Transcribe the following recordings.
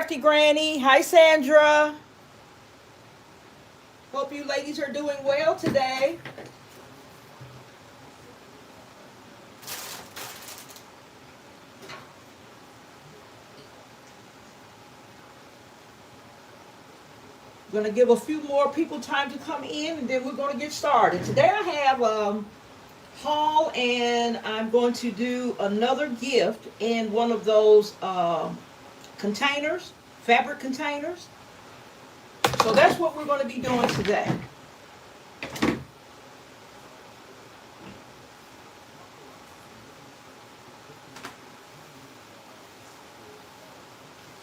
Crafty Granny. Hi, Sandra. Hope you ladies are doing well today. I'm going to give a few more people time to come in, and then we're going to get started. Today I have a haul, and I'm going to do another gift in one of those containers, fabric containers. So that's what we're going to be doing today.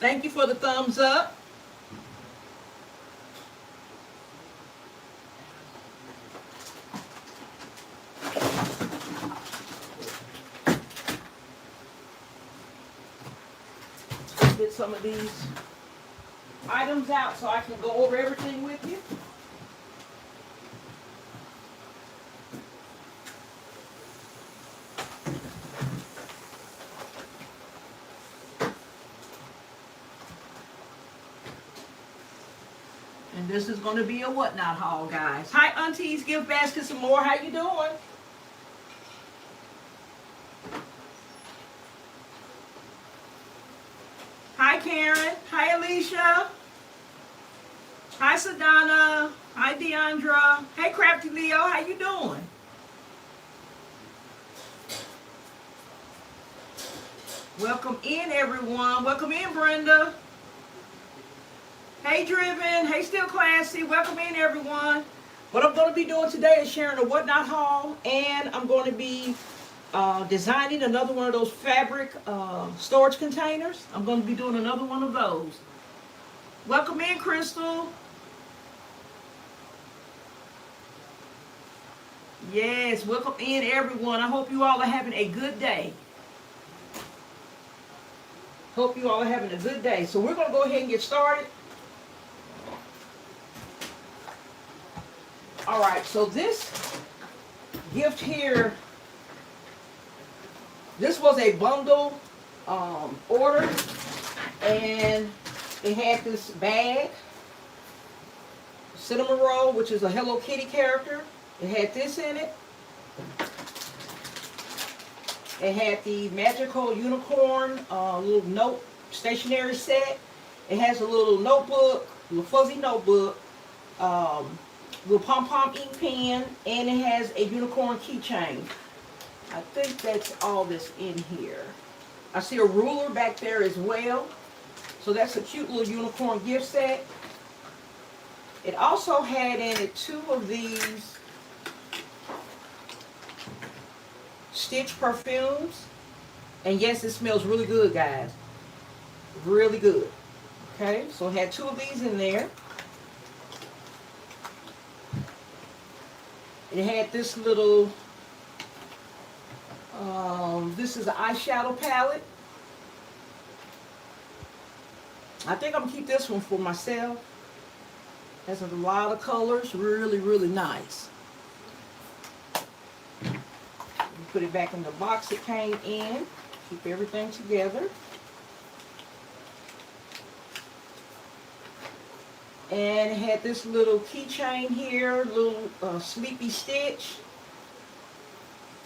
Thank you for the thumbs up. Get some of these items out so I can go over everything with you. And this is going to be a whatnot haul, guys. Hi, aunties, gift baskets and more. How you doing? Hi, Karen. Hi, Alicia. Hi, Sadana. Hi, Deandra. Hey, Crafty Leo. How you doing? Welcome in, everyone. Welcome in, Brenda. Hey, Driven. Hey, Still Classy. Welcome in, everyone. What I'm going to be doing today is sharing a whatnot haul, and I'm going to be designing another one of those fabric storage containers. I'm going to be doing another one of those. Welcome in, Crystal. Yes, welcome in, everyone. I hope you all are having a good day. Hope you all are having a good day. So we're going to go ahead and get started. All right, so this gift here, this was a bundle order, and it had this bag, cinnamon roll, which is a Hello Kitty character. It had this in it. It had the magical unicorn little note stationery set. It has a little notebook, little fuzzy notebook, little pom-pom ink pen, and it has a unicorn keychain. I think that's all that's in here. I see a ruler back there as well. So that's a cute little unicorn gift set. It also had in it 2 of these Stitch perfumes. And yes, it smells really good, guys. Really good. Okay, so it had 2 of these in there. It had this little, this is an eyeshadow palette. I think I'm going to keep this one for myself. Has a lot of colors, really, really nice. Put it back in the box it came in. Keep everything together. And it had this little keychain here, little Sleepy Stitch.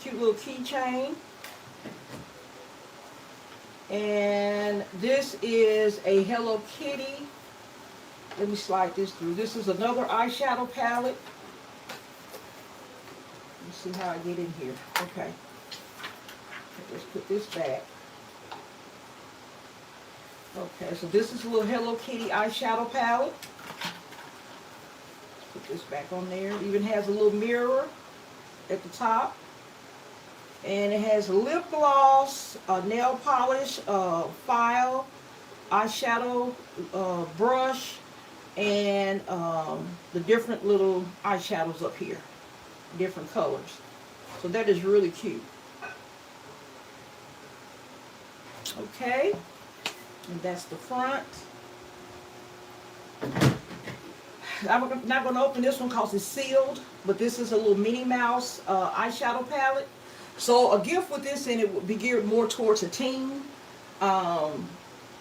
Cute little keychain. And this is a Hello Kitty. Let me slide this through. This is another eyeshadow palette. Let's see how I get in here. Okay. Let's put this back. Okay, so this is a little Hello Kitty eyeshadow palette. Put this back on there. It even has a little mirror at the top. And it has a lip gloss, a nail polish, file, eyeshadow brush, and the different little eyeshadows up here. Different colors. So that is really cute. Okay. And that's the front. I'm not going to open this one because it's sealed, but this is a little Minnie Mouse eyeshadow palette. So a gift with this in it would be geared more towards a teen.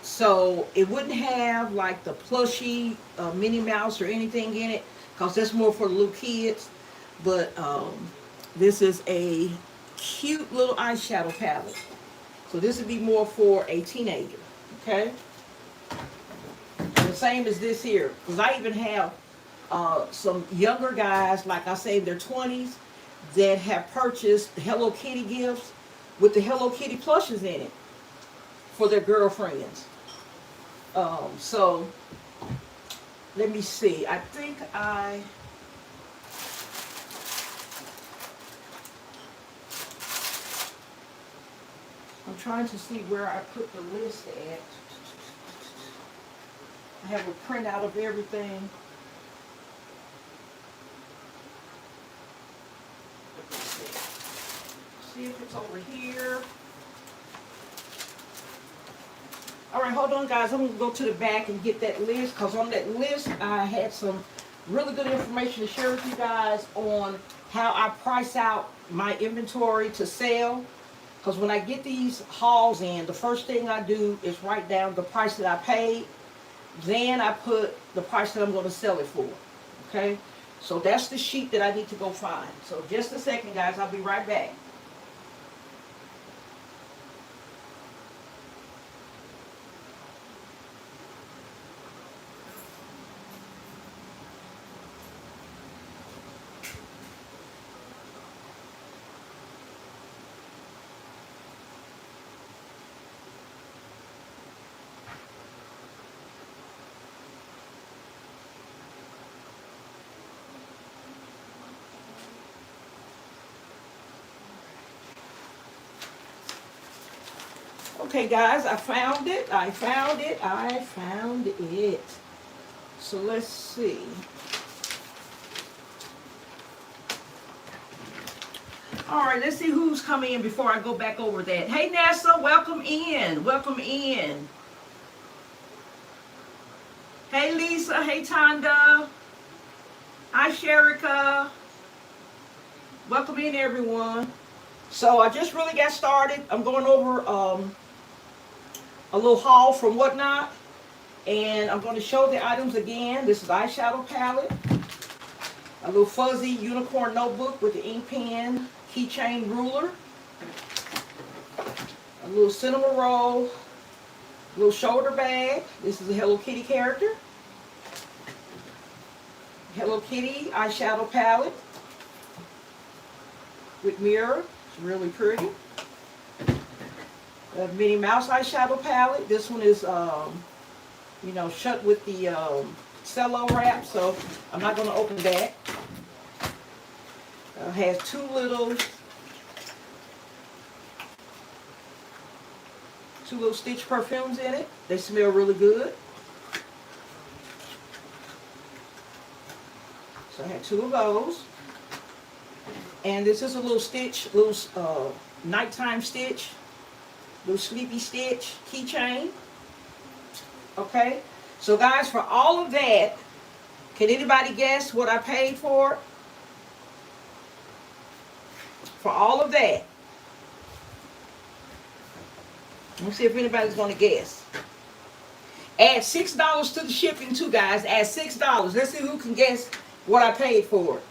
So it wouldn't have like the plushy Minnie Mouse or anything in it, because that's more for the little kids. But this is a cute little eyeshadow palette. So this would be more for a teenager, okay? The same as this here, because I even have some younger guys, like I say, in their 20s, that have purchased Hello Kitty gifts with the Hello Kitty plushes in it for their girlfriends. So let me see. I think I'm trying to see where I put the list at. I have a printout of everything. See if it's over here. All right, hold on, guys. I'm going to go to the back and get that list, because on that list, I had some really good information to share with you guys on how I price out my inventory to sell. Because when I get these hauls in, the first thing I do is write down the price that I paid. Then I put the price that I'm going to sell it for. Okay? So that's the sheet that I need to go find. So just a second, guys. I'll be right back. Okay, guys, I found it. I found it. So let's see. All right, let's see who's coming in before I go back over that. Hey, Nessa, welcome in. Welcome in. Hey, Lisa. Hey, Tonda. Hi, Sherika. Welcome in, everyone. So I just really got started. I'm going over a little haul from Whatnot, and I'm going to show the items again. This is eyeshadow palette, a little fuzzy unicorn notebook with the ink pen, keychain ruler, a little cinema roll, a little shoulder bag. This is a Hello Kitty character. Hello Kitty eyeshadow palette with mirror. It's really pretty. A Minnie Mouse eyeshadow palette. This one is, you know, shut with the cello wrap, so I'm not going to open that. Has two little Stitch perfumes in it. They smell really good. So I had two of those. And this is a little Stitch, little nighttime Stitch, little sleepy Stitch keychain. Okay, so guys, for all of that, can anybody guess what I paid for it? For all of that. Let's see if anybody's going to guess. Add $6 to the shipping too, guys. Add $6. Let's see who can guess what I paid for it.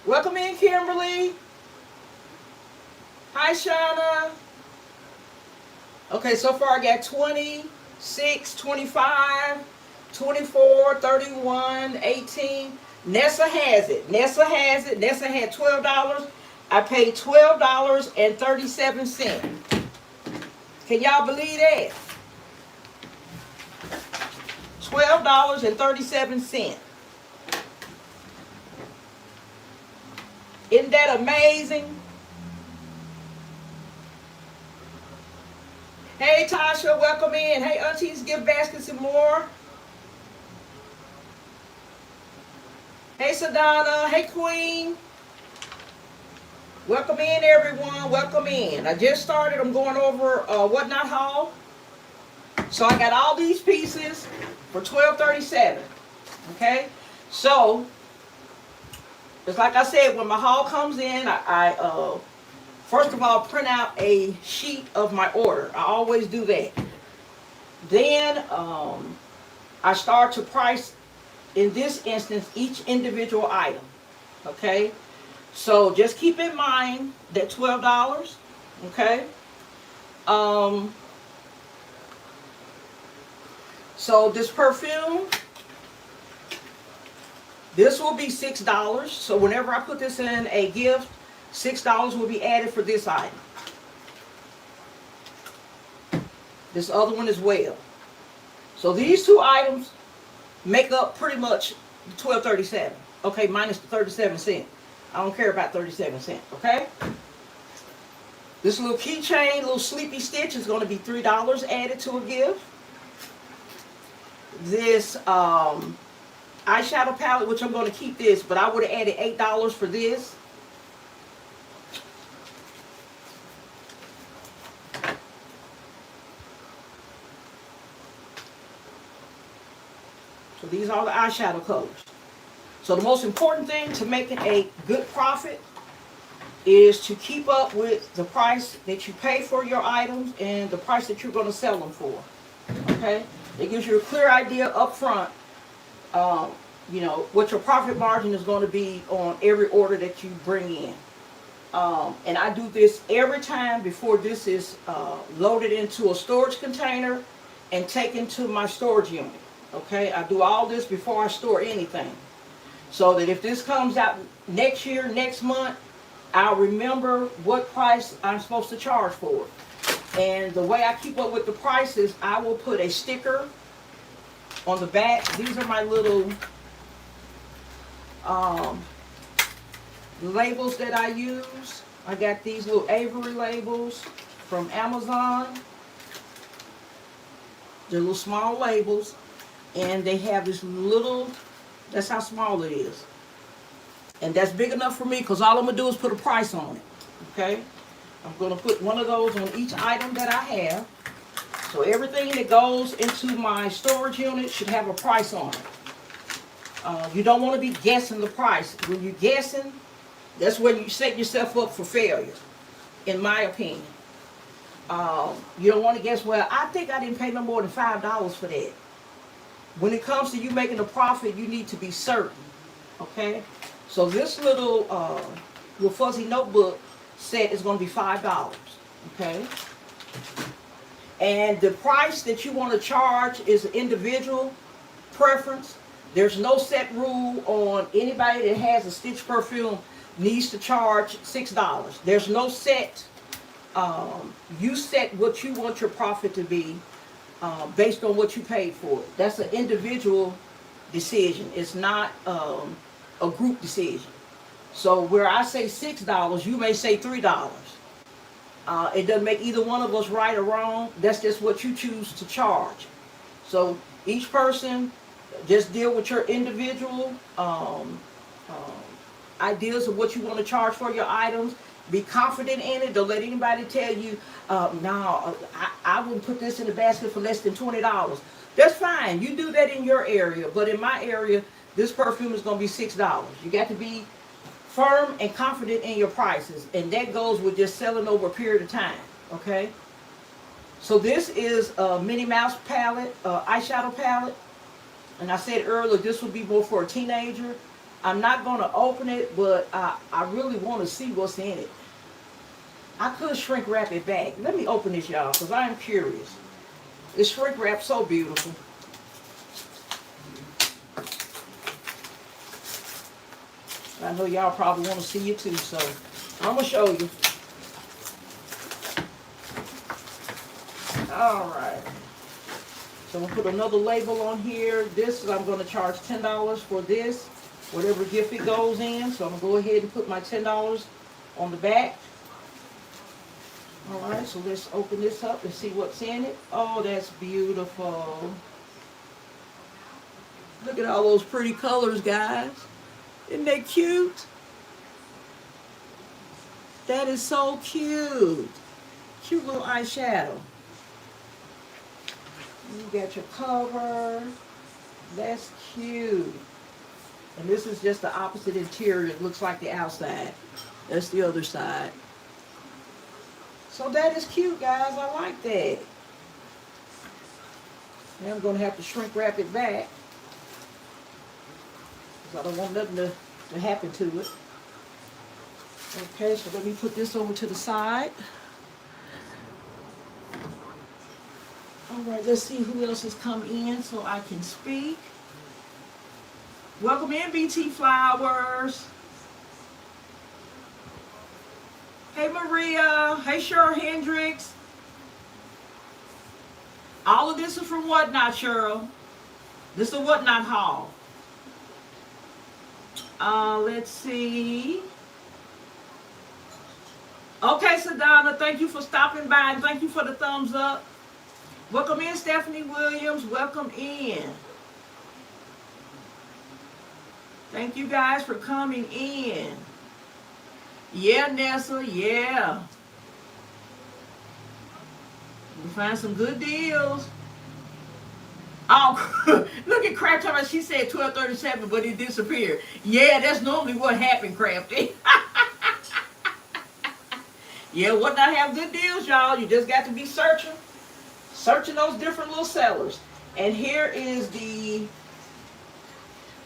Welcome in, Kimberly. Hi, Shauna. Okay, so far I got 26, 25, 24, 31, 18. Nessa has it. Nessa has it. Nessa had $12. I paid $12.37. Can y'all believe that? $12.37. Isn't that amazing? Hey, Tasha, welcome in. Hey, aunties, gift baskets and more. Hey, Sadonna. Hey, Queen. Welcome in, everyone. Welcome in. I just started. I'm going over Whatnot haul. So I got all these pieces for $12.37. Okay? So, just like I said, when my haul comes in, I first of all, print out a sheet of my order. I always do that. Then I start to price, in this instance, each individual item. Okay? So just keep in mind that $12. Okay? So this perfume, this will be $6. So whenever I put this in a gift, $6 will be added for this item. This other one as well. So these two items make up pretty much $12.37. Okay, minus the 37 cents. I don't care about 37 cents. Okay. This little keychain, little sleepy stitch, is going to be $3 added to a gift. This eyeshadow palette, which I'm going to keep this, but I would have added $8 for this. So these are the eyeshadow colors. So the most important thing to making a good profit is to keep up with the price that you pay for your items and the price that you're going to sell them for. Okay? It gives you a clear idea up front, you know, what your profit margin is going to be on every order that you bring in. And I do this every time before this is loaded into a storage container and taken to my storage unit. Okay? I do all this before I store anything. So that if this comes out next year, next month, I'll remember what price I'm supposed to charge for it. And the way I keep up with the prices, I will put a sticker on the back. These are my little labels that I use. I got these little Avery labels from Amazon. They're little small labels. And they have this little, that's how small it is. And that's big enough for me because all I'm going to do is put a price on it. Okay? I'm going to put one of those on each item that I have. So everything that goes into my storage unit should have a price on it. You don't want to be guessing the price. When you're guessing, that's when you set yourself up for failure, in my opinion. You don't want to guess, well, I think I didn't pay no more than $5 for that. When it comes to you making a profit, you need to be certain. Okay? So this little fuzzy notebook set is going to be $5. Okay? And the price that you want to charge is individual preference. There's no set rule on anybody that has a Stitch perfume needs to charge $6. There's no set. You set what you want your profit to be based on what you paid for it. That's an individual decision. It's not a group decision. So where I say $6, you may say $3. It doesn't make either one of us right or wrong. That's just what you choose to charge. So each person, just deal with your individual ideas of what you want to charge for your items. Be confident in it. Don't let anybody tell you, no, I wouldn't put this in the basket for less than $20. That's fine. You do that in your area. But in my area, this perfume is going to be $6. You got to be firm and confident in your prices. And that goes with just selling over a period of time. Okay? So this is a Minnie Mouse palette, eyeshadow palette. And I said earlier, this would be more for a teenager. I'm not going to open it, but I really want to see what's in it. I could shrink wrap it back. Let me open this, y'all, because I am curious. It's shrink wrapped so beautiful. I know y'all probably want to see it too, so I'm going to show you. Alright. So I'm going to put another label on here. This is, I'm going to charge $10 for this. Whatever gift it goes in. So I'm going to go ahead and put my $10 on the back. Alright, so let's open this up and see what's in it. Oh, that's beautiful. Look at all those pretty colors, guys. Isn't that cute? That is so cute. Cute little eyeshadow. You got your cover. That's cute. And this is just the opposite interior. It looks like the outside. That's the other side. So that is cute, guys. I like that. Now I'm going to have to shrink wrap it back, because I don't want nothing to happen to it. Okay, so let me put this over to the side. All right, let's see who else has come in so I can speak. Welcome in, BT Flowers. Hey, Maria. Hey, Cheryl Hendricks. All of this is from Whatnot, Cheryl. This is a Whatnot haul. Let's see. Okay, Sadonna, thank you for stopping by and thank you for the thumbs up. Welcome in, Stephanie Williams. Welcome in. Thank you guys for coming in. Yeah, Nessa, yeah. We find some good deals. Oh, look at Crafty. She said 1237, but it disappeared. Yeah, that's normally what happened, Crafty. Yeah, Whatnot have good deals, y'all. You just got to be searching those different little sellers. And here is the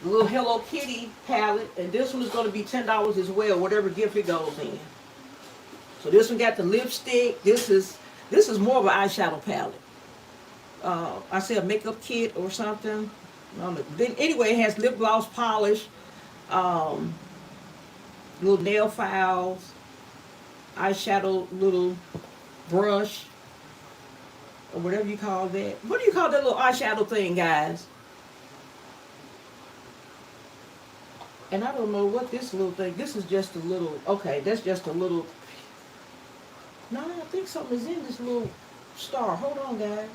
little Hello Kitty palette, and this one is going to be $10 as well, whatever gift it goes in. So this one got the lipstick. This is more of an eyeshadow palette. I say a makeup kit or something. Then anyway, it has lip gloss polish, little nail files, eyeshadow little brush, or whatever you call that. What do you call that little eyeshadow thing, guys? And I don't know what this little thing, this is just a little, okay, that's just a little, no, I think something is in this little star. Hold on, guys.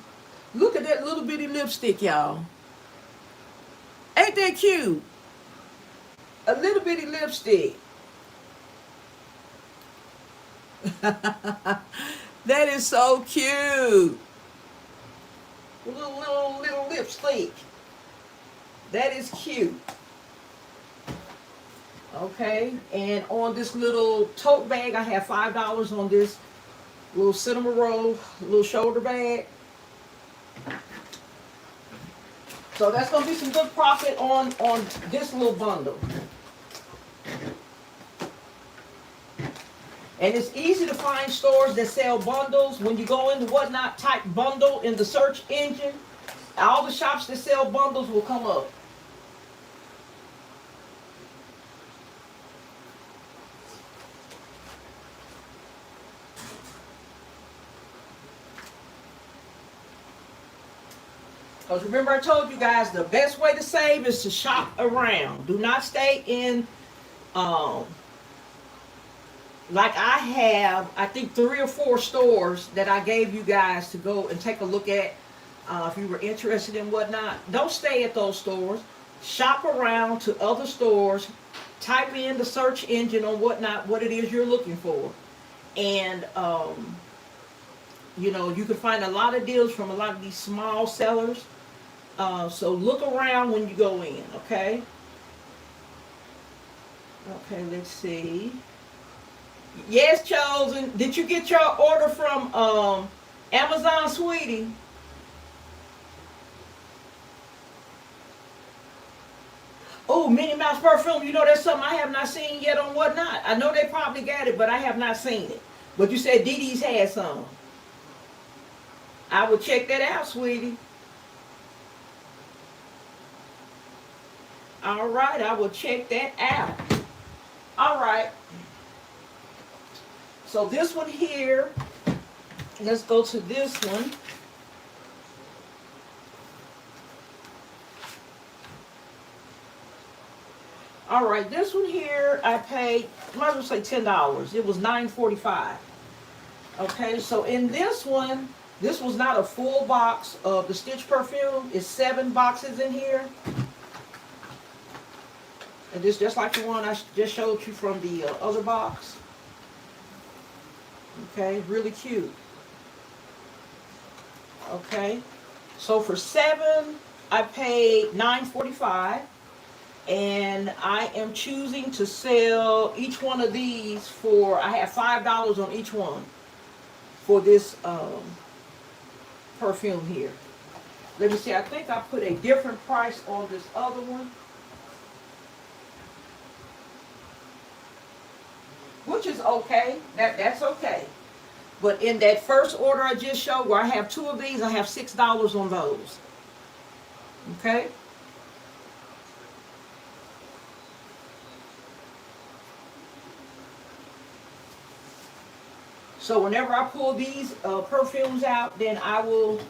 Look at that little bitty lipstick, y'all. Ain't that cute? A little bitty lipstick. That is so cute. Little lipstick. That is cute. Okay, and on this little tote bag, I have $5 on this little cinnamon roll, little shoulder bag. So that's going to be some good profit on this little bundle. And it's easy to find stores that sell bundles. When you go into Whatnot, type bundle in the search engine, all the shops that sell bundles will come up. Because remember I told you guys the best way to save is to shop around. Do not stay in, like I have, I think 3 or 4 stores that I gave you guys to go and take a look at if you were interested in Whatnot. Don't stay at those stores. Shop around to other stores. Type in the search engine on Whatnot what it is you're looking for. And, you know, you can find a lot of deals from a lot of these small sellers. So look around when you go in, okay? Okay, let's see. Yes, Chosen. Did you get your order from Amazon, sweetie? Oh, Minnie Mouse perfume. You know, that's something I have not seen yet on Whatnot. I know they probably got it, but I have not seen it. But you said Dee Dee's had some. I will check that out, sweetie. All right, I will check that out. All right. So this one here, let's go to this one. All right, this one here, I paid, might as well say $10. It was $9.45. Okay, so in this one, this was not a full box of the Stitch perfume. It's 7 boxes in here. And this just like the one I just showed you from the other box. Okay, really cute. Okay, so for 7, I paid $9.45. And I am choosing to sell each one of these for, I have $5 on each one. for this perfume here. Let me see, I think I put a different price on this other one, which is okay. That's okay. But in that first order I just showed, where I have 2 of these, I have $6 on those. Okay? So whenever I pull these perfumes out, then I will,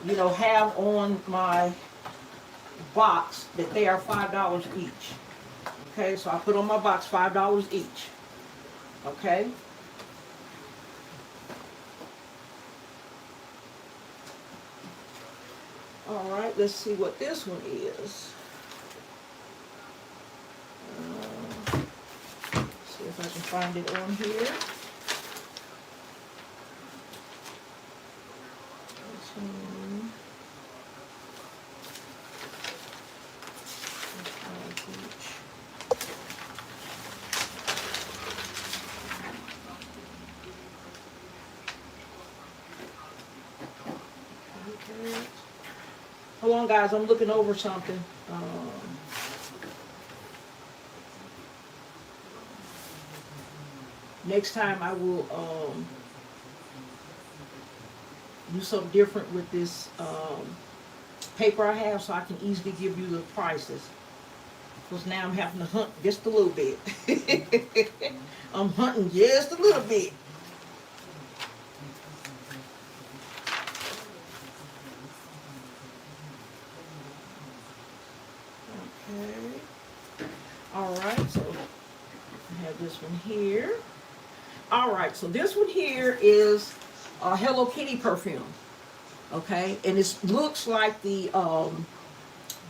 you know, have on my box that they are $5 each. Okay, so I put on my box $5 each. Okay. All right, let's see what this one is. See if I can find it on here. Hold on, guys, I'm looking over something. Next time I will do something different with this paper I have, so I can easily give you the prices. Because now I'm having to hunt just a little bit. I'm hunting just a little bit. Okay. Alright, so I have this one here. Alright, so this one here is a Hello Kitty perfume. Okay, and it looks like the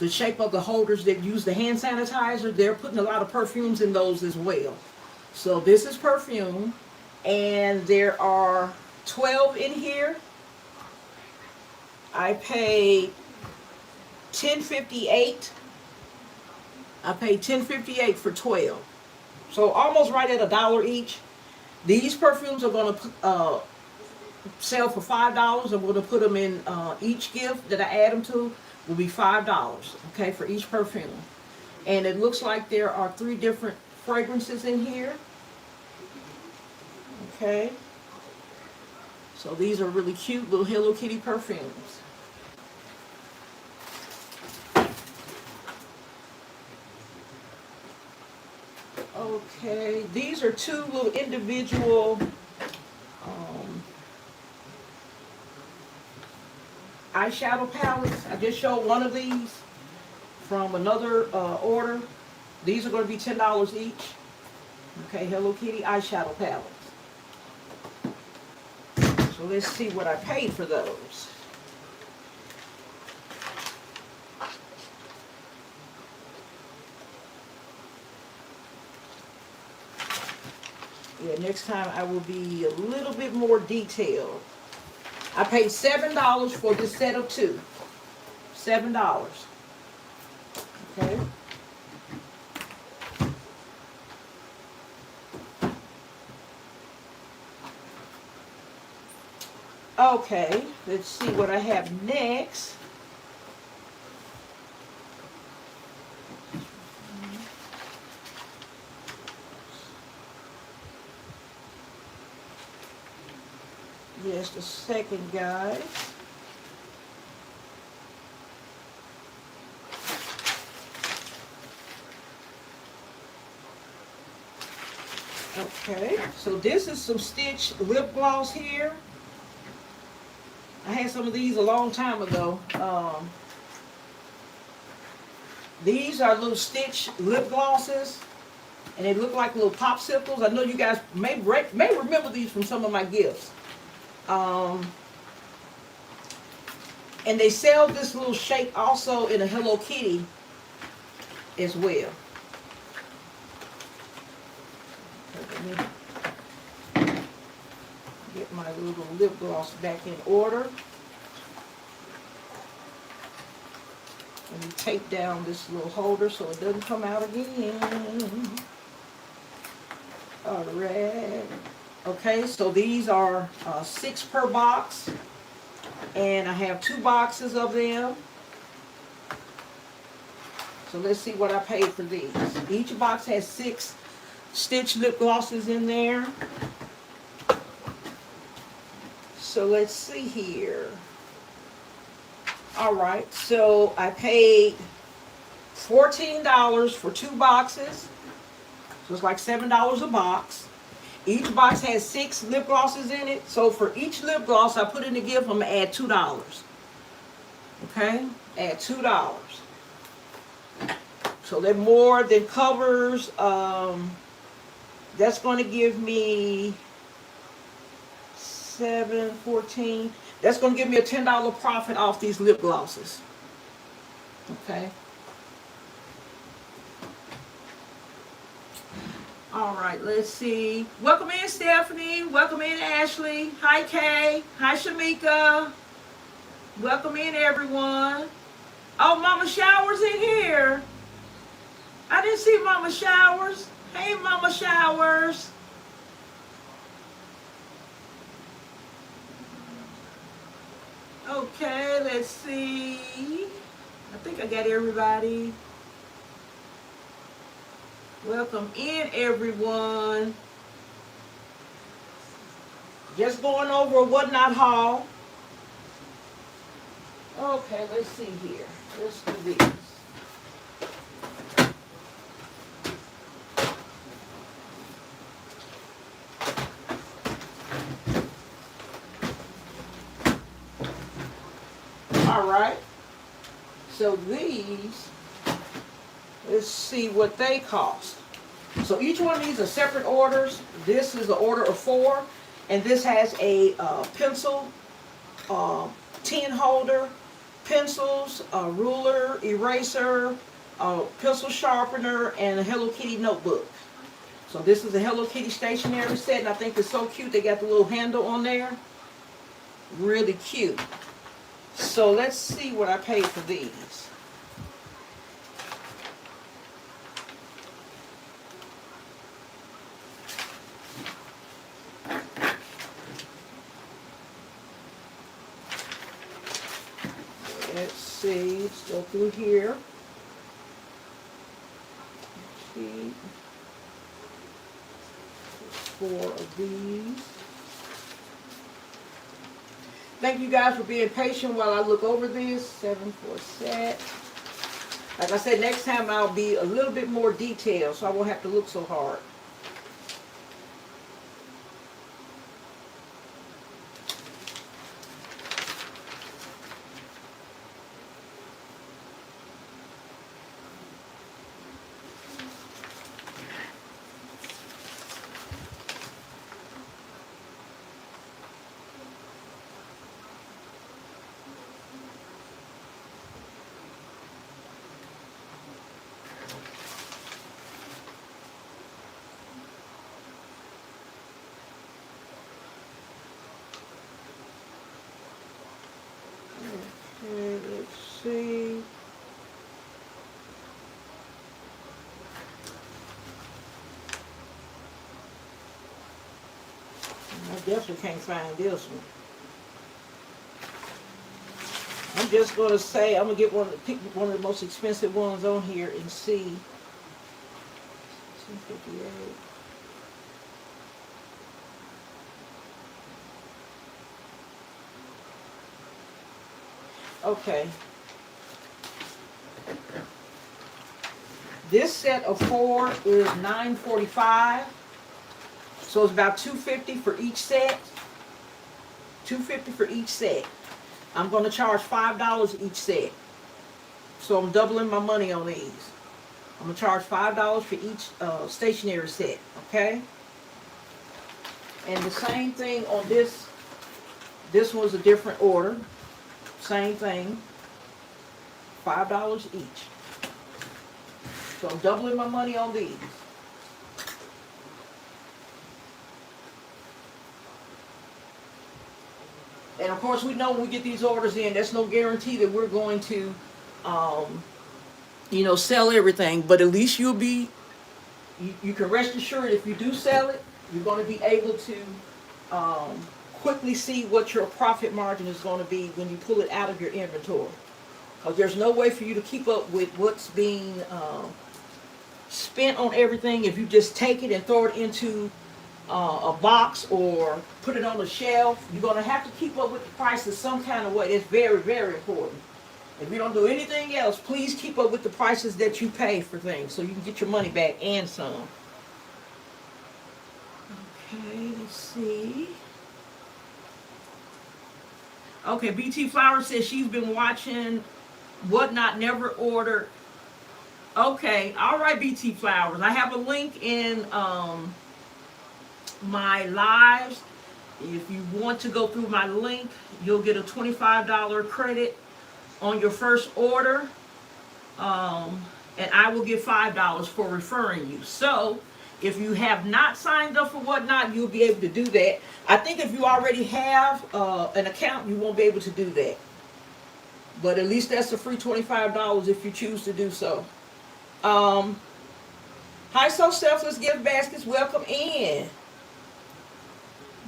shape of the holders that use the hand sanitizer. They're putting a lot of perfumes in those as well. So this is perfume, and there are 12 in here. I paid $10.58. I paid $10.58 for 12. So almost right at $1 each. These perfumes are going to sell for $5. I'm going to put them in each gift that I add them to will be $5, okay, for each perfume. And it looks like there are 3 different fragrances in here. Okay. So these are really cute little Hello Kitty perfumes. Okay, these are 2 little individual eyeshadow palettes. I just showed one of these from another order. These are going to be $10 each. Okay, Hello Kitty eyeshadow palettes. So let's see what I paid for those. Yeah, next time I will be a little bit more detailed. I paid $7 for this set of 2. $7. Okay. Okay, let's see what I have next. Just a second, guys. Okay, so this is some Stitch lip gloss here. I had some of these a long time ago. These are little Stitch lip glosses, and they look like little popsicles. I know you guys may remember these from some of my gifts. And they sell this little shape also in a Hello Kitty as well. Let me get my little lip gloss back in order. Let me tape down this little holder so it doesn't come out again. Alright. Okay, so these are 6 per box, and I have 2 boxes of them. So let's see what I paid for these. Each box has 6 stitch lip glosses in there. So let's see here. All right, so I paid $14 for 2 boxes. So it's like $7 a box. Each box has 6 lip glosses in it. So for each lip gloss I put in the gift, I'm going to add $2. Okay? Add $2. So that more than covers. That's going to give me 7, 14. That's going to give me a $10 profit off these lip glosses. Okay? All right, let's see. Welcome in, Stephanie. Welcome in, Ashley. Hi, Kay. Hi, Shamika. Welcome in, everyone. Oh, Mama Showers in here. I didn't see Mama Showers. Hey, Mama Showers. Okay, let's see. I think I got everybody. Welcome in, everyone. Just going over a whatnot haul. Okay, let's see here. Let's do these. All right. So these, let's see what they cost. So each one of these are separate orders. This is an order of 4, and this has a pencil, tin holder, pencils, a ruler, eraser, pencil sharpener, and a Hello Kitty notebook. So this is a Hello Kitty stationery set, and I think it's so cute. They got the little handle on there. Really cute. So let's see what I paid for these. Let's see, let's go through here. Let's see. 4 of these. Thank you guys for being patient while I look over this. 7 for a set. Like I said, next time I'll be a little bit more detailed, so I won't have to look so hard. Okay, let's see. I definitely can't find this one. I'm just gonna say I'm gonna get pick one of the most expensive ones on here and see. 258. Okay. This set of 4 is $9.45. So it's about $2.50 for each set. $2.50 for each set. I'm going to charge $5 each set. So I'm doubling my money on these. I'm going to charge $5 for each stationery set. Okay? And the same thing on this. This was a different order. Same thing. $5 each. So I'm doubling my money on these. And of course, we know when we get these orders in, that's no guarantee that we're going to, sell everything. But at least you'll be, you can rest assured if you do sell it, You're going to be able to quickly see what your profit margin is going to be when you pull it out of your inventory. Because there's no way for you to keep up with what's being spent on everything if you just take it and throw it into a box or put it on a shelf. You're going to have to keep up with the prices some kind of way. It's very, very important. If you don't do anything else, please keep up with the prices that you pay for things so you can get your money back and some. Okay, let's see. Okay, BT Flower says she's been watching Whatnot, never ordered. Okay, all right, BT Flowers. I have a link in my lives. If you want to go through my link, you'll get a $25 credit on your first order. And I will give $5 for referring you. So, if you have not signed up for Whatnot, you'll be able to do that. I think if you already have an account, you won't be able to do that. But at least that's a free $25 if you choose to do so. Hi, So Selfless Gift Baskets. Welcome in.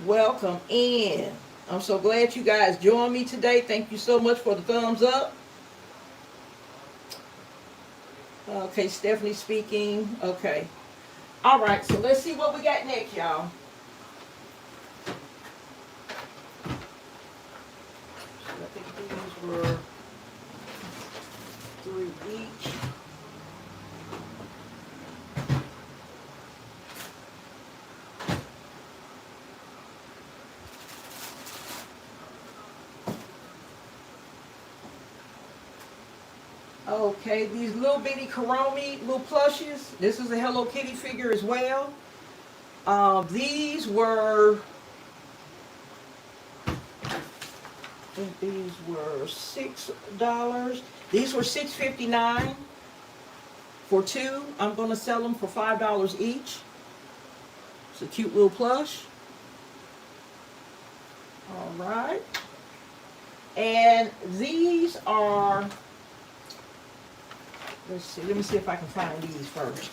Welcome in. I'm so glad you guys joined me today. Thank you so much for the thumbs up. Okay, Stephanie speaking. Okay. All right, so let's see what we got next, y'all. So I think these were 3 each. Okay, these little bitty Karomi little plushies. This is a Hello Kitty figure as well. These were, I think these were $6. These were $6.59 for 2. I'm going to sell them for $5 each. It's a cute little plush. All right. And these are, let's see, let me see if I can find these first.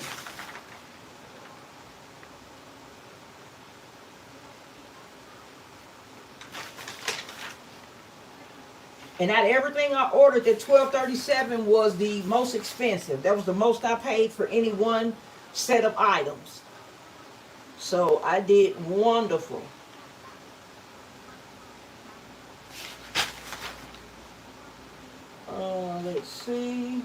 And not everything I ordered at $12.37 was the most expensive. That was the most I paid for any one set of items. So I did wonderful. Let's see.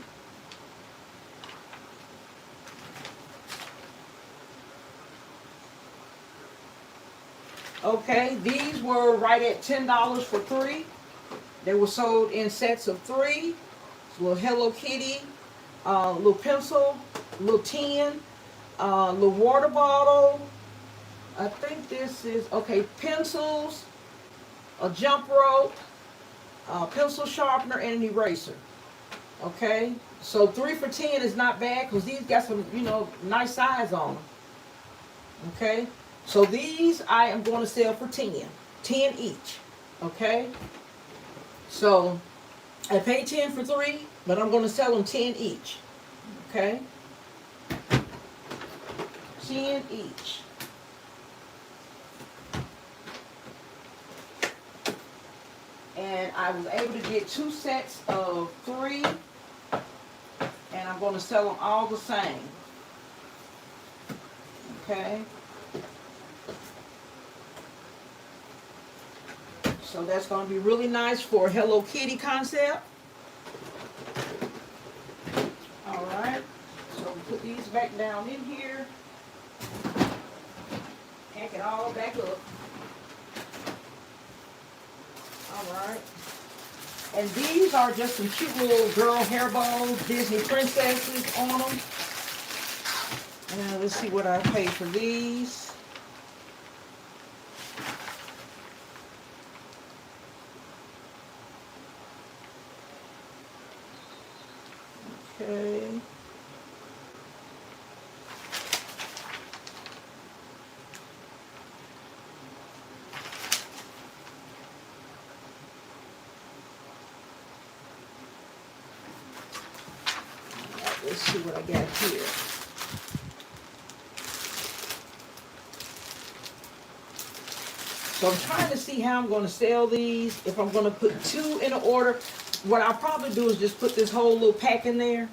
Okay, these were right at $10 for 3. They were sold in sets of 3. It's a little Hello Kitty, little pencil, little tin, little water bottle. I think this is, okay, pencils, a jump rope, pencil sharpener, and an eraser. Okay, so 3 for 10 is not bad because these got some, you know, nice size on them. Okay, so these I am going to sell for 10 each. Okay, so I paid 10 for 3, but I'm going to sell them 10 each. Okay, 10 each. And I was able to get 2 sets of 3, and I'm going to sell them all the same. Okay. So that's going to be really nice for a Hello Kitty concept. All right. So we put these back down in here. Pack it all back up. Alright. And these are just some cute little girl hair bows, Disney princesses on them. And let's see what I paid for these. Okay. Let's see what I got here. So I'm trying to see how I'm going to sell these. If I'm going to put 2 in an order, what I'll probably do is just put this whole little pack in there.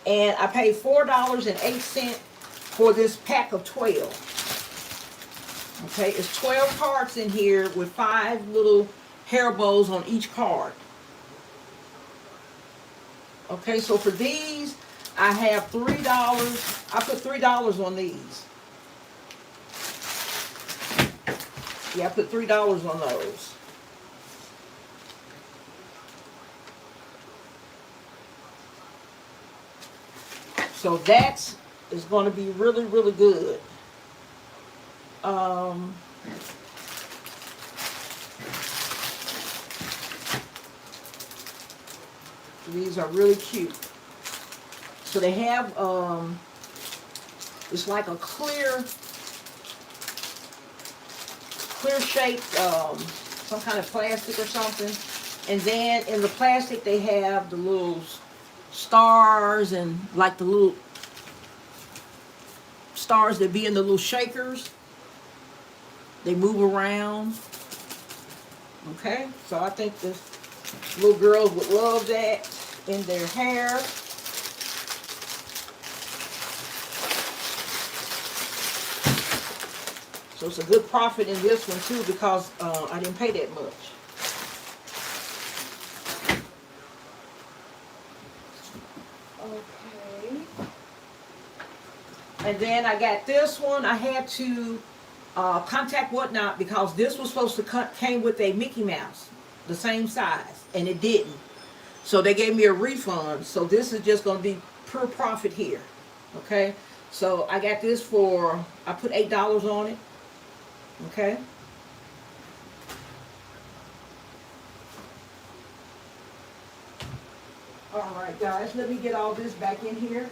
And I paid $4.08 for this pack of 12. Okay, it's 12 cards in here with 5 little hair bows on each card. Okay, so for these, I have $3. I put $3 on these. Yeah, I put $3 on those. So that is going to be really, really good. These are really cute. So they have, it's like a clear shaped, some kind of plastic or something. And then in the plastic they have the little stars and like the little stars that be in the little shakers. They move around. Okay, so I think the little girls would love that in their hair. So it's a good profit in this one too because I didn't pay that much. Okay. And then I got this one. I had to contact Whatnot because this was supposed to came with a Mickey Mouse, the same size, and it didn't. So they gave me a refund. So this is just going to be pure profit here. Okay. So I got this for, I put $8 on it. Okay. All right, guys, let me get all this back in here.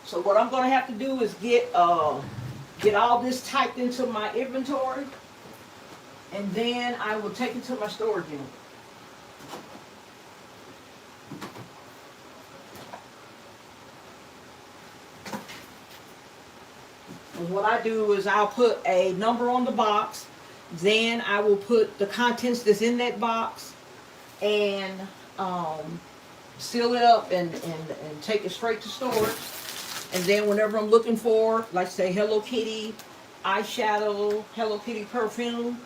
So what I'm going to have to do is get all this typed into my inventory, and then I will take it to my storage unit. And what I do is I'll put a number on the box, then I will put the contents that's in that box, and seal it up and take it straight to storage. And then whenever I'm looking for, like say Hello Kitty eyeshadow, Hello Kitty perfume,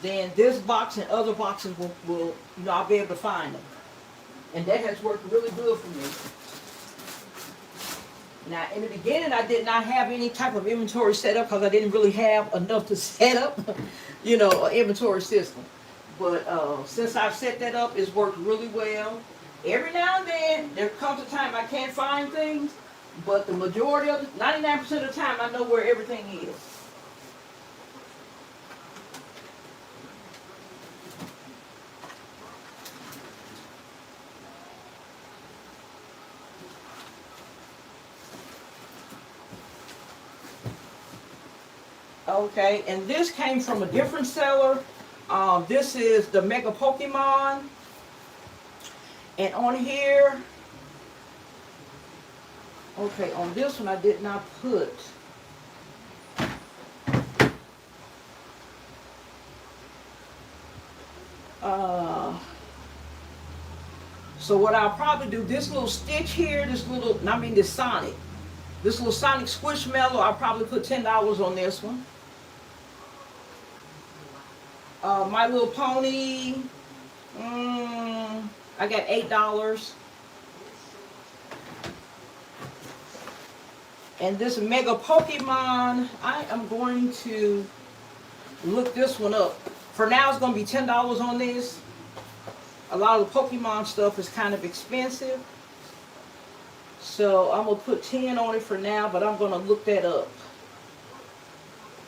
then this box and other boxes will I'll be able to find them. And that has worked really good for me. Now in the beginning I did not have any type of inventory set up because I didn't really have enough to set up, an inventory system. But since I've set that up, it's worked really well. Every now and then there comes a time I can't find things. But the majority of 99% of the time, I know where everything is. Okay, and this came from a different seller. This is the Mega Pokemon. And on here, okay, on this one I did not put. So what I'll probably do, this little Stitch here, this Sonic. This little Sonic Squishmallow, I'll probably put $10 on this one. My Little Pony, I got $8. And this Mega Pokemon, I am going to look this one up. For now, it's going to be $10 on this. A lot of the Pokemon stuff is kind of expensive. So I'm going to put 10 on it for now, but I'm going to look that up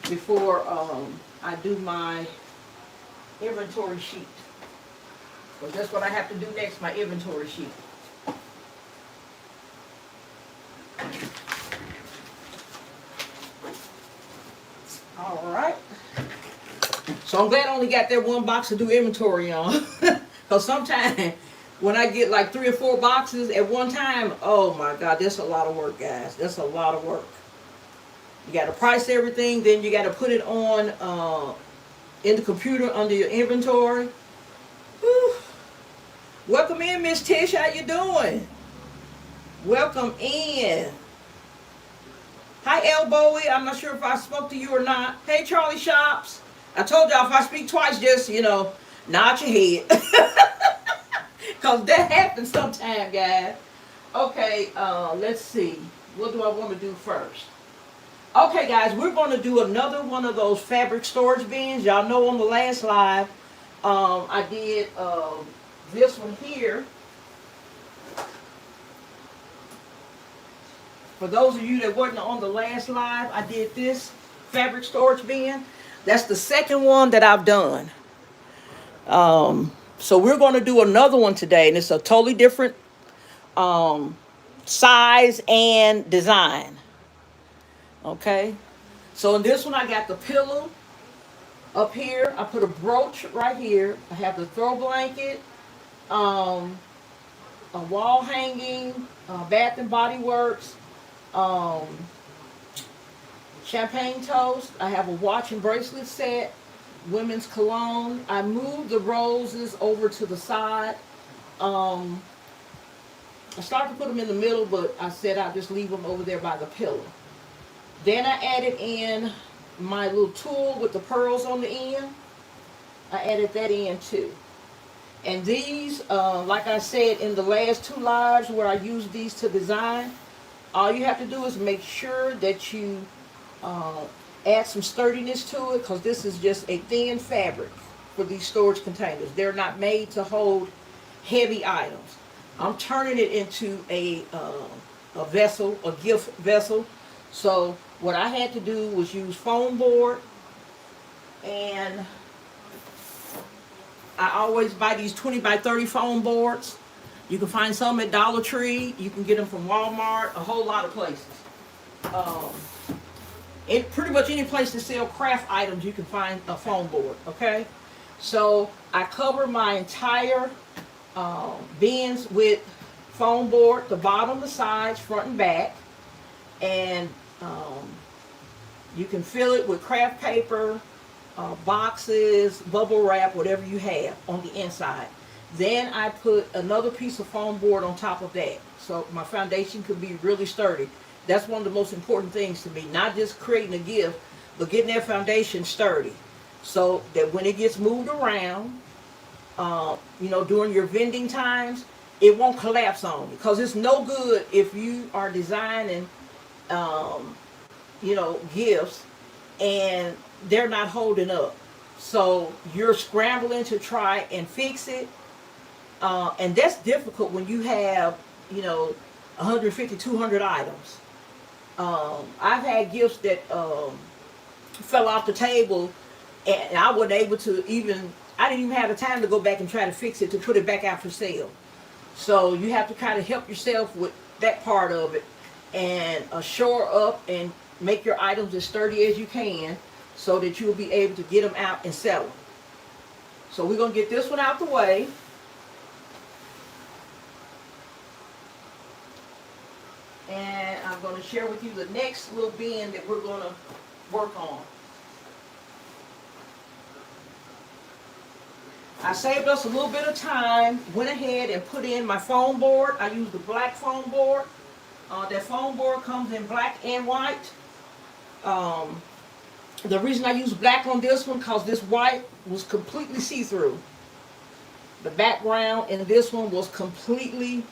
before I do my inventory sheet. Because that's what I have to do next, my inventory sheet. So I'm glad I only got that one box to do inventory on. Because sometimes when I get like 3 or 4 boxes at one time, oh my God, that's a lot of work, guys. That's a lot of work. You got to price everything, then you got to put it on in the computer under your inventory. Whew. Welcome in, Miss Tish. How you doing? Welcome in. Hi, El Bowie. I'm not sure if I spoke to you or not. Hey, Charlie Shops. I told y'all if I speak twice, just, nod your head. Because that happens sometime, guys. Okay, let's see. What do I want to do first? Okay, guys, we're going to do another one of those fabric storage bins. Y'all know on the last live, I did this one here. For those of you that wasn't on the last live, I did this fabric storage bin. That's the second one that I've done. So we're going to do another one today, and it's a totally different size and design. Okay, so in this one I got the pillow up here. I put a brooch right here. I have the throw blanket, a wall hanging, Bath and Body Works, champagne toast. I have a watch and bracelet set, women's cologne. I moved the roses over to the side. I started to put them in the middle, but I said I'd just leave them over there by the pillow. Then I added in my little tool with the pearls on the end. I added that in too. And these, like I said in the last 2 lives where I used these to design, all you have to do is make sure that you add some sturdiness to it, because this is just a thin fabric for these storage containers. They're not made to hold heavy items. I'm turning it into a vessel, a gift vessel. So what I had to do was use foam board, and I always buy these 20 by 30 foam boards. You can find some at Dollar Tree. You can get them from Walmart, a whole lot of places. Pretty much any place that sell craft items, you can find a foam board, okay? So I cover my entire bins with foam board, the bottom, the sides, front and back. And you can fill it with craft paper, boxes, bubble wrap, whatever you have on the inside. Then I put another piece of foam board on top of that, so my foundation could be really sturdy. That's one of the most important things to me, not just creating a gift, but getting that foundation sturdy, so that when it gets moved around, during your vending times, it won't collapse on you. Because it's no good if you are designing gifts and they're not holding up. So you're scrambling to try and fix it. And that's difficult when you have, 150, 200 items. I've had gifts that fell off the table, and I wasn't able to I didn't even have the time to go back and try to fix it, to put it back out for sale. So you have to kind of help yourself with that part of it, and shore up and make your items as sturdy as you can, so that you'll be able to get them out and sell them. So we're going to get this one out the way. And I'm going to share with you the next little bin that we're going to work on. I saved us a little bit of time, went ahead and put in my foam board. I used the black foam board. That foam board comes in black and white. The reason I used black on this one, because this white was completely see-through. The background in this one was completely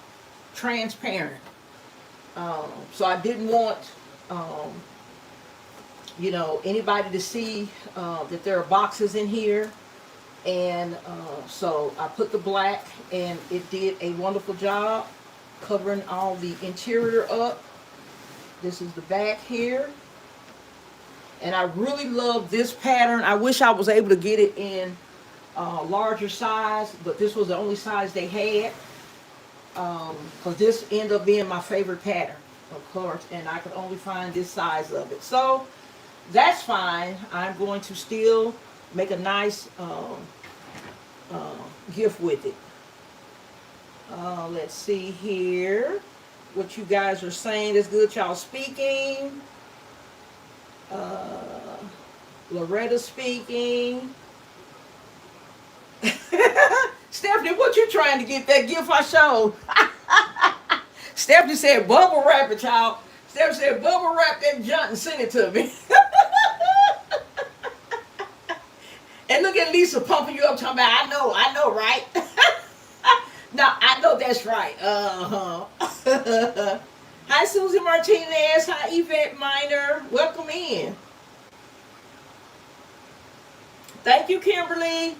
transparent. So I didn't want, anybody to see that there are boxes in here. And so I put the black, and it did a wonderful job covering all the interior up. This is the back here. And I really love this pattern. I wish I was able to get it in larger size, but this was the only size they had. Because this ended up being my favorite pattern, of course, and I could only find this size of it. So that's fine. I'm going to still make a nice gift with it. Let's see here what you guys are saying. That's good. Y'all speaking. Loretta speaking. Stephanie, what you trying to get that gift I showed? Stephanie said bubble wrap it, y'all. Stephanie said bubble wrap that junk and send it to me. And look at Lisa pumping you up, talking about, I know, right? No, I know that's right. Hi, Susie Martinez. Hi, Yvette Minor. Welcome in. Thank you, Kimberly.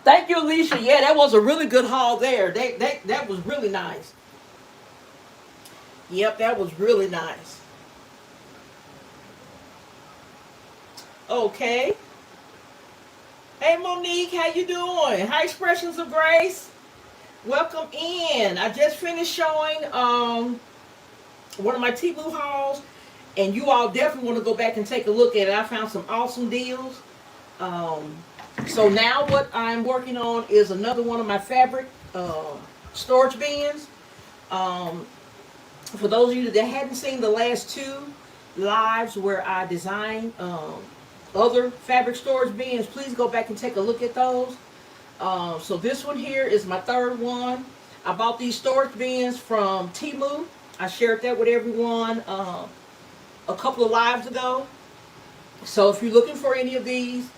Thank you, Alicia. Yeah, that was a really good haul there. That was really nice. Yep, that was really nice. Okay. Hey, Monique, how you doing? Hi, Expressions of Grace. Welcome in. I just finished showing one of my Temu hauls, and you all definitely want to go back and take a look at it. I found some awesome deals. So now what I'm working on is another one of my fabric storage bins. For those of you that hadn't seen the last two lives where I designed other fabric storage bins, please go back and take a look at those. So this one here is my third one. I bought these storage bins from Temu. I shared that with everyone a couple of lives ago. So if you're looking for any of these,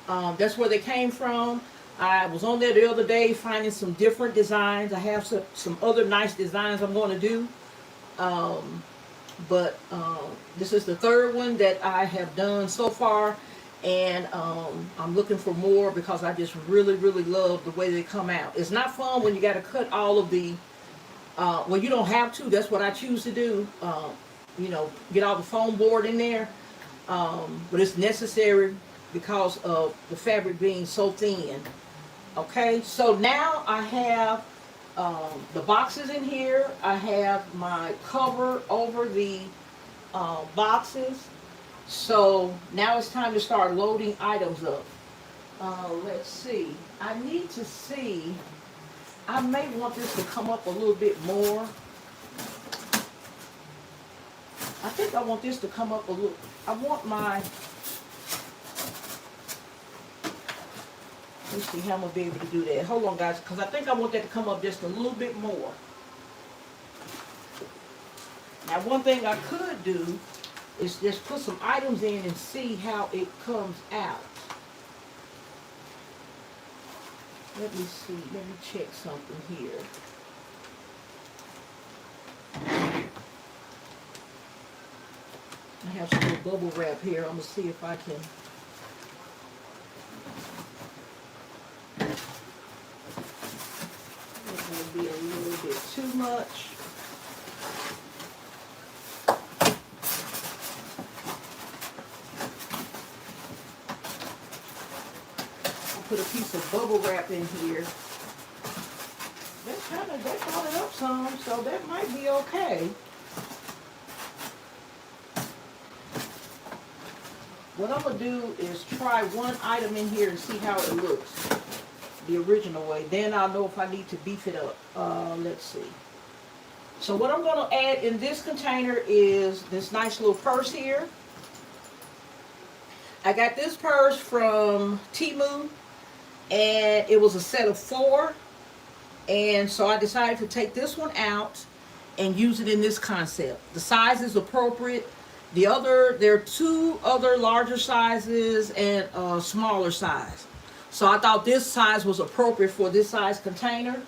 that's where they came from. I was on there the other day finding some different designs. I have some other nice designs I'm going to do. But this is the third one that I have done so far. And I'm looking for more because I just really, really love the way they come out. It's not fun when you got to cut all of the, well, you don't have to. That's what I choose to do. You know, get all the foam board in there. But it's necessary because of the fabric being so thin. Okay, so now I have the boxes in here. I have my cover over the boxes. So now it's time to start loading items up. Let's see. I need to see. I may want this to come up a little bit more. I think I want this to come up a little. I want my. Let's see how I'm going to be able to do that. Hold on, guys, because I think I want that to come up just a little bit more. Now, one thing I could do is just put some items in and see how it comes out. Let me see. Let me check something here. I have some little bubble wrap here. I'm going to see if I can. It's going to be a little bit too much. Put a piece of bubble wrap in here. That brought it up some, so that might be okay. What I'm gonna do is try one item in here and see how it looks the original way. Then I'll know if I need to beef it up. Let's see. So what I'm gonna add in this container is this nice little purse here. I got this purse from Temu. And it was a set of 4, and so I decided to take this one out and use it in this concept. The size is appropriate. There are 2 other larger sizes and a smaller size. So I thought this size was appropriate for this size container.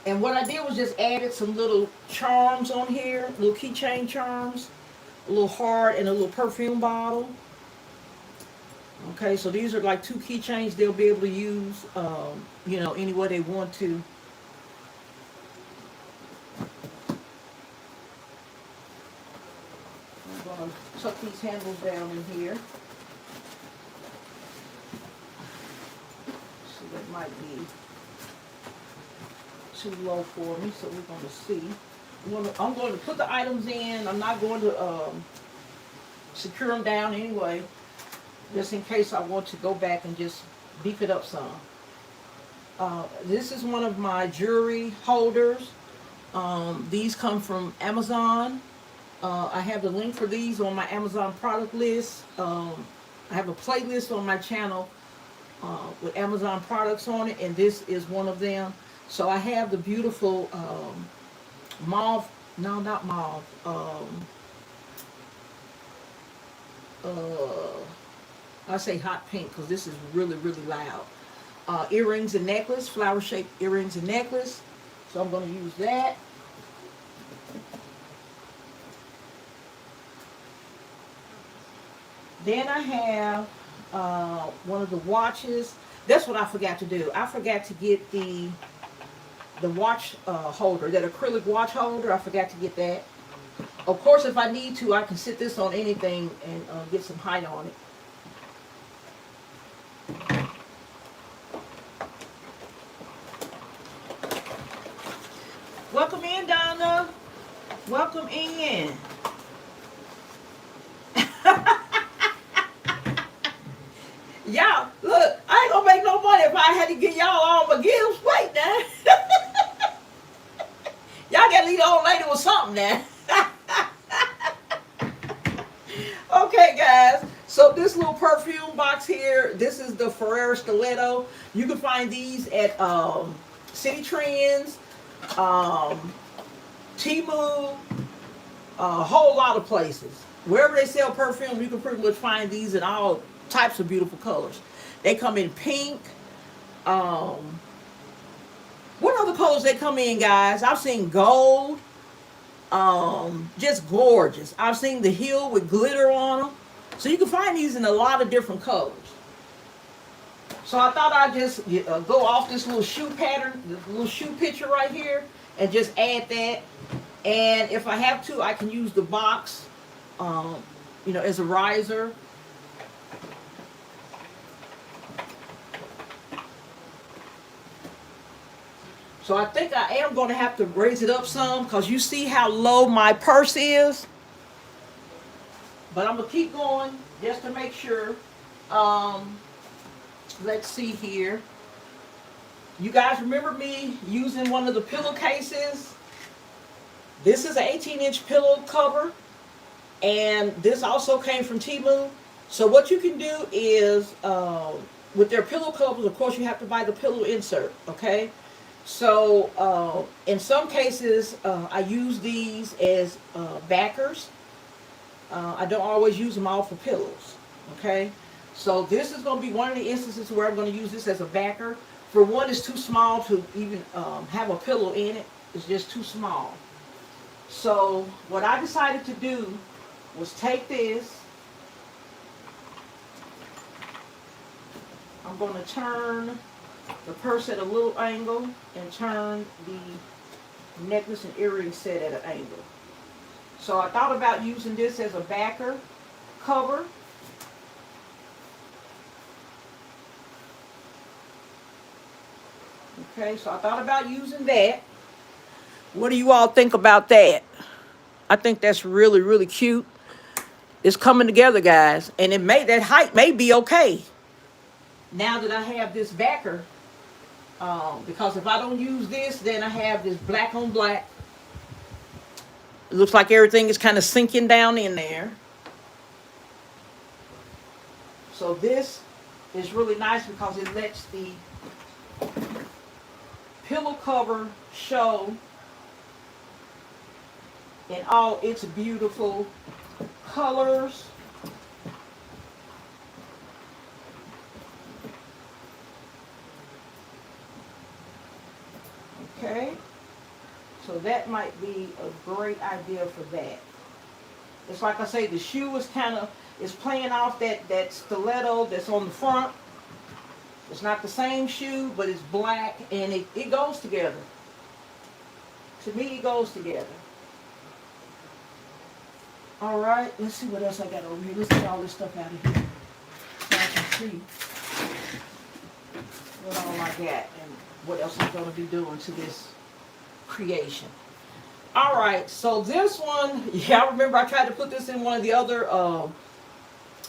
And what I did was just added some little charms on here, little keychain charms, a little heart and a little perfume bottle. Okay, so these are like 2 keychains they'll be able to use, you know, any way they want to. I'm going to tuck these handles down in here. So that might be too low for me, so we're going to see. I'm going to put the items in. I'm not going to secure them down anyway, just in case I want to go back and just beef it up some. This is one of my jewelry holders. These come from Amazon. I have the link for these on my Amazon product list. I have a playlist on my channel with Amazon products on it, and this is one of them. So I have the beautiful mauve, no, not mauve, I say hot pink because this is really, really loud. Earrings and necklace, flower-shaped earrings and necklace. So I'm going to use that. Then I have one of the watches. That's what I forgot to do. I forgot to get the watch holder, that acrylic watch holder. I forgot to get that. Of course, if I need to, I can sit this on anything and get some height on it. Welcome in, Donna. Welcome in. Y'all, look, I ain't gonna make no money if I had to get y'all all my gifts. Wait now. Y'all gotta leave the old lady with something now. Okay, guys. So this little perfume box here, this is the Ferrero Stiletto. You can find these at City Trends, Temu, a whole lot of places. Wherever they sell perfume, you can pretty much find these in all types of beautiful colors. They come in pink. What other colors they come in, guys? I've seen gold. Just gorgeous. I've seen the heel with glitter on them. So you can find these in a lot of different colors. So I thought I'd just go off this little shoe pattern, this little shoe picture right here, and just add that. And if I have to, I can use the box, you know, as a riser. So I think I am going to have to raise it up some because you see how low my purse is. But I'm going to keep going just to make sure. Let's see here. You guys remember me using one of the pillowcases? This is an 18-inch pillow cover. And this also came from Temu. So what you can do is, with their pillow covers, of course, you have to buy the pillow insert, okay? So in some cases, I use these as backers. I don't always use them all for pillows, okay? So this is going to be one of the instances where I'm going to use this as a backer. For one, it's too small to even have a pillow in it. It's just too small. So what I decided to do was take this. I'm going to turn the purse at a little angle and turn the necklace and earring set at an angle. So I thought about using this as a backer cover. Okay, so I thought about using that. What do you all think about that? I think that's really, really cute. It's coming together, guys. And that height may be okay now that I have this backer. Because if I don't use this, then I have this black on black. It looks like everything is kind of sinking down in there. So this is really nice because it lets the pillow cover show in all its beautiful colors. Okay, so that might be a great idea for that. It's like I say, the shoe is is playing off that stiletto that's on the front. It's not the same shoe, but it's black and it goes together. To me, it goes together. All right, let's see what else I got over here. Let's get all this stuff out of here so I can see what all I got and what else I'm going to be doing to this creation. All right, so this one, yeah, I remember I tried to put this in one of the other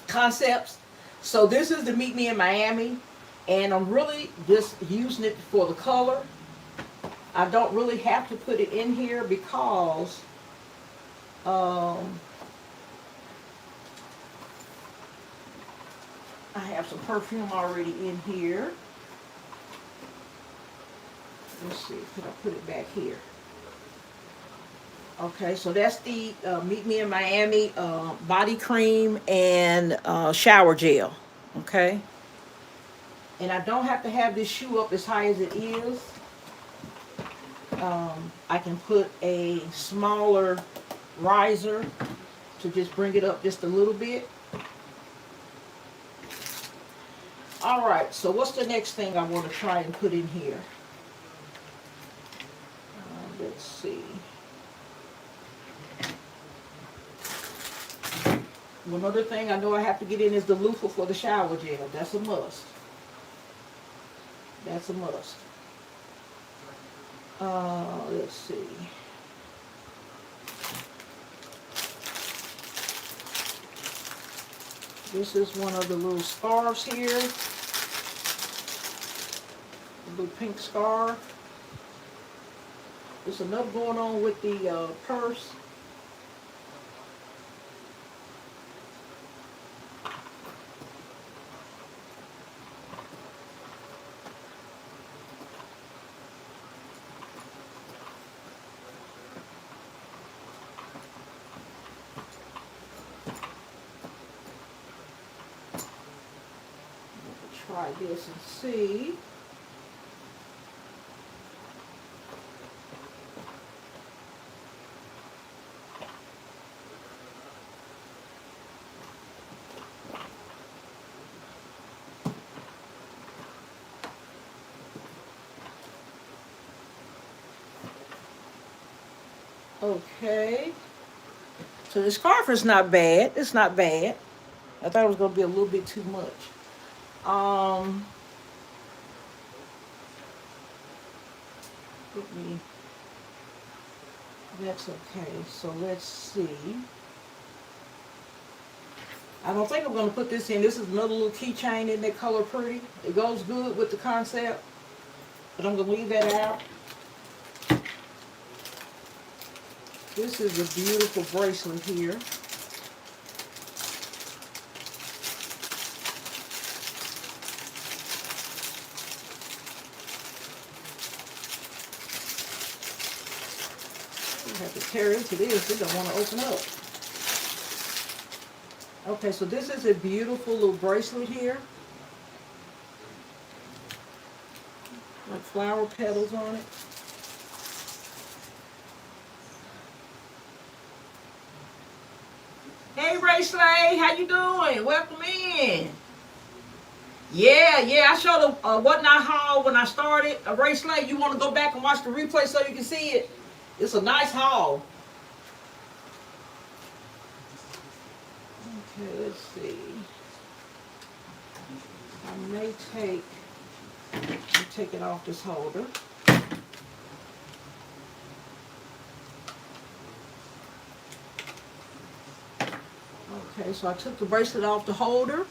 concepts. So this is the Meet Me in Miami, and I'm really just using it for the color. I don't really have to put it in here because I have some perfume already in here. Let's see, could I put it back here? Okay, so that's the Meet Me in Miami body cream and shower gel. Okay, and I don't have to have this shoe up as high as it is. I can put a smaller riser to just bring it up just a little bit. All right, so what's the next thing I want to try and put in here? Let's see. One other thing I know I have to get in is the loofah for the shower gel. That's a must. That's a must. Let's see. This is one of the little scarves here. A little pink scarf. There's enough going on with the purse. Try this and see. Okay. So the scarf is not bad. It's not bad. I thought it was going to be a little bit too much. That's okay. So let's see. I don't think I'm going to put this in. This is another little keychain. Isn't that color pretty? It goes good with the concept. But I'm going to leave that out. This is a beautiful bracelet here. I have to tear into this. It don't want to open up. Okay, so this is a beautiful little bracelet here. Like flower petals on it. Hey Ray Slay, how you doing? Welcome in. Yeah, I showed a What Not haul when I started. Ray Slay, you want to go back and watch the replay so you can see it? It's a nice haul. Okay, let's see. I may take it off this holder. Okay, so I took the bracelet off the holder.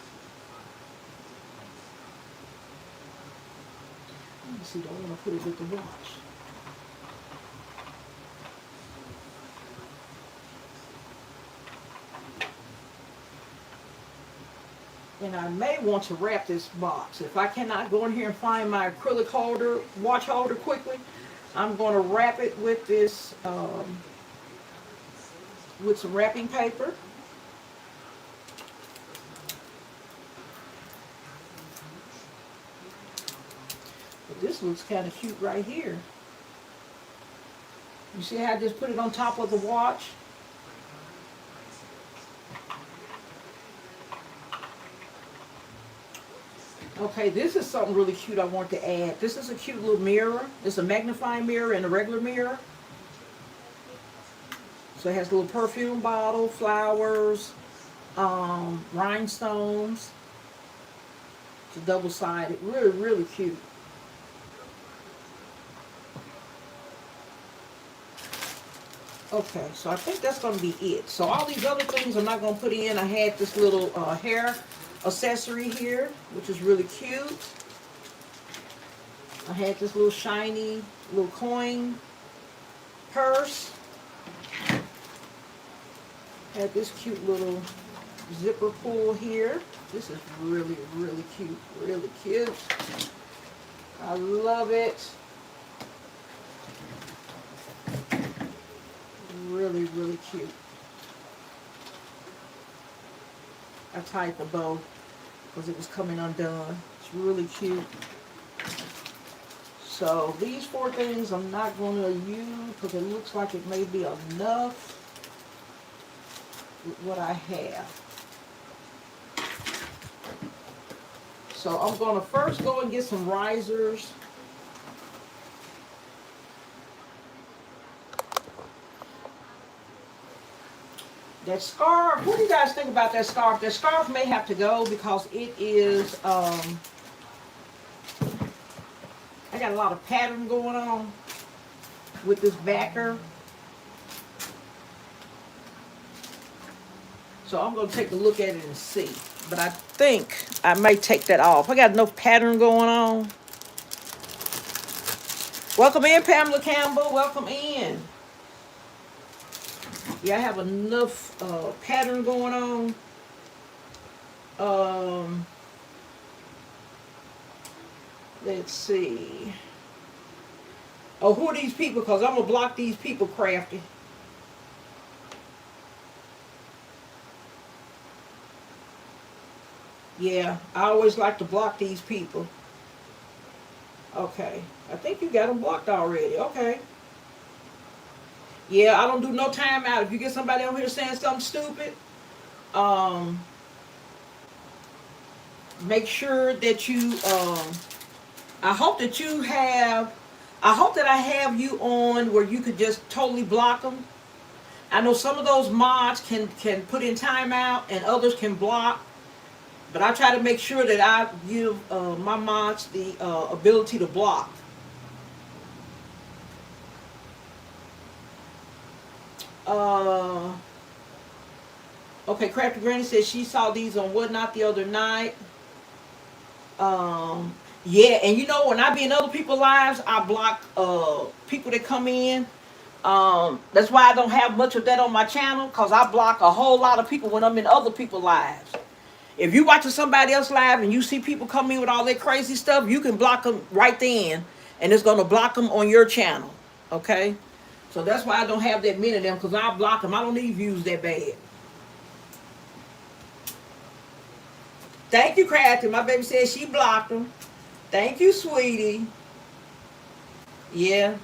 Let me see, do I want to put it with the watch? And I may want to wrap this box. If I cannot go in here and find my acrylic holder, watch holder quickly, I'm going to wrap it with this, with some wrapping paper. But this looks kind of cute right here. You see how I just put it on top of the watch? Okay, this is something really cute I want to add. This is a cute little mirror. It's a magnifying mirror and a regular mirror. So it has a little perfume bottle, flowers, rhinestones. It's double-sided. Really, really cute. Okay, so I think that's going to be it. So all these other things I'm not going to put in. I had this little hair accessory here, which is really cute. I had this little shiny little coin purse. Had this cute little zipper pull here. This is really, really cute. Really cute. I love it. Really, really cute. I tied the bow because it was coming undone. It's really cute. So these 4 things I'm not going to use because it looks like it may be enough with what I have. So I'm going to first go and get some risers. That scarf, what do you guys think about that scarf? That scarf may have to go because it is, I got a lot of pattern going on with this backer. So I'm going to take a look at it and see. But I think I may take that off. I got enough pattern going on. Welcome in, Pamela Campbell. Welcome in. Yeah, I have enough pattern going on. Let's see. Oh, who are these people? Because I'm going to block these people, Crafty. Yeah, I always like to block these people. Okay. I think you got them blocked already. Okay. Yeah, I don't do no timeout. If you get somebody on here saying something stupid, make sure that you, I hope that I have you on where you could just totally block them. I know some of those mods can put in timeout and others can block. But I try to make sure that I give my mods the ability to block. Okay, Crafty Granny says she saw these on Whatnot the other night. Yeah, and you know, when I be in other people's lives, I block people that come in. That's why I don't have much of that on my channel, because I block a whole lot of people when I'm in other people's lives. If you watching somebody else live and you see people come in with all that crazy stuff, you can block them right then, and it's going to block them on your channel. Okay? So that's why I don't have that many of them, because I block them. I don't need views that bad. Thank you, Crafty. My baby said she blocked them. Thank you, sweetie. Yeah.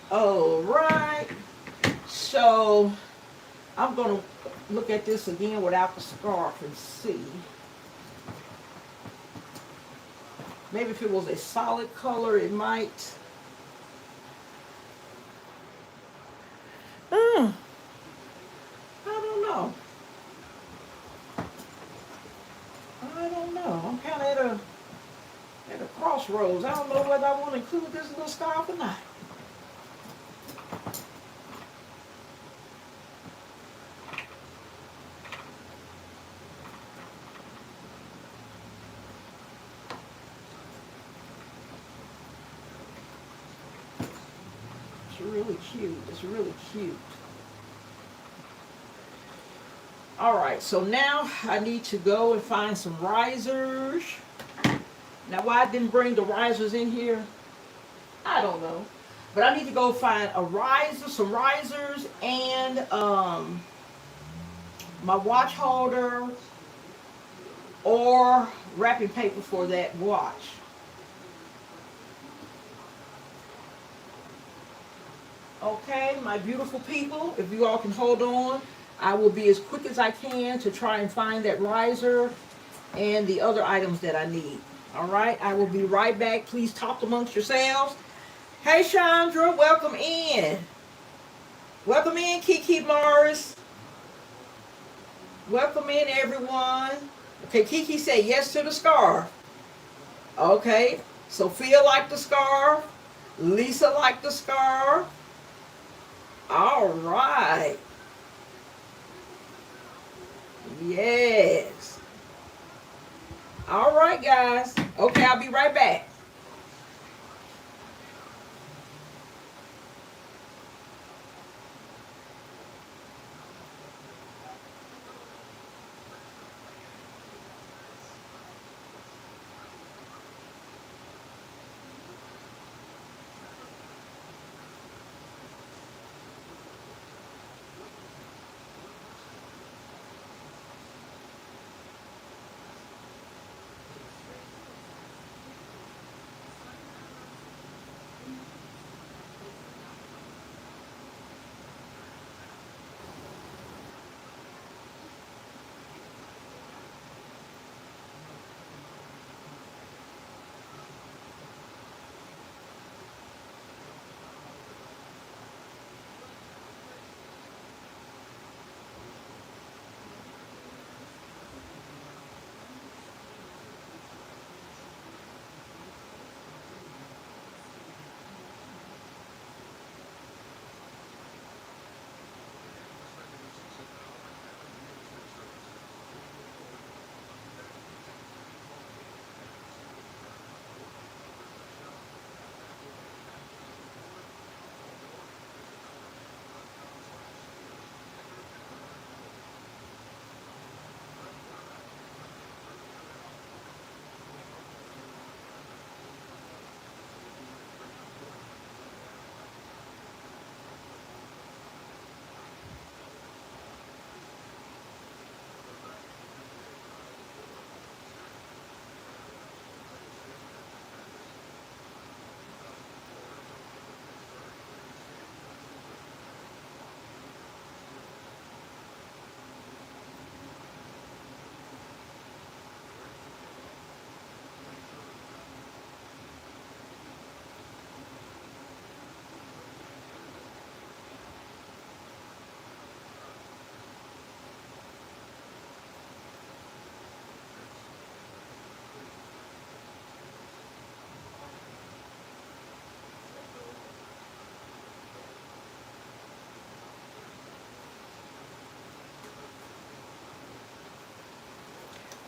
All right. So I'm going to look at this again without the scarf and see. Maybe if it was a solid color, it might. I don't know. I don't know. I'm kind of at a crossroads. I don't know whether I want to include this little scarf or not. It's really cute. It's really cute. All right, so now I need to go and find some risers. Now, why I didn't bring the risers in here, I don't know. But I need to go find a riser, some risers, and my watch holder or wrapping paper for that watch. Okay, my beautiful people, if you all can hold on, I will be as quick as I can to try and find that riser and the other items that I need. All right, I will be right back. Please talk amongst yourselves. Hey, Chandra, welcome in. Welcome in, Kiki Morris. Welcome in, everyone. Okay, Kiki said yes to the scarf. Okay, Sophia liked the scarf. Lisa liked the scarf. All right. Yes. All right, guys. Okay, I'll be right back.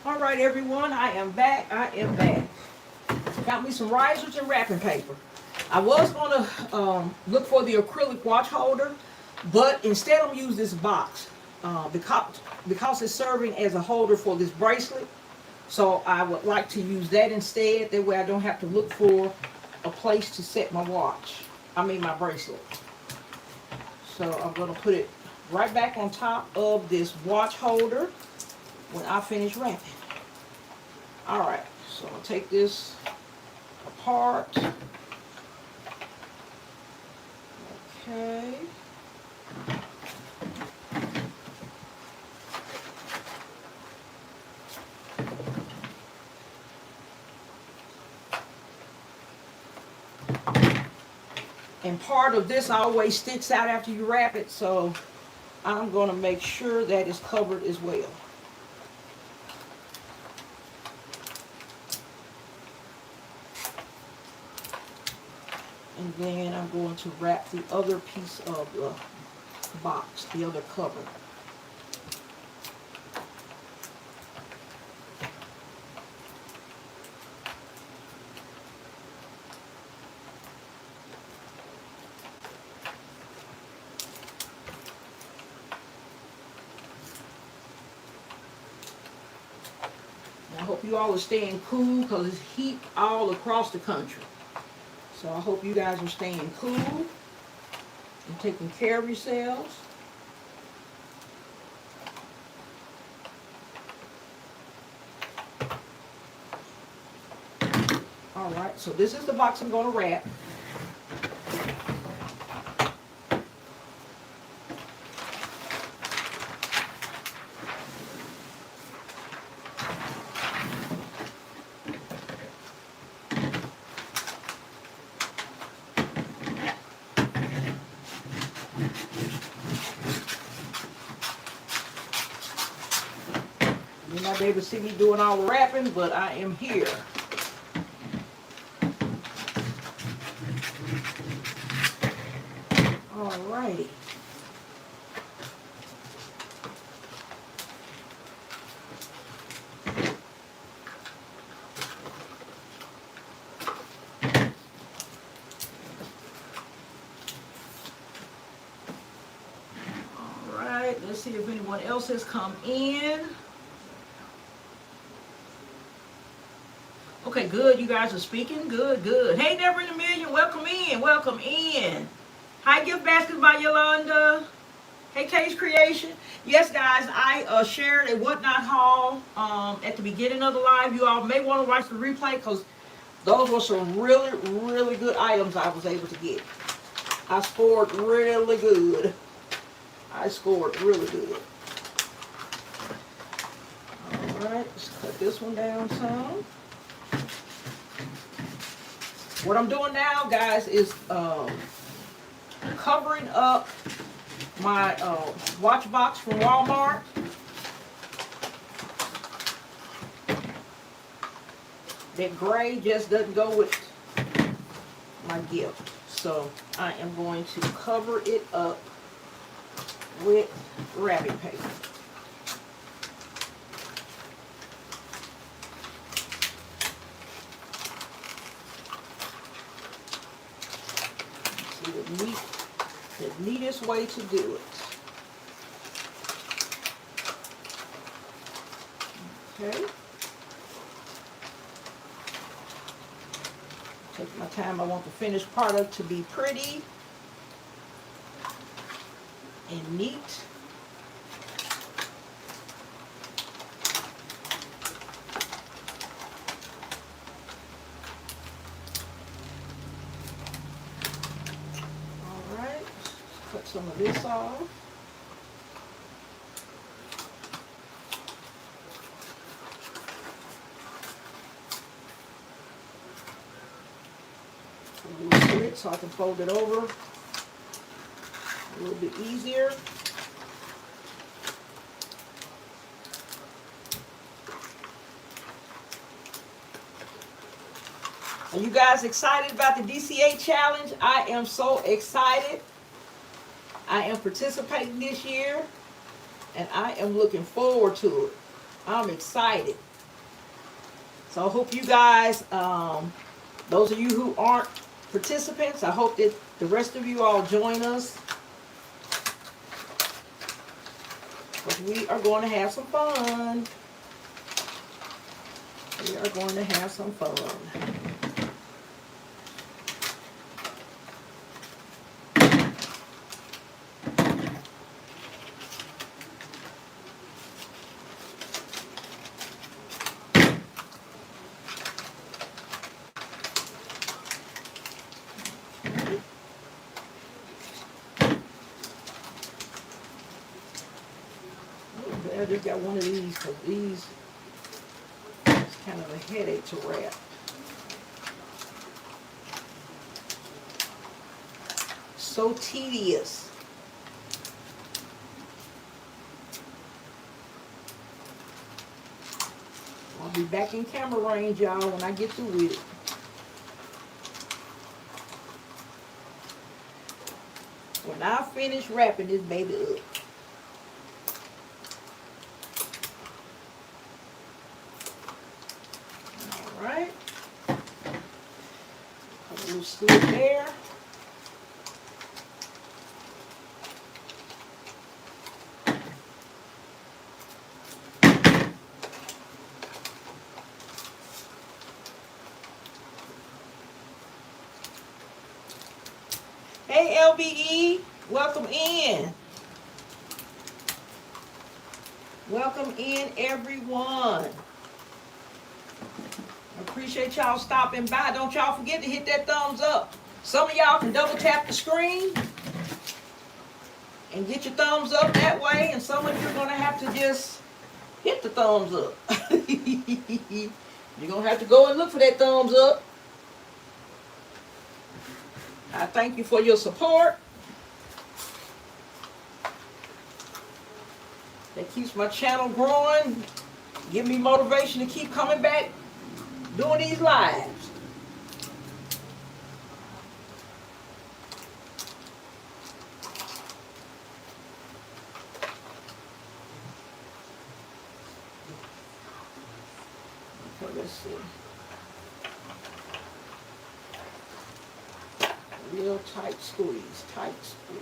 All right, everyone, I am back. I am back. Got me some risers and wrapping paper. I was going to look for the acrylic watch holder, but instead I'm using this box because it's serving as a holder for this bracelet. So I would like to use that instead. That way I don't have to look for a place to set my my bracelet. So I'm going to put it right back on top of this watch holder when I finish wrapping. All right, so I'll take this apart. Okay. And part of this always sticks out after you wrap it, so I'm going to make sure that it's covered as well. And then I'm going to wrap the other piece of the box, the other cover. I hope you all are staying cool because it's heat all across the country. So I hope you guys are staying cool and taking care of yourselves. All right, so this is the box I'm going to wrap. You might be able to see me doing all the wrapping, but I am here. Alrighty. Alright, let's see if anyone else has come in. Okay, good. You guys are speaking. Good, good. Hey, Never in a Million. Welcome in. Welcome in. Hi, Gift Baskets by Yolanda. Hey, Taste Creation. Yes, guys, I shared a Whatnot haul at the beginning of the live. You all may want to watch the replay because those were some really, really good items I was able to get. I scored really good. I scored really good. All right, let's cut this one down some. What I'm doing now, guys, is covering up my watch box from Walmart. That gray just doesn't go with my gift. So I am going to cover it up with wrapping paper. The neatest way to do it. Okay. Take my time. I want the finished product to be pretty and neat. Cut some of this off. A little slit so I can fold it over a little bit easier. Are you guys excited about the DCA challenge? I am so excited. I am participating this year, and I am looking forward to it. I'm excited. So I hope you guys, those of you who aren't participants, I hope that the rest of you all join us. Because we are going to have some fun. We are going to have some fun. I just got one of these because these is kind of a headache to wrap. So tedious. I'll be back in camera range, y'all, when I get through with it. When I finish wrapping this baby up. Alright. A little slit there. Hey LBE, welcome in. Welcome in everyone. I appreciate y'all stopping by. Don't y'all forget to hit that thumbs up. Some of y'all can double tap the screen and get your thumbs up that way, and some of you are going to have to just hit the thumbs up. You're going to have to go and look for that thumbs up. I thank you for your support. That keeps my channel growing. Give me motivation to keep coming back, doing these lives. let's see. Real tight squeeze, tight squeeze.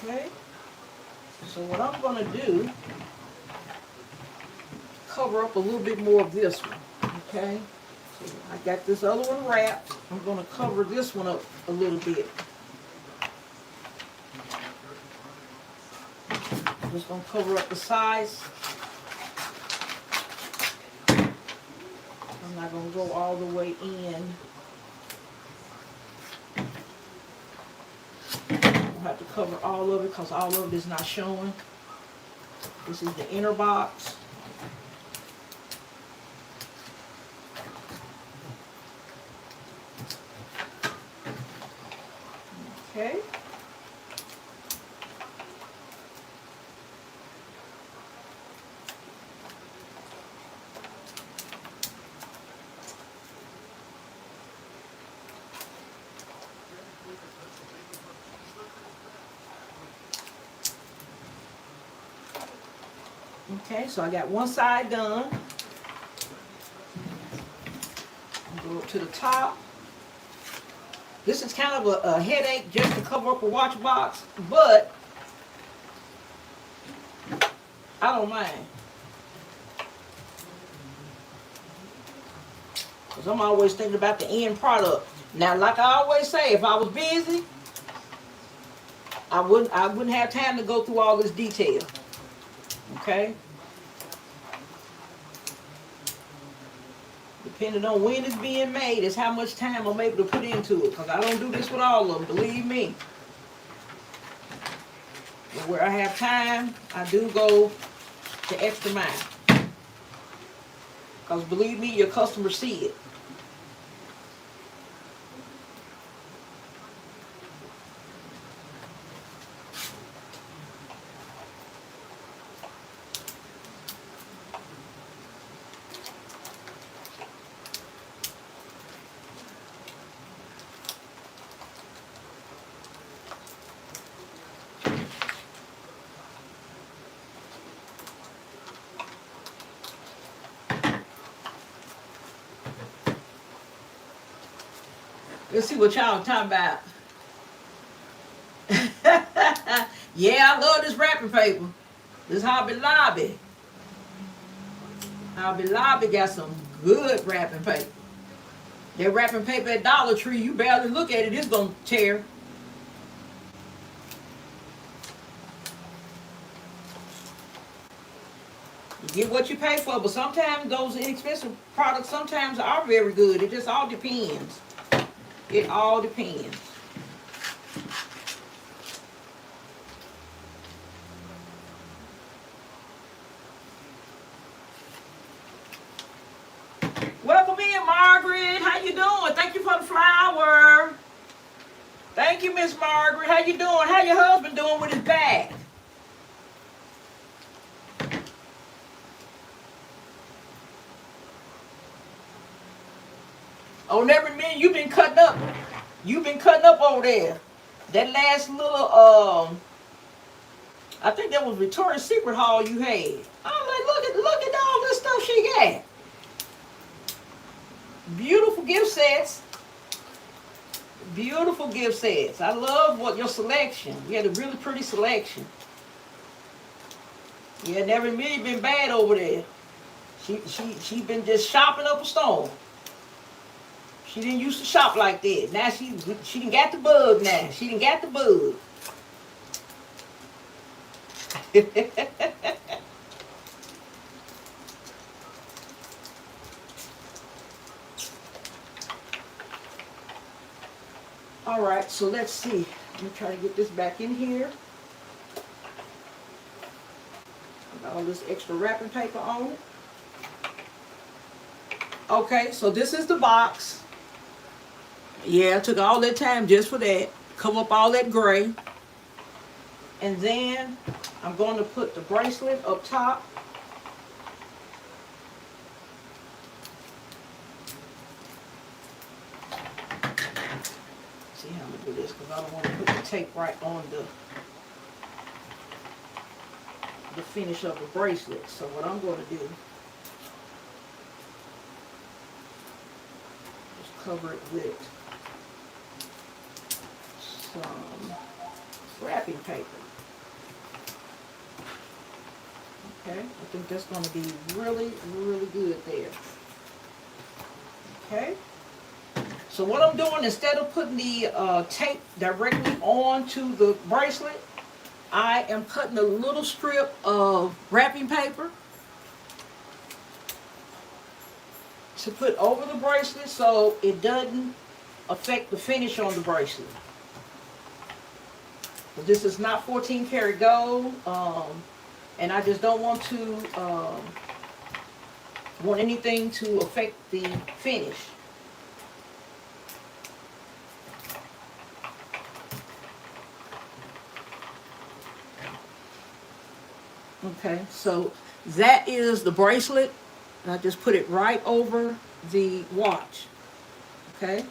Okay. So what I'm going to do, cover up a little bit more of this one. Okay. So I got this other one wrapped. I'm going to cover this one up a little bit. I'm just going to cover up the sides. I'm not going to go all the way in. I have to cover all of it because all of it is not showing. This is the inner box. Okay. Okay, so I got one side done. Go up to the top. This is kind of a headache just to cover up a watch box, but I don't mind. Because I'm always thinking about the end product. Now, like I always say, if I was busy, I wouldn't have time to go through all this detail. Okay? Depending on when it's being made is how much time I'm able to put into it. Because I don't do this with all of them, believe me. But where I have time, I do go the extra mile. Because believe me, your customers see it. Let's see what y'all talking about. Yeah, I love this wrapping paper. This Hobby Lobby. Hobby Lobby got some good wrapping paper. That wrapping paper at Dollar Tree, you barely look at it, it's going to tear. You get what you pay for, but sometimes those inexpensive products sometimes are very good. It just all depends. It all depends. Welcome in, Margaret. How you doing? Thank you for the flower. Thank you, Miss Margaret. How you doing? How your husband doing with his back? Oh, never mind. You've been cutting up. You've been cutting up over there. That last little I think that was Victoria's Secret haul you had. I'm like, look at all this stuff she got. Beautiful gift sets. Beautiful gift sets. I love what your selection. You had a really pretty selection. Yeah, never really been bad over there. She been just shopping up a storm. She didn't used to shop like that. Now she done got the bug now. She done got the bug. All right, so let's see. Let me try to get this back in here. Got all this extra wrapping paper on it. Okay, so this is the box. Yeah, I took all that time just for that. Cover up all that gray. And then I'm going to put the bracelet up top. See how I'm going to do this because I don't want to put the tape right on the the finish of the bracelet. So what I'm going to do, just cover it with some wrapping paper. Okay, I think that's going to be really, really good there. Okay, so what I'm doing, instead of putting the tape directly onto the bracelet, I am cutting a little strip of wrapping paper to put over the bracelet so it doesn't affect the finish on the bracelet. This is not 14 karat gold, and I just don't want to want anything to affect the finish. Okay, so that is the bracelet. I just put it right over the watch. Okay.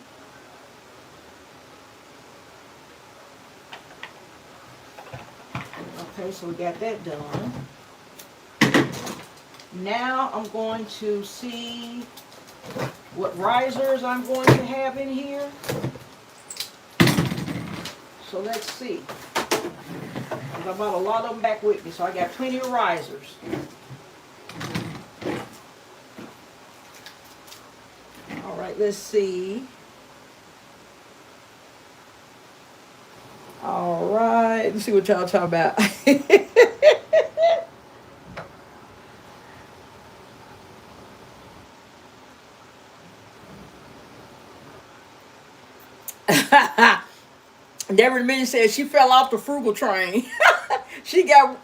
Okay, so we got that done. Now I'm going to see what risers I'm going to have in here. So let's see. I brought a lot of them back with me, so I got plenty of risers. All right, let's see. All right, let's see what y'all talking about. Deborah Minnie said she fell off the frugal train. she got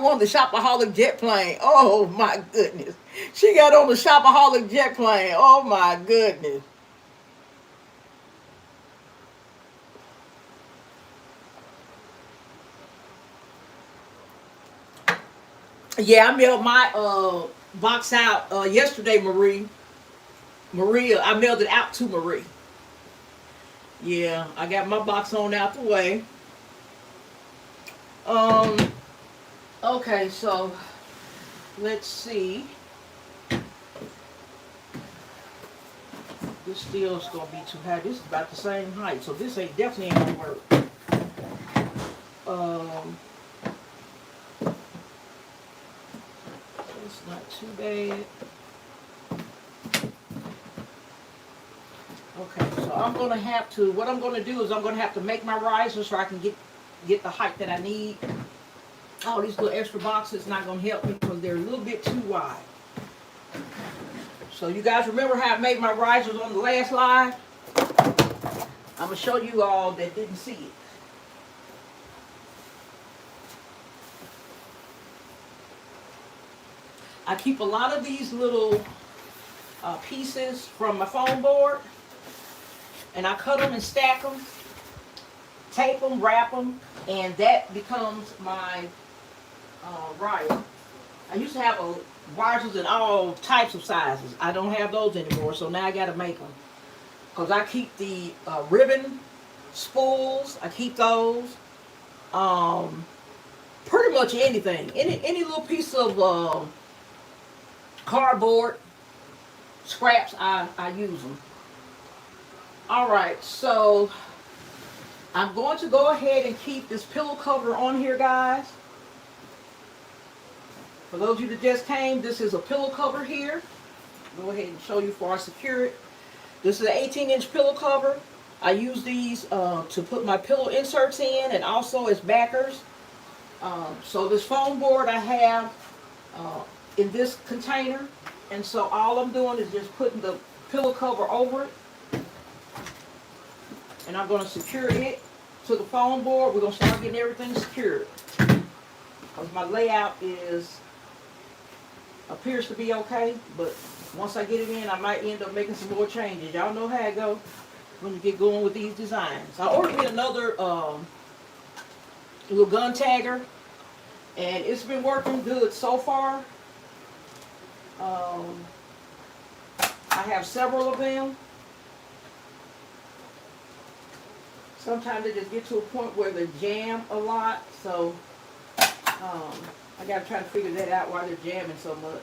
one of the shopaholic jet plane. Oh my goodness. She got on the shopaholic jet plane. Oh my goodness. Yeah, I mailed my box out yesterday, Maria, I mailed it out to Marie. Yeah, I got my box on out the way. Okay, so let's see. This still is gonna be too high. This is about the same height, so this ain't definitely ain't gonna work. It's not too bad. Okay, so I'm gonna have to. What I'm gonna do is I'm gonna have to make my riser so I can get the height that I need. All these little extra boxes not gonna help me because they're a little bit too wide. So you guys remember how I made my risers on the last live? I'm gonna show you all that didn't see it. I keep a lot of these little pieces from my foam board, and I cut them and stack them, tape them, wrap them, and that becomes my riser. I used to have risers in all types of sizes. I don't have those anymore, so now I got to make them. Because I keep the ribbon spools. I keep those. Pretty much anything. Any little piece of cardboard scraps, I use them. Alright, so I'm going to go ahead and keep this pillow cover on here, guys. For those of you that just came, this is a pillow cover here. Go ahead and show you before I secure it. This is an 18-inch pillow cover. I use these to put my pillow inserts in and also as backers. So this foam board I have in this container. And so all I'm doing is just putting the pillow cover over it. And I'm going to secure it to the foam board. We're going to start getting everything secured. Because my layout appears to be okay, but once I get it in, I might end up making some more changes. Y'all know how it goes when you get going with these designs. I ordered me another little gun tagger, and it's been working good so far. I have several of them. Sometimes they just get to a point where they jam a lot, so I gotta try to figure that out why they're jamming so much.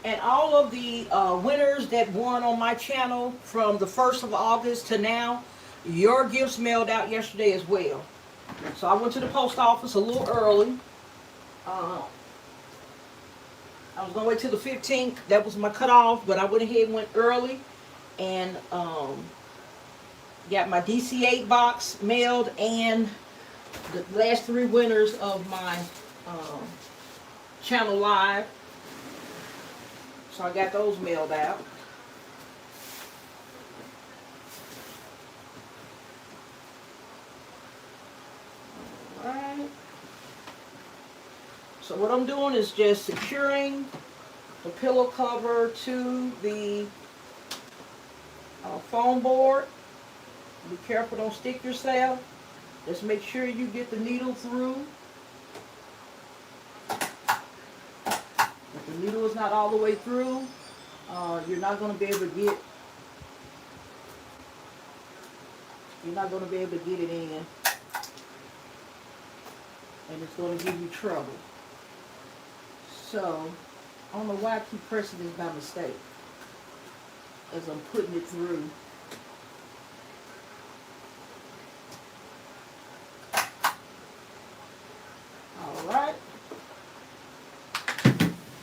And all of the winners that won on my channel from the 1st of August to now, your gifts mailed out yesterday as well. So I went to the post office a little early. I was going to wait till the 15th. That was my cutoff, but I went ahead and went early and got my DC8 box mailed and the last 3 winners of my channel live. So I got those mailed out. Alright. So what I'm doing is just securing the pillow cover to the foam board. Be careful, don't stick yourself. Just make sure you get the needle through. If the needle is not all the way through, you're not going to be able to get it in, and it's going to give you trouble. So I don't know why I keep pressing this by mistake as I'm putting it through. Alright.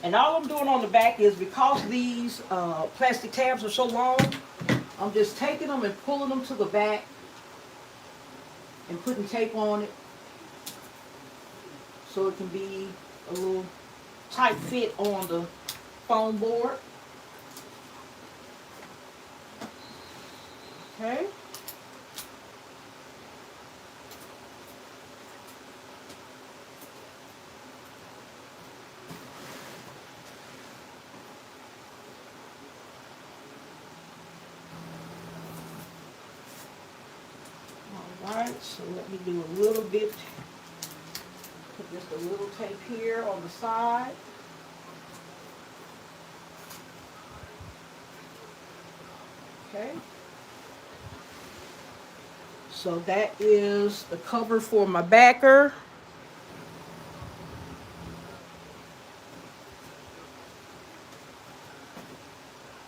And all I'm doing on the back is, because these plastic tabs are so long, I'm just taking them and pulling them to the back and putting tape on it so it can be a little tight fit on the foam board. Okay. Alright, so let me do a little bit, put just a little tape here on the side. Okay. So that is the cover for my backer.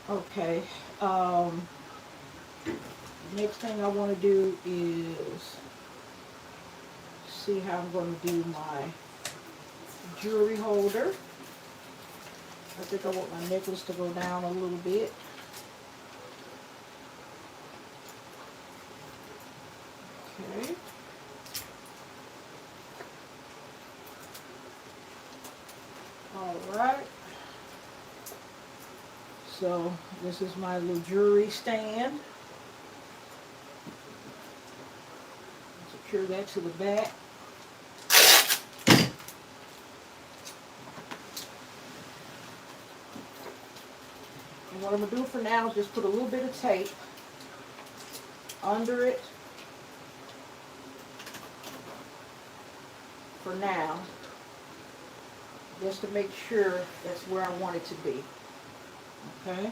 Okay. Next thing I want to do is see how I'm going to do my jewelry holder. I think I want my necklace to go down a little bit. Okay. Alright. So this is my little jewelry stand. Secure that to the back. And what I'm going to do for now is just put a little bit of tape under it for now, just to make sure that's where I want it to be. Okay.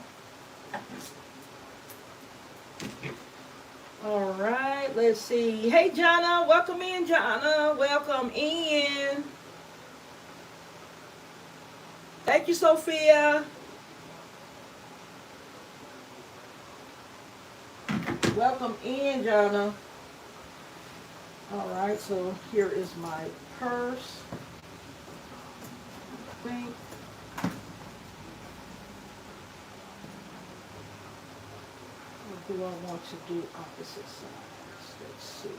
All right, let's see. Hey, Jonna, welcome in, Jonna. Welcome in. Thank you, Sophia. Welcome in, Jonna. All right, so here is my purse. I think. Or do I want to do opposite sides? Let's see.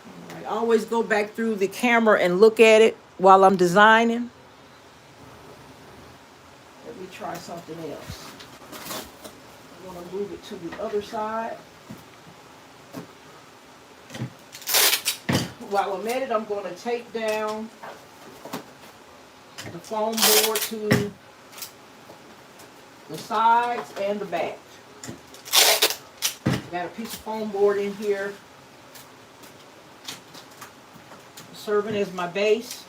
All right, I always go back through the camera and look at it while I'm designing. Let me try something else. I'm going to move it to the other side. While I'm at it, I'm going to tape down the foam board to the sides and the back. Got a piece of foam board in here serving as my base.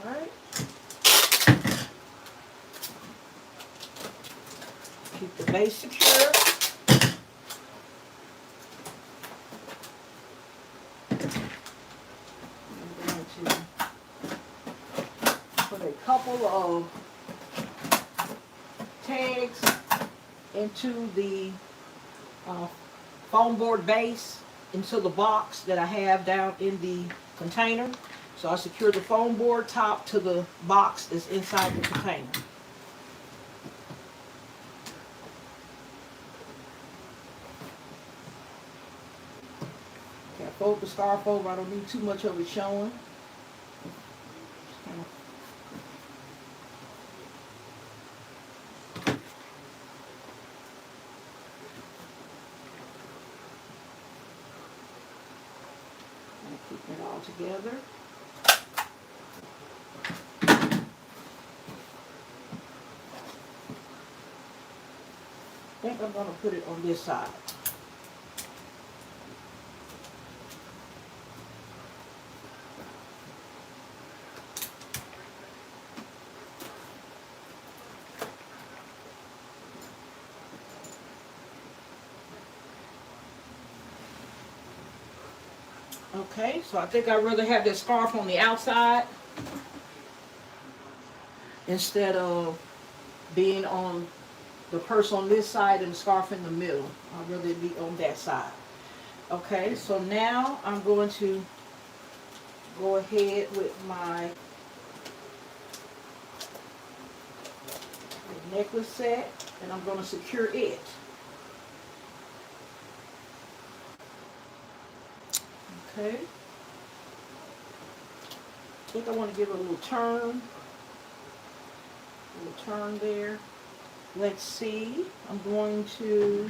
Alright. Keep the base secure. Couple of tags into the foam board base, into the box that I have down in the container. So I secure the foam board top to the box that's inside the container. Okay, I fold the scarf over. I don't need too much of it showing. Keep it all together. I think I'm going to put it on this side. Okay, so I think I'd rather have that scarf on the outside instead of being on the purse on this side and the scarf in the middle. I'd rather it be on that side. Okay, so now I'm going to go ahead with my necklace set, and I'm going to secure it. Okay. I think I want to give it a little turn. A little turn there. Let's see. I'm going to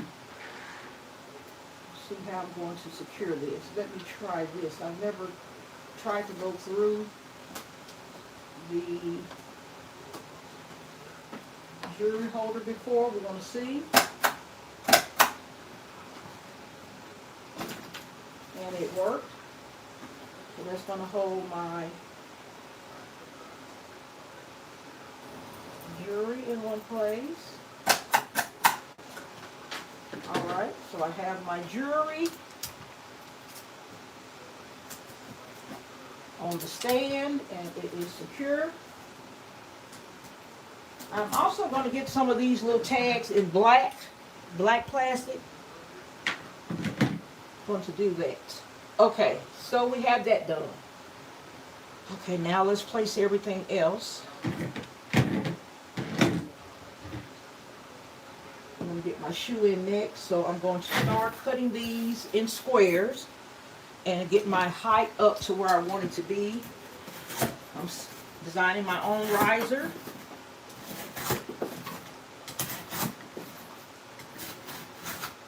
see how I'm going to secure this. Let me try this. I've never tried to go through the jewelry holder before. We're going to see. And it worked. So that's going to hold my jewelry in one place. Alright, so I have my jewelry on the stand and it is secure. I'm also going to get some of these little tags in black plastic. Going to do that. Okay, so we have that done. Okay, now let's place everything else. I'm going to get my shoe in next, so I'm going to start cutting these in squares and get my height up to where I want it to be. I'm designing my own riser.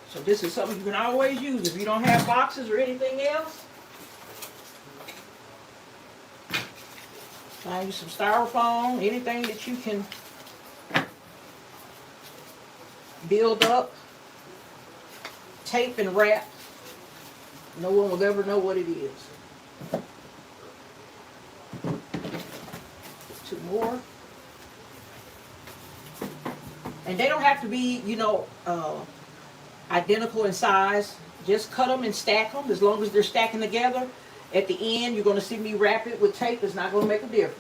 So this is something you can always use if you don't have boxes or anything else. Find you some styrofoam, anything that you can build up, tape and wrap. No one will ever know what it is. Two more. And they don't have to be, you know, identical in size. Just cut them and stack them. As long as they're stacking together, at the end you're going to see me wrap it with tape. It's not going to make a difference.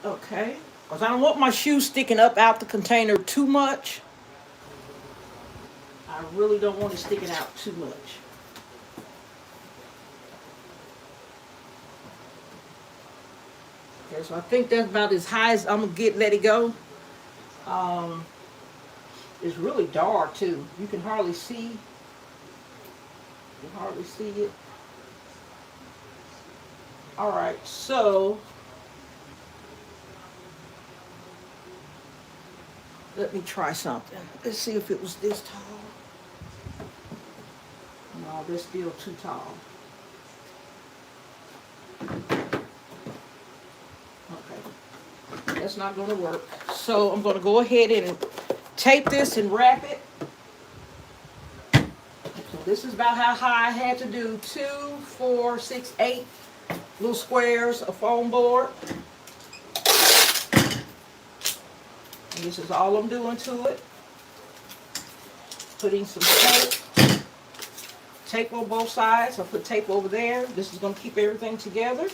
Okay, because I don't want my shoe sticking up out the container too much. I really don't want it sticking out too much. Okay, so I think that's about as high as I'm going to let it go. It's really dark too. You can hardly see. You can hardly see it. All right, so let me try something. Let's see if it was this tall. No, they're still too tall. Okay, that's not going to work. So I'm going to go ahead and tape this and wrap it. So this is about how high I had to do 2, 4, 6, 8 little squares of foam board. And this is all I'm doing to it. Putting some tape. Tape on both sides. I'll put tape over there. This is going to keep everything together.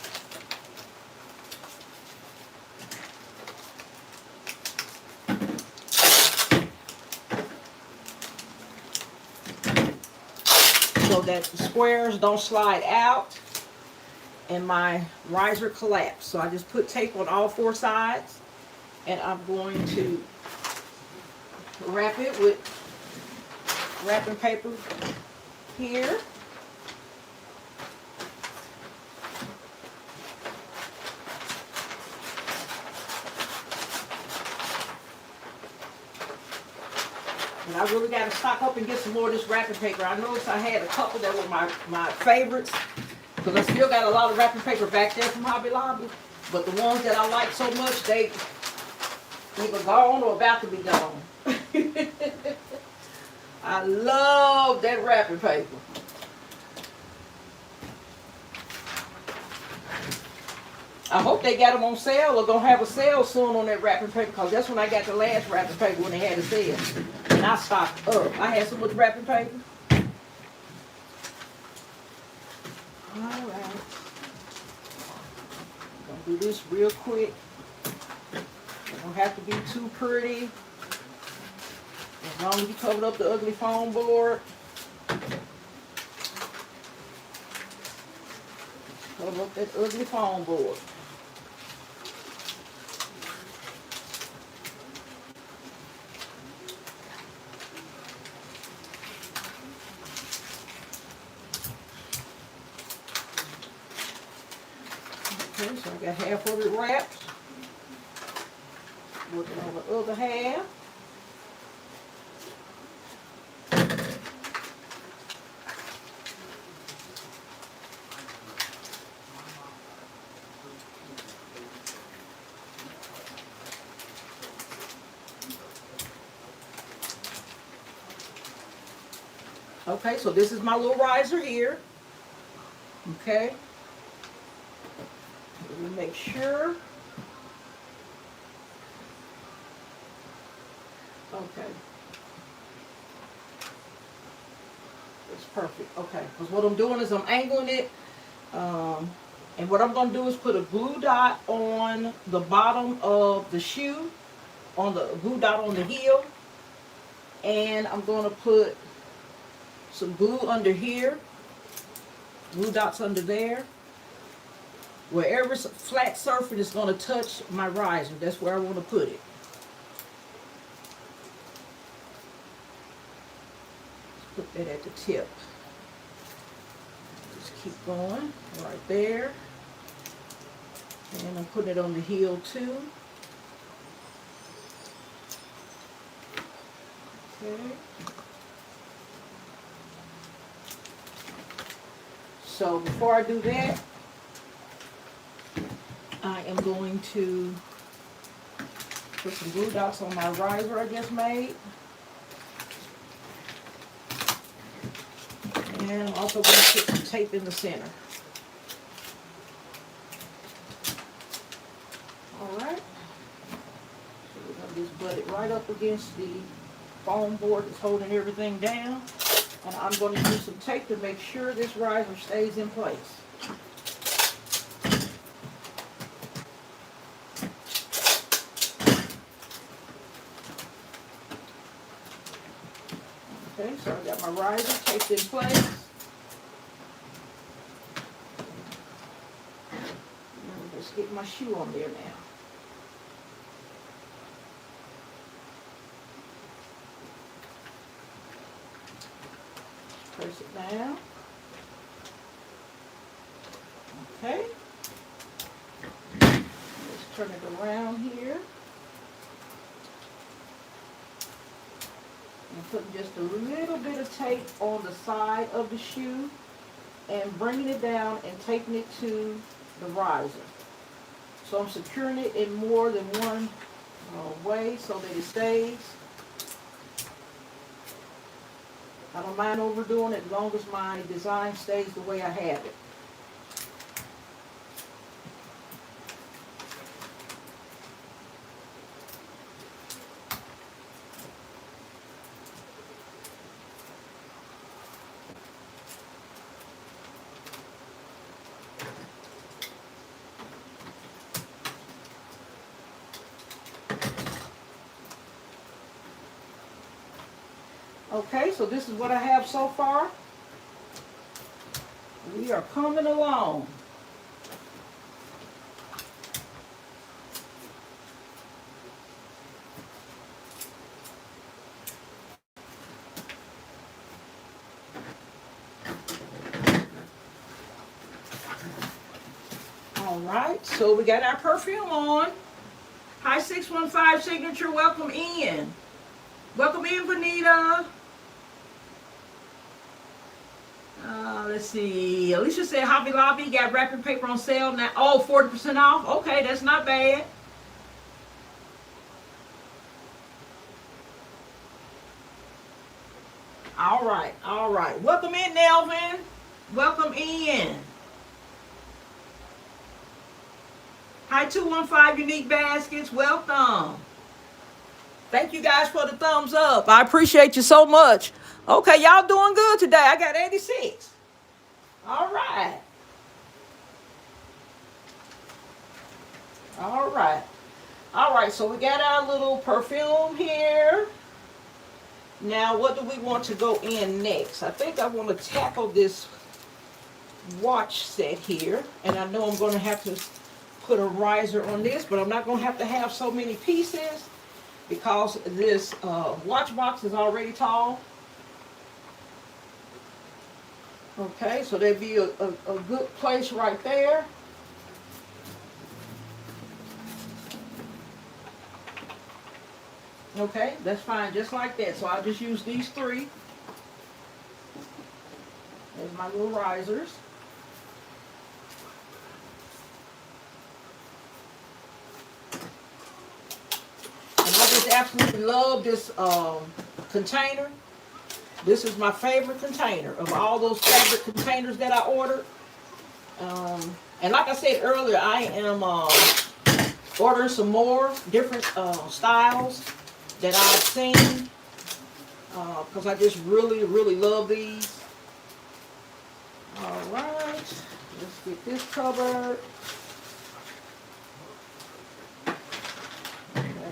So that the squares don't slide out and my riser collapse. So I just put tape on all 4 sides, and I'm going to wrap it with wrapping paper here. And I really got to stock up and get some more of this wrapping paper. I noticed I had a couple that were my favorites, because I still got a lot of wrapping paper back there from Hobby Lobby. But the ones that I like so much, they either gone or about to be gone. I love that wrapping paper. I hope they got them on sale or gonna have a sale soon on that wrapping paper, because that's when I got the last wrapping paper, when they had a sale. And I stocked up. I had so much wrapping paper. Alright. Gonna do this real quick. It don't have to be too pretty. As long as you covered up the ugly foam board. Cover up that ugly foam board. Okay, so I got half of it wrapped. Working on the other half. Okay, so this is my little riser here. Okay. Let me make sure. Okay. It's perfect. Okay, because what I'm doing is I'm angling it. And what I'm going to do is put a glue dot on the bottom of the shoe, on the glue dot on the heel. And I'm going to put some glue under here, glue dots under there. Wherever it's a flat surface is going to touch my riser, that's where I want to put it. Let's put that at the tip. Just keep going right there. And I'm putting it on the heel too. Okay. So before I do that, I am going to put some glue dots on my riser I just made. And I'm also going to put some tape in the center. Alright. So we're going to just butt it right up against the foam board that's holding everything down. And I'm going to use some tape to make sure this riser stays in place. Okay, so I got my riser taped in place. Let's get my shoe on there now. now. Okay. Let's turn it around here. And putting just a little bit of tape on the side of the shoe and bringing it down and taping it to the riser. So I'm securing it in more than one way so that it stays. I don't mind overdoing it as long as my design stays the way I have it. Okay, so this is what I have so far. We are coming along. All right, so we got our perfume on. Hi, 615 Signature, welcome in. Welcome in, Vanita. Let's see. Alicia said Hobby Lobby got wrapping paper on sale now. Oh, 40% off. Okay, that's not bad. All right, all right. Welcome in, Nelvin. Welcome in. Hi, 215 Unique Baskets. Welcome. Thank you guys for the thumbs up. I appreciate you so much. Okay, y'all doing good today. I got 86. All right. All right. All right, so we got our little perfume here. Now, what do we want to go in next? I think I want to tackle this watch set here. And I know I'm going to have to put a riser on this, but I'm not going to have so many pieces because this watch box is already tall. Okay, so there'd be a good place right there. Okay, that's fine, just like that. So I'll just use these three as my little risers. And I just absolutely love this container. This is my favorite container of all those fabric containers that I ordered. And like I said earlier, I am ordering some more different styles that I've seen because I just really, really love these. All right, let's get this covered. I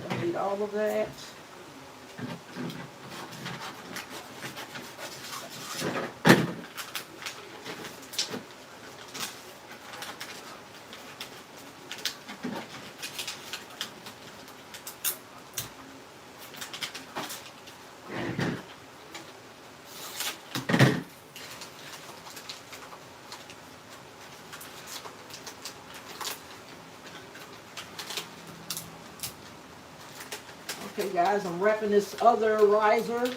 don't need all of that. Okay, guys, I'm wrapping this other riser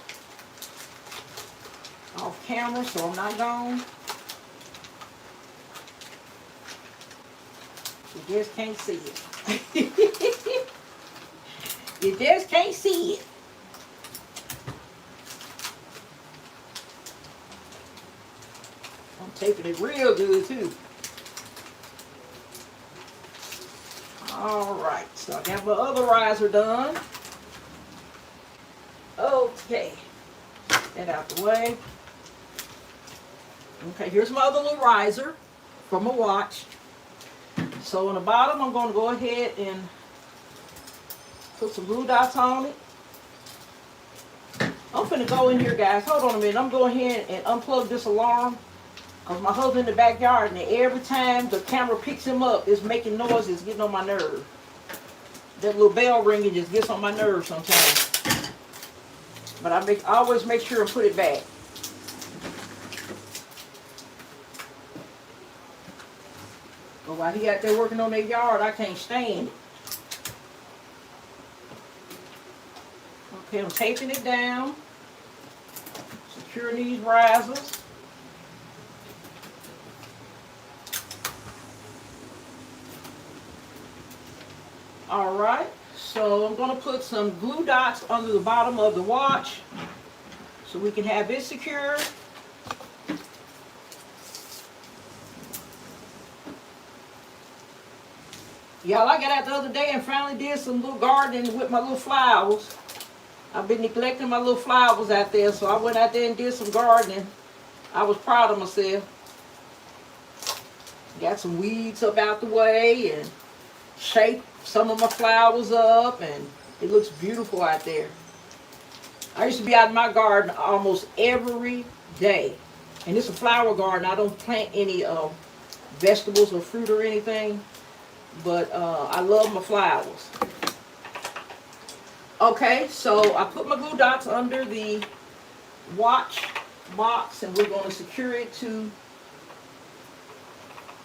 off camera, so I'm not gone. You just can't see it. You just can't see it. I'm taping it real good, too. All right, so I got my other riser done. Okay, get out the way. Okay, here's my other little riser from a watch. So on the bottom, I'm going to go ahead and put some blue dots on it. I'm finna go in here, guys. Hold on a minute. I'm going ahead and unplug this alarm because my husband's in the backyard, and every time the camera picks him up, it's making noises, getting on my nerve. That little bell ringing just gets on my nerves sometimes. But I always make sure and put it back. But while he out there working on their yard, I can't stand it. Okay, I'm taping it down. Securing these risers. Alright, so I'm going to put some glue dots under the bottom of the watch so we can have it secured. Y'all, I got out the other day and finally did some little gardening with my little flowers. I've been neglecting my little flowers out there, so I went out there and did some gardening. I was proud of myself. Got some weeds up out the way and shaped some of my flowers up, and it looks beautiful out there. I used to be out in my garden almost every day. And it's a flower garden. I don't plant any vegetables or fruit or anything, but I love my flowers. Okay, so I put my glue dots under the watch box, and we're going to secure it to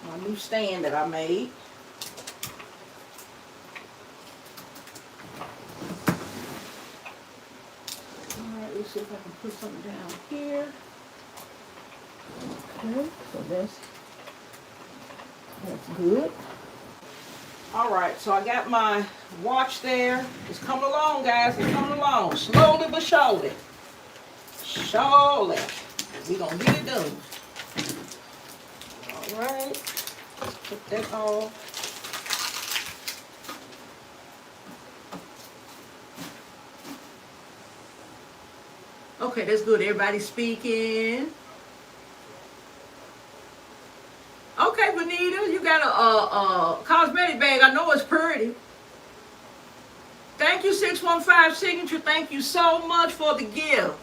my new stand that I made. Alright, let's see if I can put something down here. Okay, so that's good. Alright, so I got my watch there. It's coming along, guys. It's coming along. Slowly but surely. Surely. We're going to get it done. Alright. Put that off. Okay, that's good. Everybody speaking. Okay, Benita, you got a cosmetic bag. I know it's pretty. Thank you, 615 Signature. Thank you so much for the gift.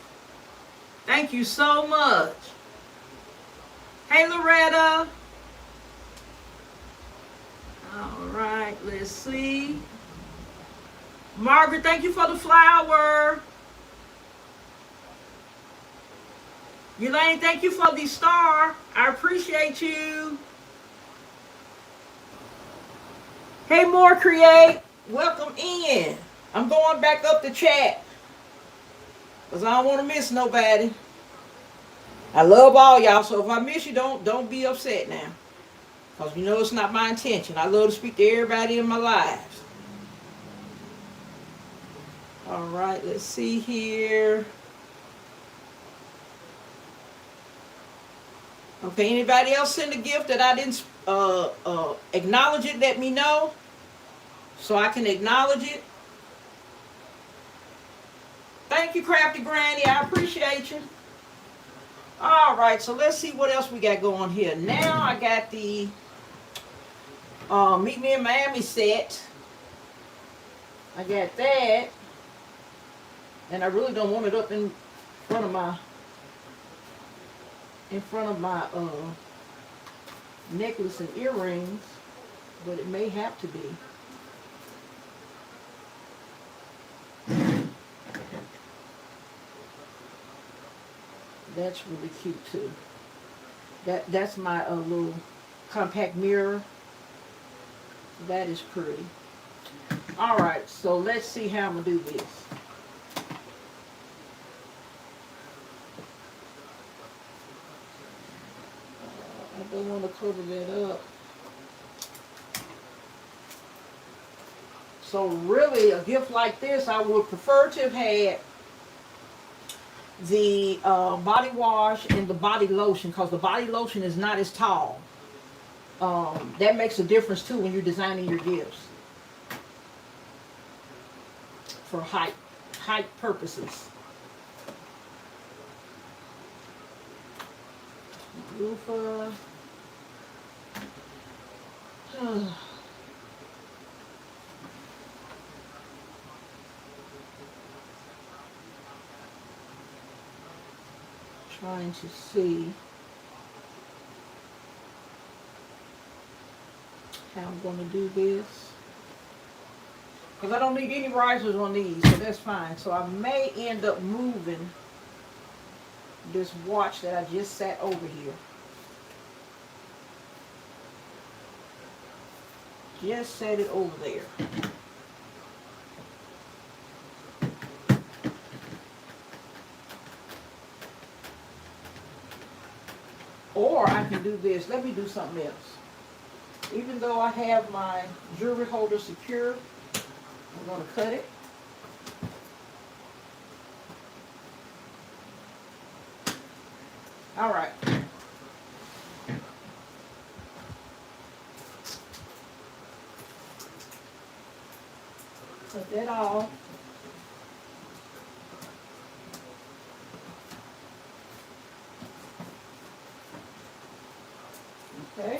Thank you so much. Hey, Loretta. All right, let's see. Margaret, thank you for the flower. Elaine, thank you for the star. I appreciate you. Hey, More Create. Welcome in. I'm going back up the chat because I don't want to miss nobody. I love all y'all, so if I miss you, don't be upset now. Because you know it's not my intention. I love to speak to everybody in my lives. All right, let's see here. Okay, anybody else send a gift that I didn't acknowledge it? Let me know so I can acknowledge it. Thank you, Crafty Granny. I appreciate you. All right, so let's see what else we got going here. Now I got the Meet Me in Miami set. I got that. And I really don't want it up in front of my necklace and earrings, but it may have to be. That's really cute too. That's my little compact mirror. That is pretty. All right, so let's see how I'm gonna do this. I don't want to cover that up. So really, a gift like this, I would prefer to have had the body wash and the body lotion, because the body lotion is not as tall. That makes a difference too when you're designing your gifts for height purposes. Loofah. Trying to see how I'm going to do this, because I don't need any risers on these, so that's fine. So I may end up moving this watch that I just sat over here. just set it over there. Or I can do this. Let me do something else. Even though I have my jewelry holder secure, I'm going to cut it. All right. Cut that off. Okay.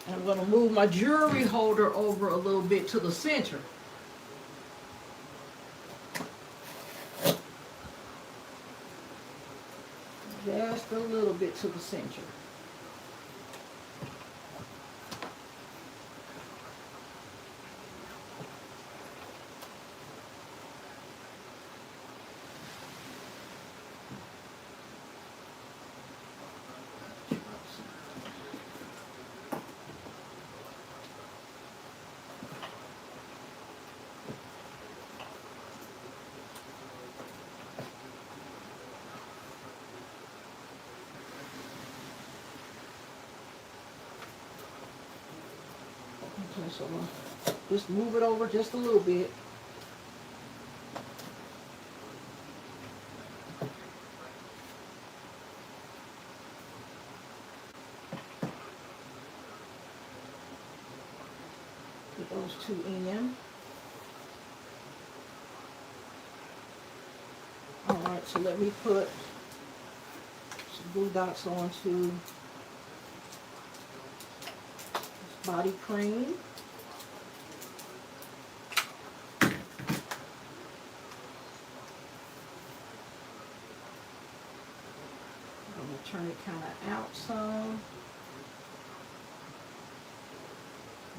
And I'm going to move my jewelry holder over a little bit to the center. Just a little bit to the center. Okay, so just move it over just a little bit. Put those two in. All right, so let me put some blue dots onto this body cream. Turn it kind of out some.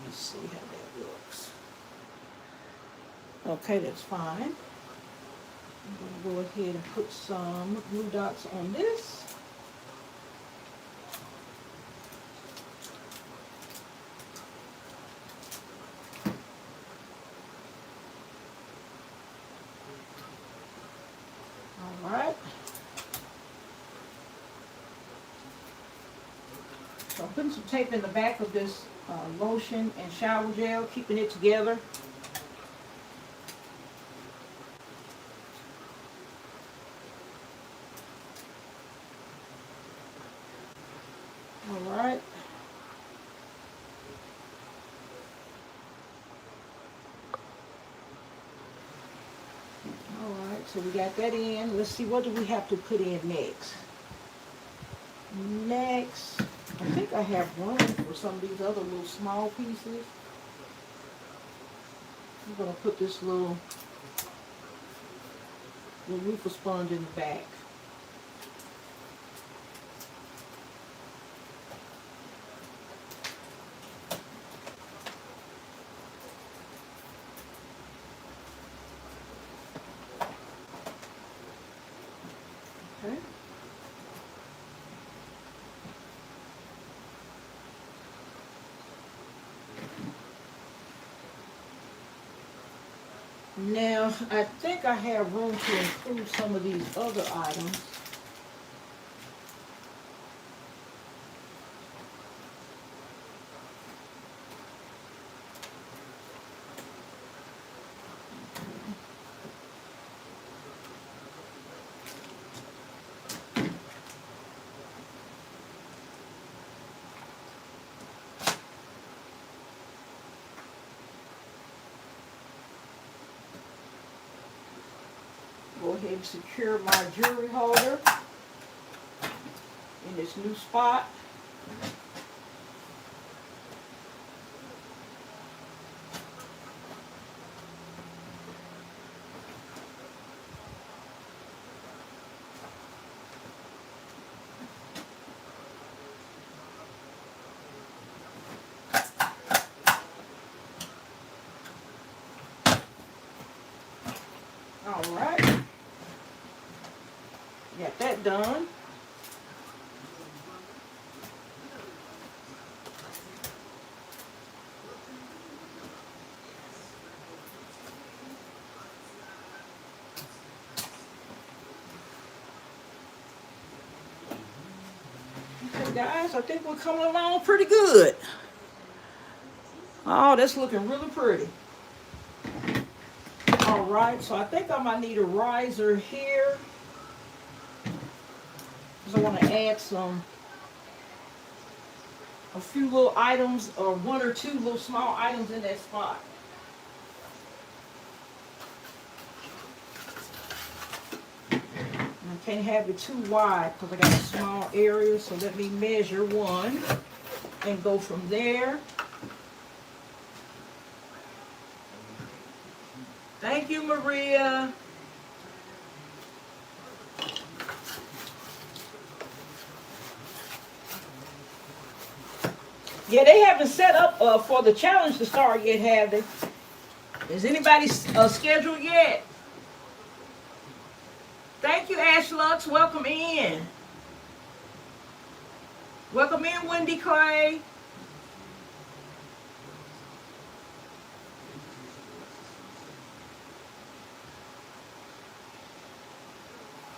Let's see how that looks. Okay, that's fine. I'm going to go ahead and put some blue dots on this. All right. So I'm putting some tape in the back of this lotion and shower gel, keeping it together. All right. All right, so we got that in. Let's see, what do we have to put in next? Next, I think I have room for some of these other little small pieces. I'm going to put this little reefer sponge in the back. Okay. Now, I think I have room to include some of these other items. Go ahead and secure my jewelry holder in this new spot. All right. Got that done. guys, I think we're coming along pretty good. Oh, that's looking really pretty. All right, so I think I might need a riser here, because I want to add a few little items, or one or two little small items in that spot. And I can't have it too wide because I got a small area, so let me measure one and go from there. Thank you, Maria. Yeah, they haven't set up for the challenge to start yet, have they? Is anybody scheduled yet? Thank you, Ashlux. Welcome in. Welcome in, Wendy Clay.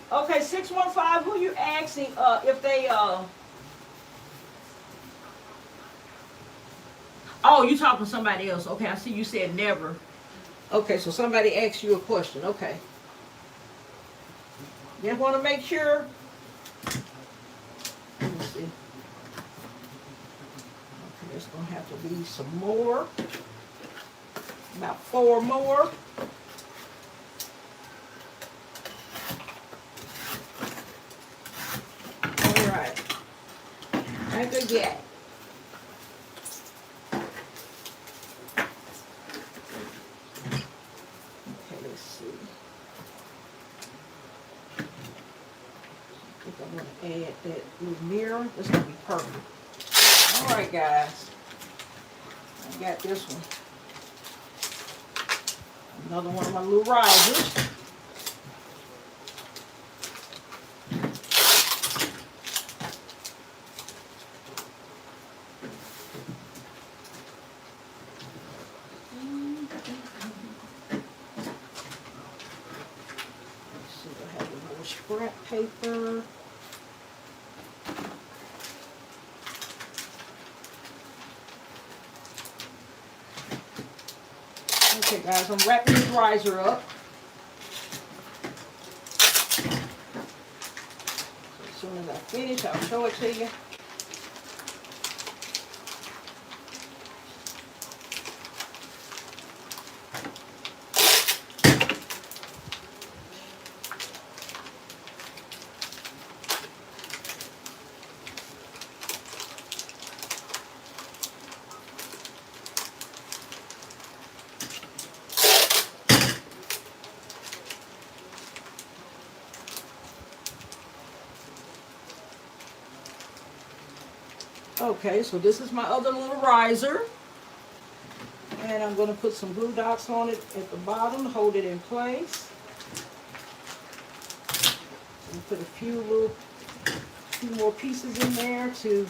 Okay, 615, who you asking if they oh, you talking to somebody else. Okay, I see you said never. Okay, so somebody asked you a question. Okay. Just want to make sure. Let me see. Okay, there's going to have to be some more. About 4 more. All right. I could get. Add that little mirror. This is going to be perfect. Alright, guys. I got this one. Another one of my little risers. Let's see, I have a little scrap paper. Okay, guys, I'm wrapping this riser up. As soon as I finish, I'll show it to you. Okay, so this is my other little riser. And I'm going to put some glue dots on it at the bottom to hold it in place. And put a few more pieces in there to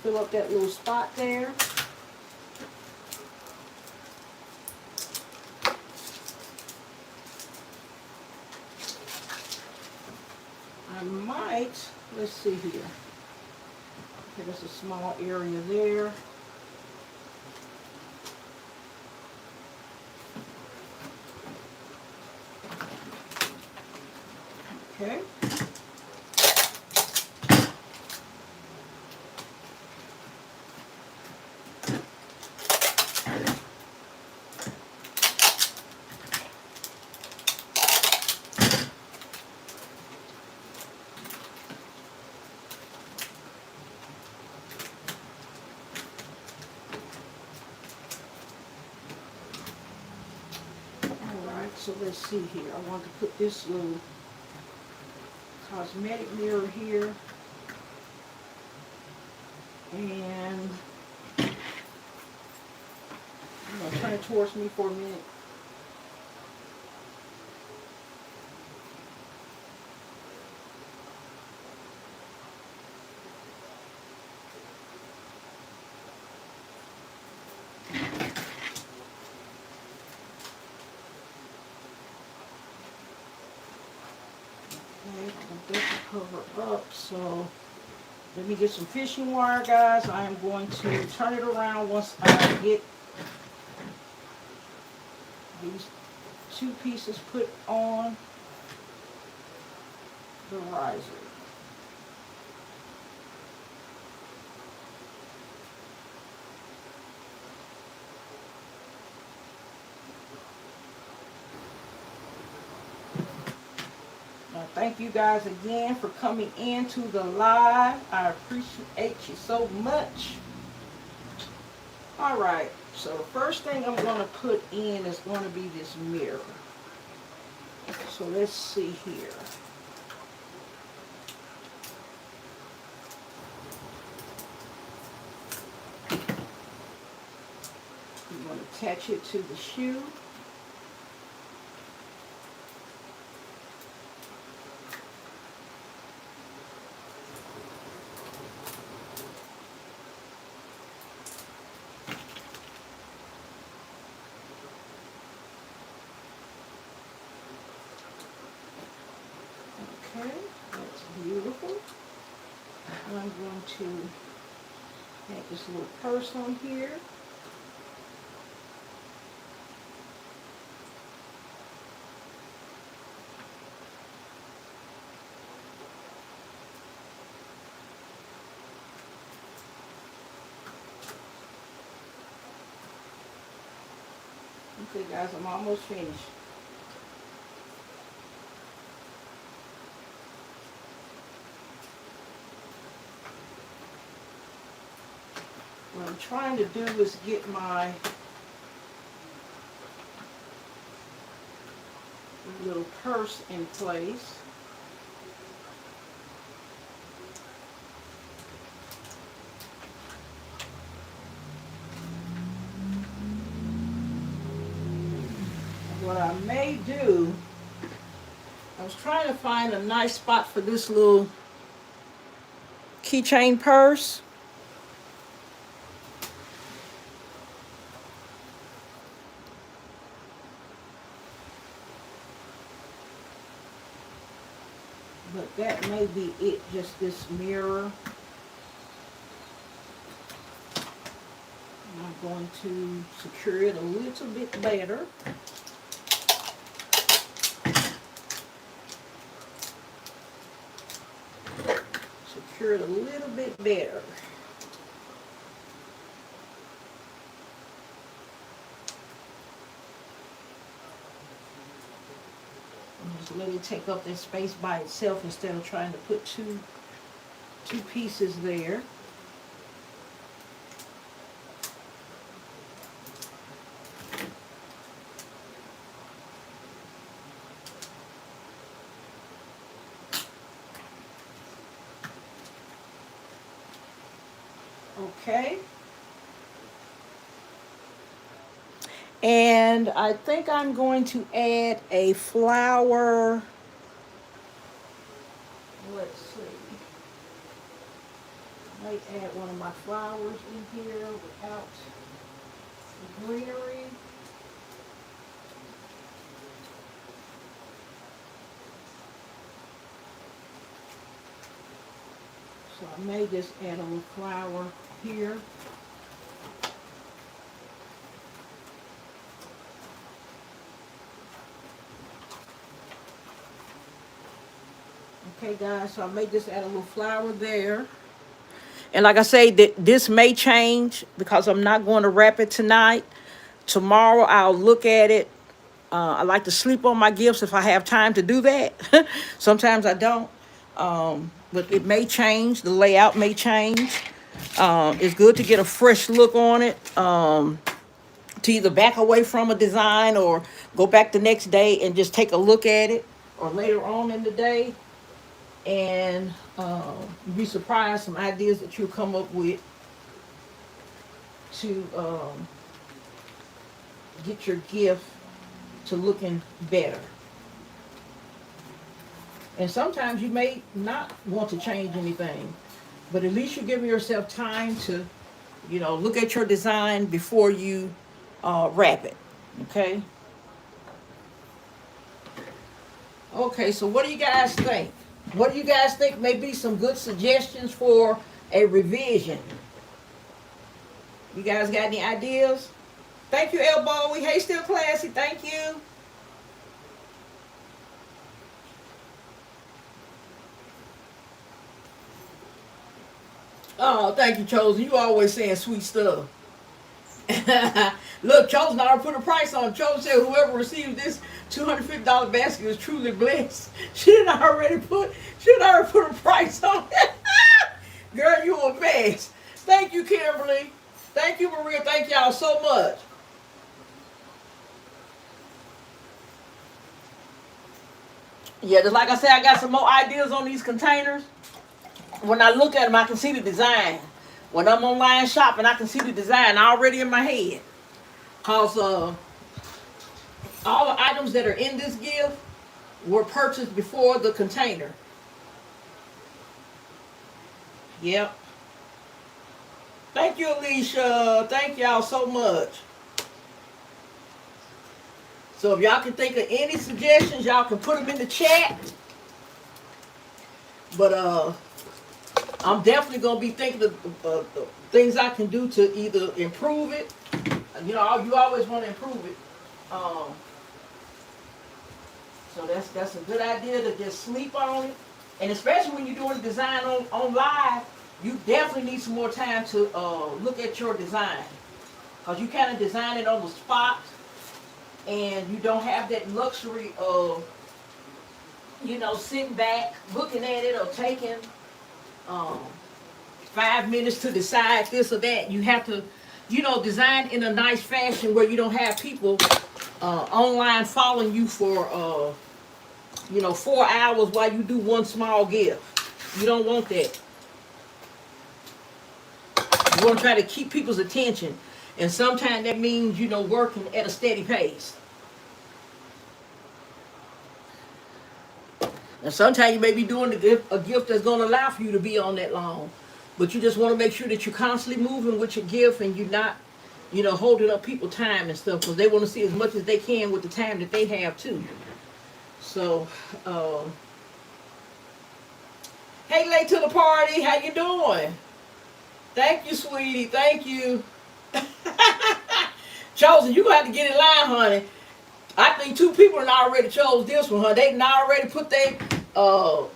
fill up that little spot there. I might, let's see here. Okay, there's a small area there. Okay. So let's see here. I want to put this little cosmetic mirror here. And I'm going to turn it towards me for a minute. This will cover up, so Let me get some fishing wire, guys. I am going to turn it around once I get these 2 pieces put on the riser. Thank you guys again for coming into the live. I appreciate you so much. All right, so the first thing I'm going to put in is going to be this mirror. So let's see here. I'm going to attach it to the shoe. Okay, that's beautiful. I'm going to add this little purse on here. Okay guys, I'm almost finished. What I'm trying to do is get my little purse in place. What I may do, I was trying to find a nice spot for this little keychain purse. But that may be it, just this mirror. I'm going to secure it a little bit better. Secure it a little bit better. Just let it take up that space by itself instead of trying to put two pieces there. Okay. And I think I'm going to add a flower. Let's see. I might add one of my flowers in here without the greenery. So I may just add a little flower here. Okay guys, so I may just add a little flower there. And like I say, this may change because I'm not going to wrap it tonight. Tomorrow I'll look at it. I like to sleep on my gifts if I have time to do that. Sometimes I don't. But it may change. The layout may change. It's good to get a fresh look on it. To either back away from a design or go back the next day and just take a look at it, or later on in the day. And you'd be surprised some ideas that you'll come up with to get your gift to looking better. And sometimes you may not want to change anything, but at least you're giving yourself time to, you know, look at your design before you wrap it. Okay. Okay, so what do you guys think? What do you guys think may be some good suggestions for a revision? You guys got any ideas? Thank you, Elbow. Hey, still classy. Thank you. Oh, thank you, Chosen. You always saying sweet stuff. Look, Chosen already put a price on it. Chosen said whoever receives this $250 basket is truly blessed. She done already put a price on it. Girl, you a mess. Thank you, Kimberly. Thank you, Maria. Thank y'all so much. Yeah, just like I said, I got some more ideas on these containers. When I look at them, I can see the design. When I'm online shopping, I can see the design already in my head. Because all the items that are in this gift were purchased before the container. Yep. Thank you, Alicia. Thank y'all so much. So if y'all can think of any suggestions, y'all can put them in the chat. But I'm definitely gonna be thinking of things I can do to either improve it. You know, you always want to improve it. So that's a good idea to just sleep on it. And especially when you're doing design on live, you definitely need some more time to look at your design. Because you kind of design it on the spot. And you don't have that luxury of, you know, sitting back, looking at it, or taking 5 minutes to decide this or that. You have to, you know, design in a nice fashion where you don't have people online following you for, you know, 4 hours while you do one small gift. You don't want that. You want to try to keep people's attention. And sometimes that means, you know, working at a steady pace. And sometimes you may be doing a gift that's going to allow for you to be on that long. But you just want to make sure that you're constantly moving with your gift and you're not, you know, holding up people's time and stuff. Because they want to see as much as they can with the time that they have too. So, hey, late to the party. How you doing? Thank you, sweetie. Thank you. Chosen, you gonna have to get in line, honey. I think 2 people have already chose this one, huh? They done already put they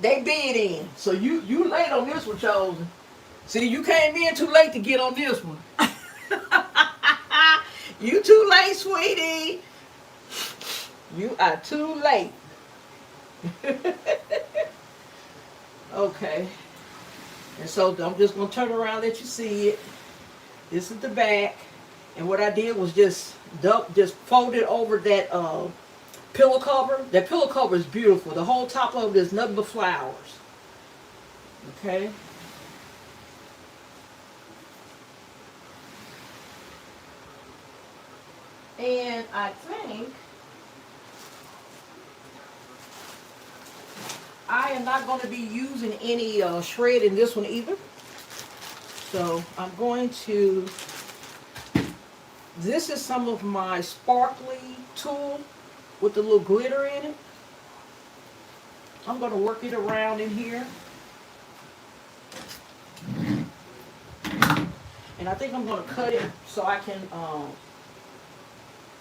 bid in. So you late on this one, Chosen. See, you came in too late to get on this one. You too late, sweetie. You are too late. Okay. And so I'm just gonna turn around, let you see it. This is the back. And what I did was just fold it over that pillow cover. That pillow cover is beautiful. The whole top of it is nothing but flowers. Okay. And I think I am not going to be using any shred in this one either. So I'm going to, this is some of my sparkly tulle with the little glitter in it. I'm going to work it around in here. And I think I'm going to cut it so I can,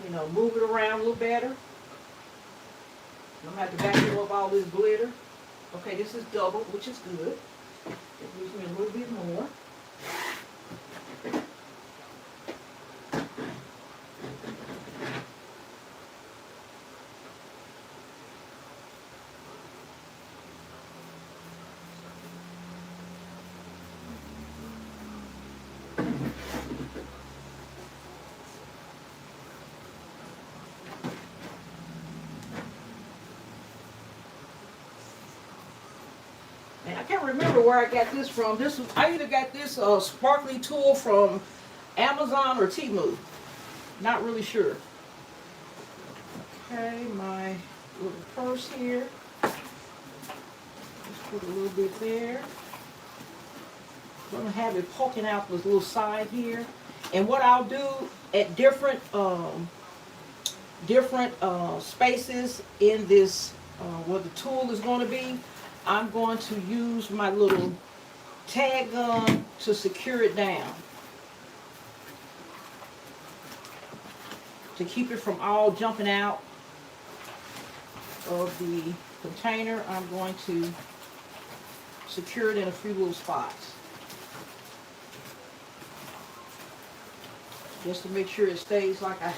you know, move it around a little better. I'm going to have to vacuum up all this glitter. Okay, this is double, which is good. It gives me a little bit more. And I can't remember where I got this from. I either got this sparkly tulle from Amazon or Temu. Not really sure. Okay, my little purse here. Just put a little bit there. I'm gonna have it poking out this little side here. And what I'll do at different spaces in this where the tulle is going to be, I'm going to use my little tag gun to secure it down, to keep it from all jumping out of the container. I'm going to secure it in a few little spots, just to make sure it stays like I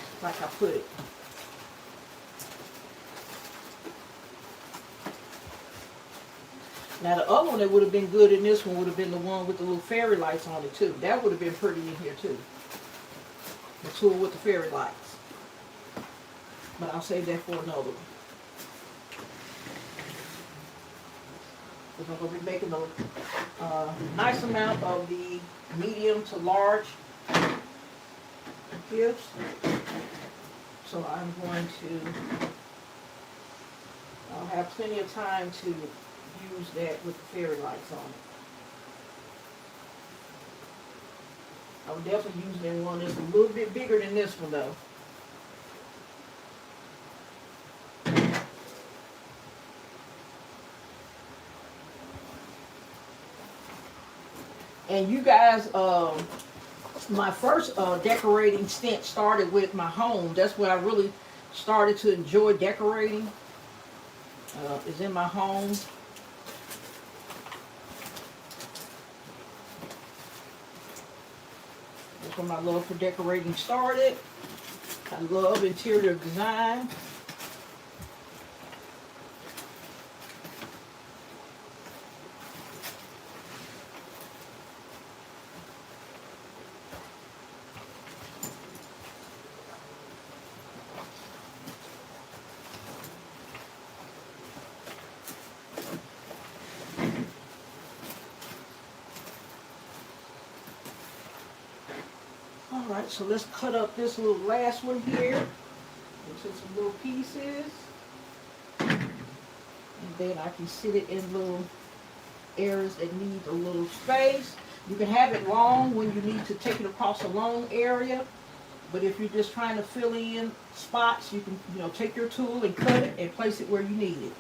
put it. Now the other one that would have been good in this one would have been the one with the little fairy lights on it too. That would have been pretty in here too. The tool with the fairy lights. But I'll save that for another one. Because I'm going to be making a nice amount of the medium to large gifts. So I'm going to, I'll have plenty of time to use that with the fairy lights on it. I would definitely use it in one that's a little bit bigger than this one though. And you guys, my first decorating stint started with my home. That's when I really started to enjoy decorating, is in my home. That's when my love for decorating started. I love interior design. Alright, so let's cut up this little last one here into some little pieces. And then I can sit it in little areas that need a little space. You can have it long when you need to take it across a long area. But if you're just trying to fill in spots, you can, take your tool and cut it and place it where you need it.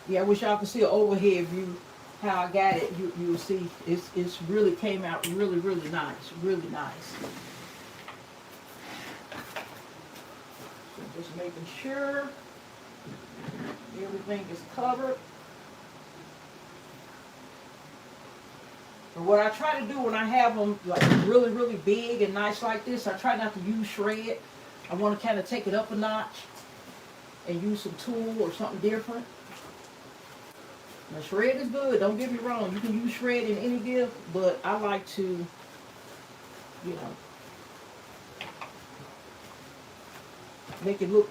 Yeah, I wish y'all could see an overhead view. How I got it, you'll see it's really came out really nice, really nice. So just making sure everything is covered. And what I try to do when I have them like really big and nice like this, I try not to use shred. I want to kind of take it up a notch and use some tool or something different. Now shred is good, don't get me wrong, you can use shred in any gift, but I like to, make it look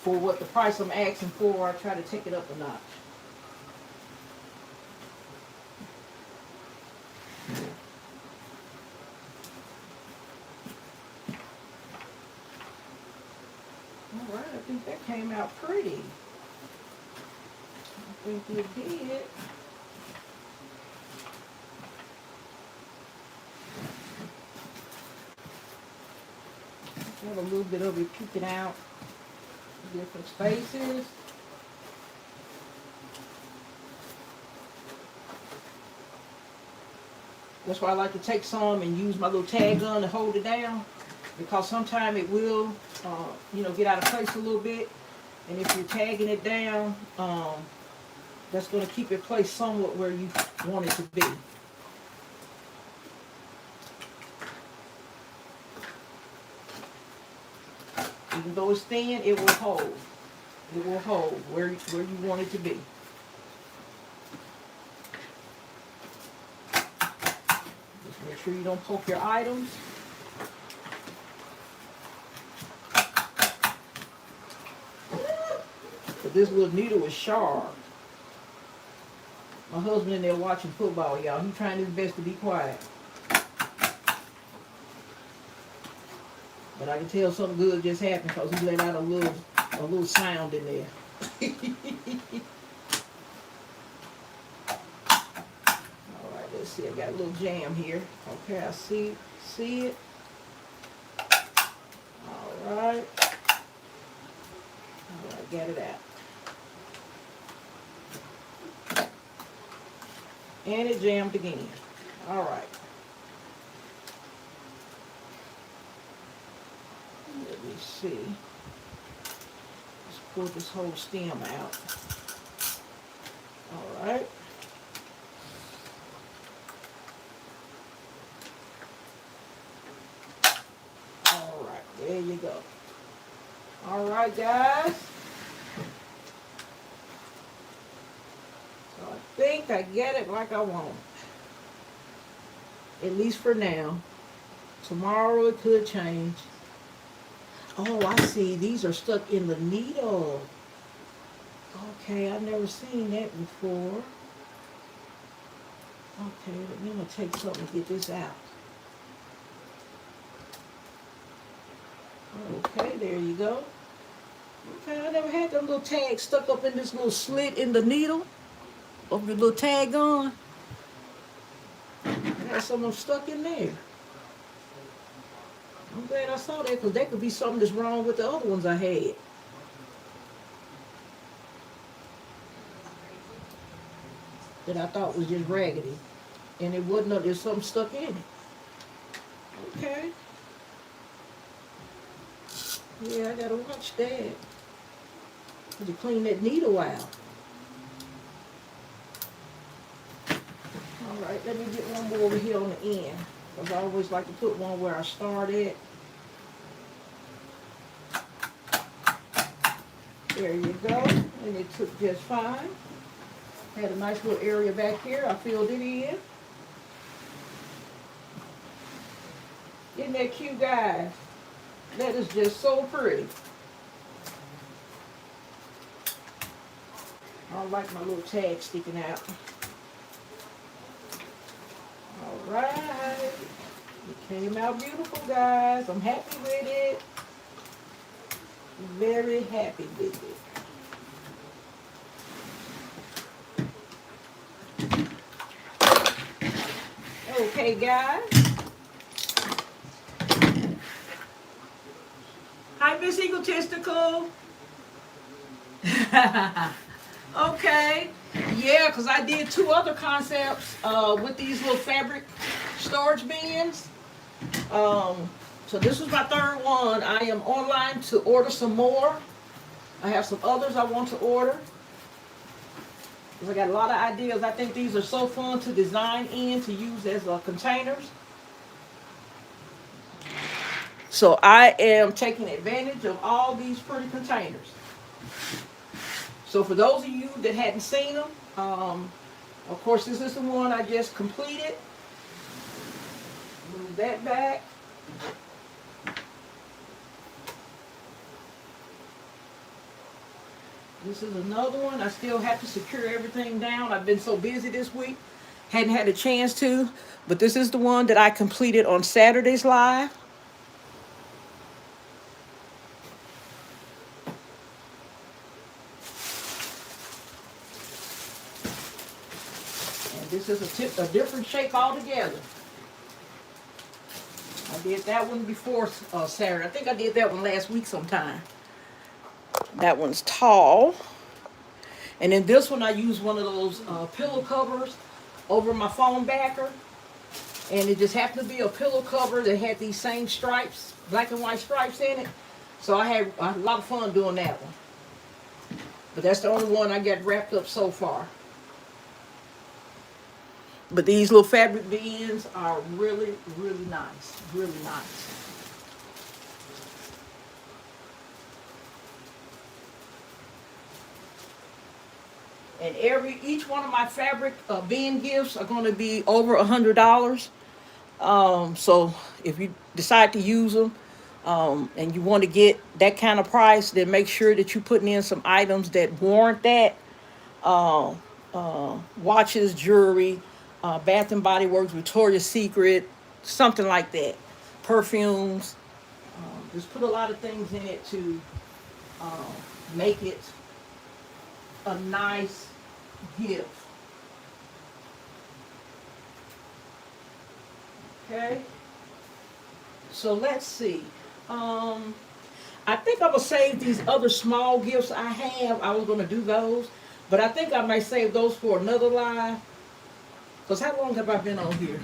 for what the price I'm asking for. I try to take it up a notch. Alright, I think that came out pretty. I think it did. Have a little bit of it peeking out in different spaces. That's why I like to take some and use my little tag gun to hold it down, because sometimes it will, get out of place a little bit. And if you're tagging it down, that's going to keep it placed somewhat where you want it to be. Even though it's thin, it will hold. It will hold where you want it to be. Just make sure you don't poke your items. But this little needle is sharp. My husband in there watching football, y'all. He's trying his best to be quiet. But I can tell something good just happened because he let out a little sound in there. Alright, let's see. I got a little jam here. Okay, I see it. Alright. All right, get it out. And it jammed again. All right. Let me see. Let's pull this whole stem out. All right. All right, there you go. All right, guys. So I think I get it like I want it. At least for now. Tomorrow it could change. Oh, I see. These are stuck in the needle. Okay, I've never seen that before. Okay, let me take something to get this out. Okay, there you go. Okay, I never had them little tags stuck up in this little slit in the needle. Of the little tag on. I had some of them stuck in there. I'm glad I saw that because that could be something that's wrong with the other ones I had. That I thought was just raggedy. And it wasn't, there's something stuck in it. Okay. Yeah, I gotta watch that. To clean that needle out. Alright, let me get one more over here on the end. Because I always like to put one where I started. There you go. And it took just fine. Had a nice little area back here. I filled it in. Isn't that cute, guys? That is just so pretty. I like my little tag sticking out. All right. It came out beautiful, guys. I'm happy with it. Very happy with it. Okay, guys. Hi, Miss Egotistical. Okay. Yeah, because I did 2 other concepts with these little fabric storage bins. So this was my 3rd one. I am online to order some more. I have some others I want to order. Because I got a lot of ideas. I think these are so fun to design in to use as containers. So I am taking advantage of all these pretty containers. So for those of you that hadn't seen them, of course this is the one I just completed. Move that back. This is another one. I still have to secure everything down. I've been so busy this week. Hadn't had a chance to. But this is the one that I completed on Saturday's live. This is a different shape altogether. I did that one before Saturday. I think I did that one last week sometime. That one's tall. And then this one I used one of those pillow covers over my phone backer. And it just happened to be a pillow cover that had these same stripes, black and white stripes in it. So I had a lot of fun doing that one. But that's the only one I got wrapped up so far. But these little fabric bins are really, really nice. Really nice. And each one of my fabric bin gifts are going to be over $100. So if you decide to use them and you want to get that kind of price, then make sure that you're putting in some items that warrant that. Watches, jewelry, Bath and Body Works, Victoria's Secret, something like that. Perfumes. Just put a lot of things in it to make it a nice gift. Okay. So let's see. I think I'm going to save these other small gifts I have. I was going to do those. But I think I might save those for another live. Because how long have I been on here?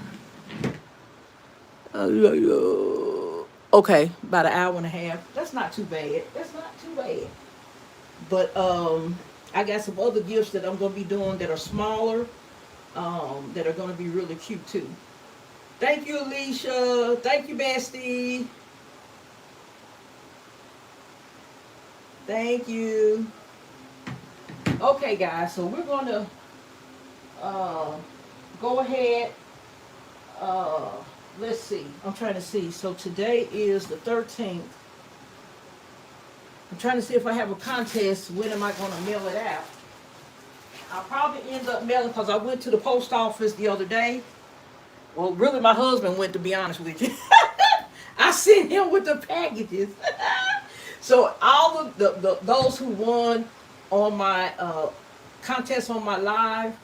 Okay, about an hour and a half. That's not too bad. That's not too bad. But I got some other gifts that I'm going to be doing that are smaller, that are going to be really cute too. Thank you, Alicia. Thank you, Bestie. Thank you. Okay, guys, so we're going to go ahead. Let's see. I'm trying to see. So today is the 13th. I'm trying to see if I have a contest. When am I going to mail it out? I'll probably end up mailing because I went to the post office the other day. Well, really, my husband went, to be honest with you. I sent him with the packages. So all of those who won on my contest on my live,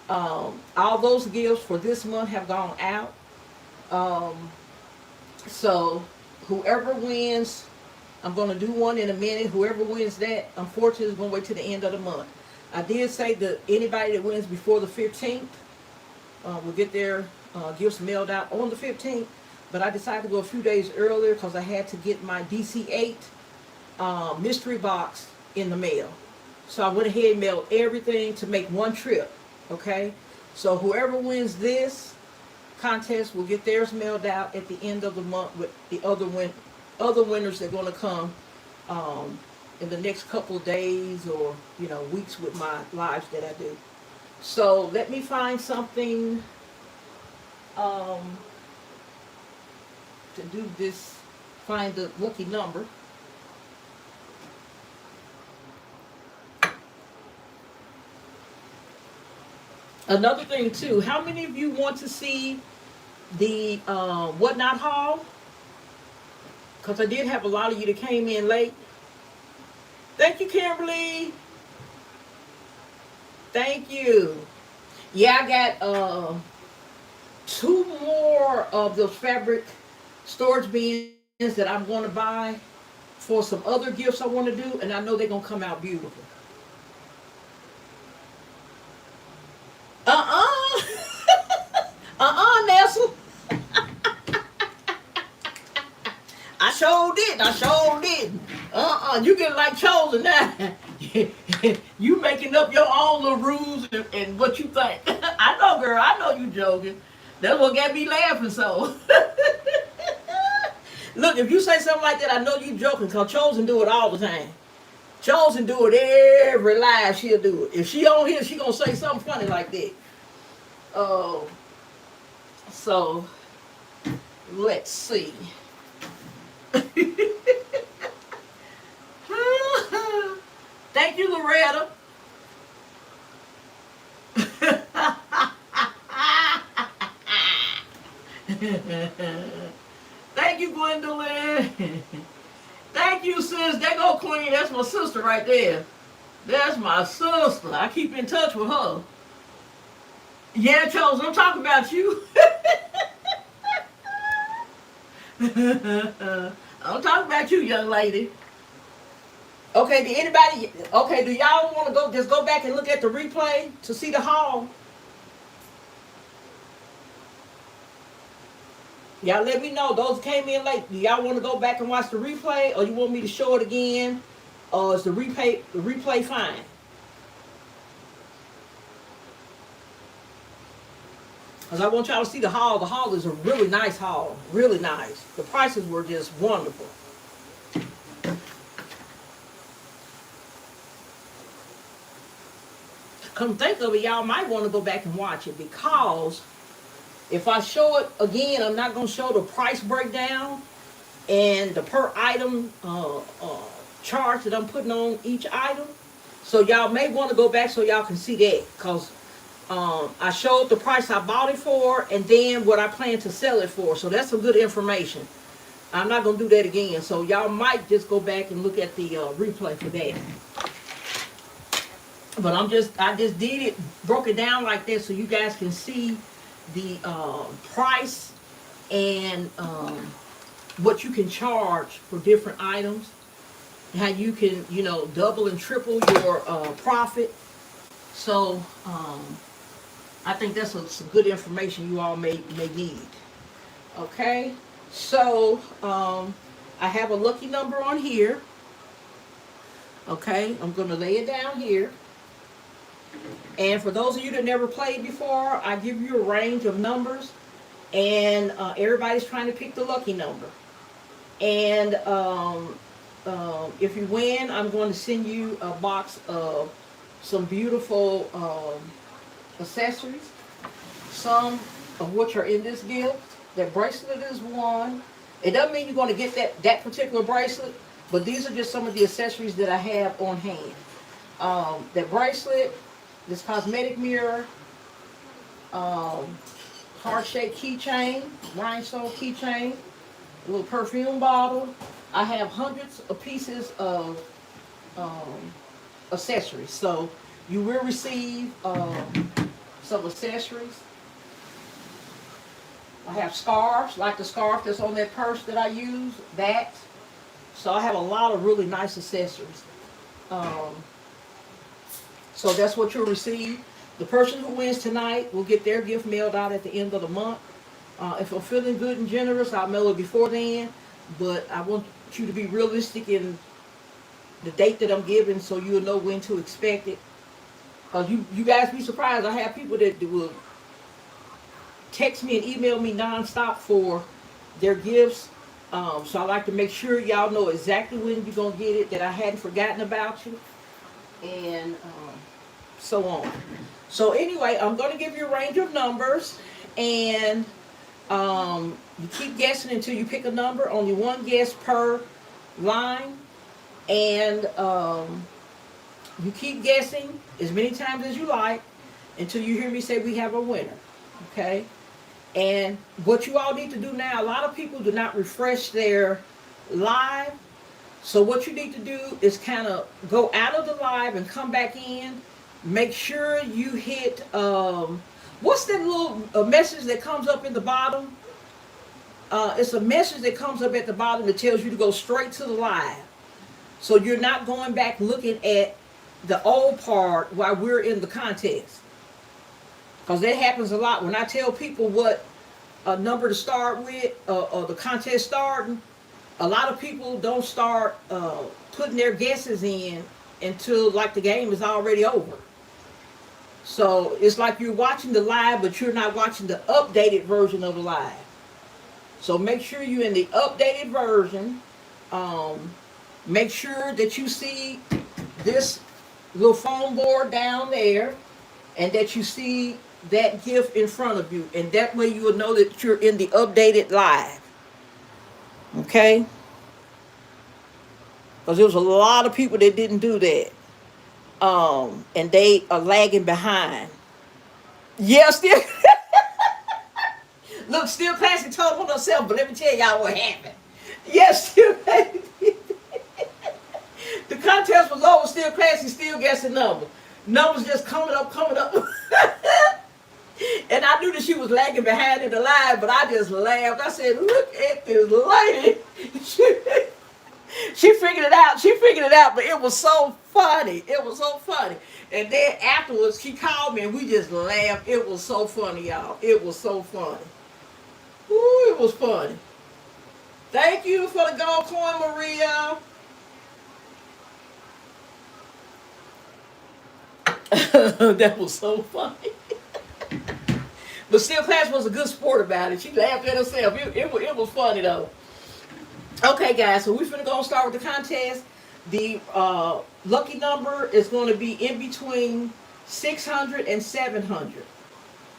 all those gifts for this month have gone out. So whoever wins, I'm going to do one in a minute. Whoever wins that, unfortunately, is going to wait till the end of the month. I did say that anybody that wins before the 15th will get their gifts mailed out on the 15th. But I decided to go a few days earlier because I had to get my DC-8 mystery box in the mail. So I went ahead and mailed everything to make one trip. Okay? So whoever wins this contest will get theirs mailed out at the end of the month with the other winners that are going to come in the next couple of days or weeks with my lives that I do. So let me find something to do this. Find the lucky number. Another thing too, how many of you want to see the Whatnot haul? Because I did have a lot of you that came in late. Thank you, Kimberly. Thank you. Yeah, I got 2 more of those fabric storage bins that I'm going to buy for some other gifts I want to do, and I know they're going to come out beautiful. Nestle. I sure did. You get like chosen now. You making up your own little rules and what you think. I know, girl. I know you joking. That's what got me laughing so. Look, if you say something like that, I know you joking because Chosen do it all the time. Chosen do it every live. She'll do it. If she on here, she gonna say something funny like that. So let's see. Thank you, Loretta. Thank you, Gwendolyn. Thank you, sis. There go Queen. That's my sister right there. That's my sister. I keep in touch with her. Yeah, Chosen, I'm talking about you. I'm talking about you, young lady. Okay, do y'all want to just go back and look at the replay to see the haul? Y'all let me know. Those came in late. Do y'all want to go back and watch the replay, or you want me to show it again? Or is the replay fine? Because I want y'all to see the haul. The haul is a really nice haul. Really nice. The prices were just wonderful. Come think of it, y'all might want to go back and watch it, because if I show it again, I'm not going to show the price breakdown and the per item charge that I'm putting on each item. So y'all may want to go back so y'all can see that, because I showed the price I bought it for and then what I plan to sell it for. So that's some good information. I'm not going to do that again. So y'all might just go back and look at the replay for that. But I just did it, broke it down like that so you guys can see the price and what you can charge for different items. how you can, double and triple your profit. So I think that's some good information you all may need. Okay, so I have a lucky number on here. Okay, I'm going to lay it down here. And for those of you that never played before, I give you a range of numbers, and everybody's trying to pick the lucky number. And if you win, I'm going to send you a box of some beautiful accessories, some of which are in this gift. That bracelet is one. It doesn't mean you're going to get that particular bracelet, but these are just some of the accessories that I have on hand. That bracelet, this cosmetic mirror, heart-shaped keychain, rhinestone keychain, a little perfume bottle. I have hundreds of pieces of accessories. So you will receive some accessories. I have scarves, like the scarf that's on that purse that I use, that. So I have a lot of really nice accessories. So that's what you'll receive. The person who wins tonight will get their gift mailed out at the end of the month. If I'm feeling good and generous, I'll mail it before then. But I want you to be realistic in the date that I'm giving, so you'll know when to expect it. You guys be surprised. I have people that will text me and email me nonstop for their gifts. So I like to make sure y'all know exactly when you're going to get it, that I hadn't forgotten about you, and so on. So anyway, I'm going to give you a range of numbers, and you keep guessing until you pick a number. Only one guess per line, and you keep guessing as many times as you like until you hear me say we have a winner. Okay? And what you all need to do now, a lot of people do not refresh their live. So what you need to do is kind of go out of the live and come back in. Make sure you hit, what's that little message that comes up in the bottom? It's a message that comes up at the bottom that tells you to go straight to the live. So you're not going back looking at the old part while we're in the contest. Because that happens a lot. When I tell people what number to start with, or the contest starting, a lot of people don't start putting their guesses in until like the game is already over. So it's like you're watching the live, but you're not watching the updated version of the live. So make sure you're in the updated version. Make sure that you see this little foam board down there, and that you see that gift in front of you, and that way you will know that you're in the updated live. Okay? Because there was a lot of people that didn't do that, and they are lagging behind. Yeah, still look, still classic told on herself, but let me tell y'all what happened. Yes, still classic. The contest was over, still classic, still guessing numbers. Numbers just coming up. And I knew that she was lagging behind in the line, but I just laughed. I said, look at this lady. She figured it out. But it was so funny. And then afterwards, she called me and we just laughed. It was so funny, y'all. It was so funny. Ooh, it was funny. Thank you for the gold coin, Maria. That was so funny. But still, class was a good sport about it. She laughed at herself. It was funny though. Okay, guys, so we're finna go and start with the contest. The lucky number is going to be in between 600 and 700.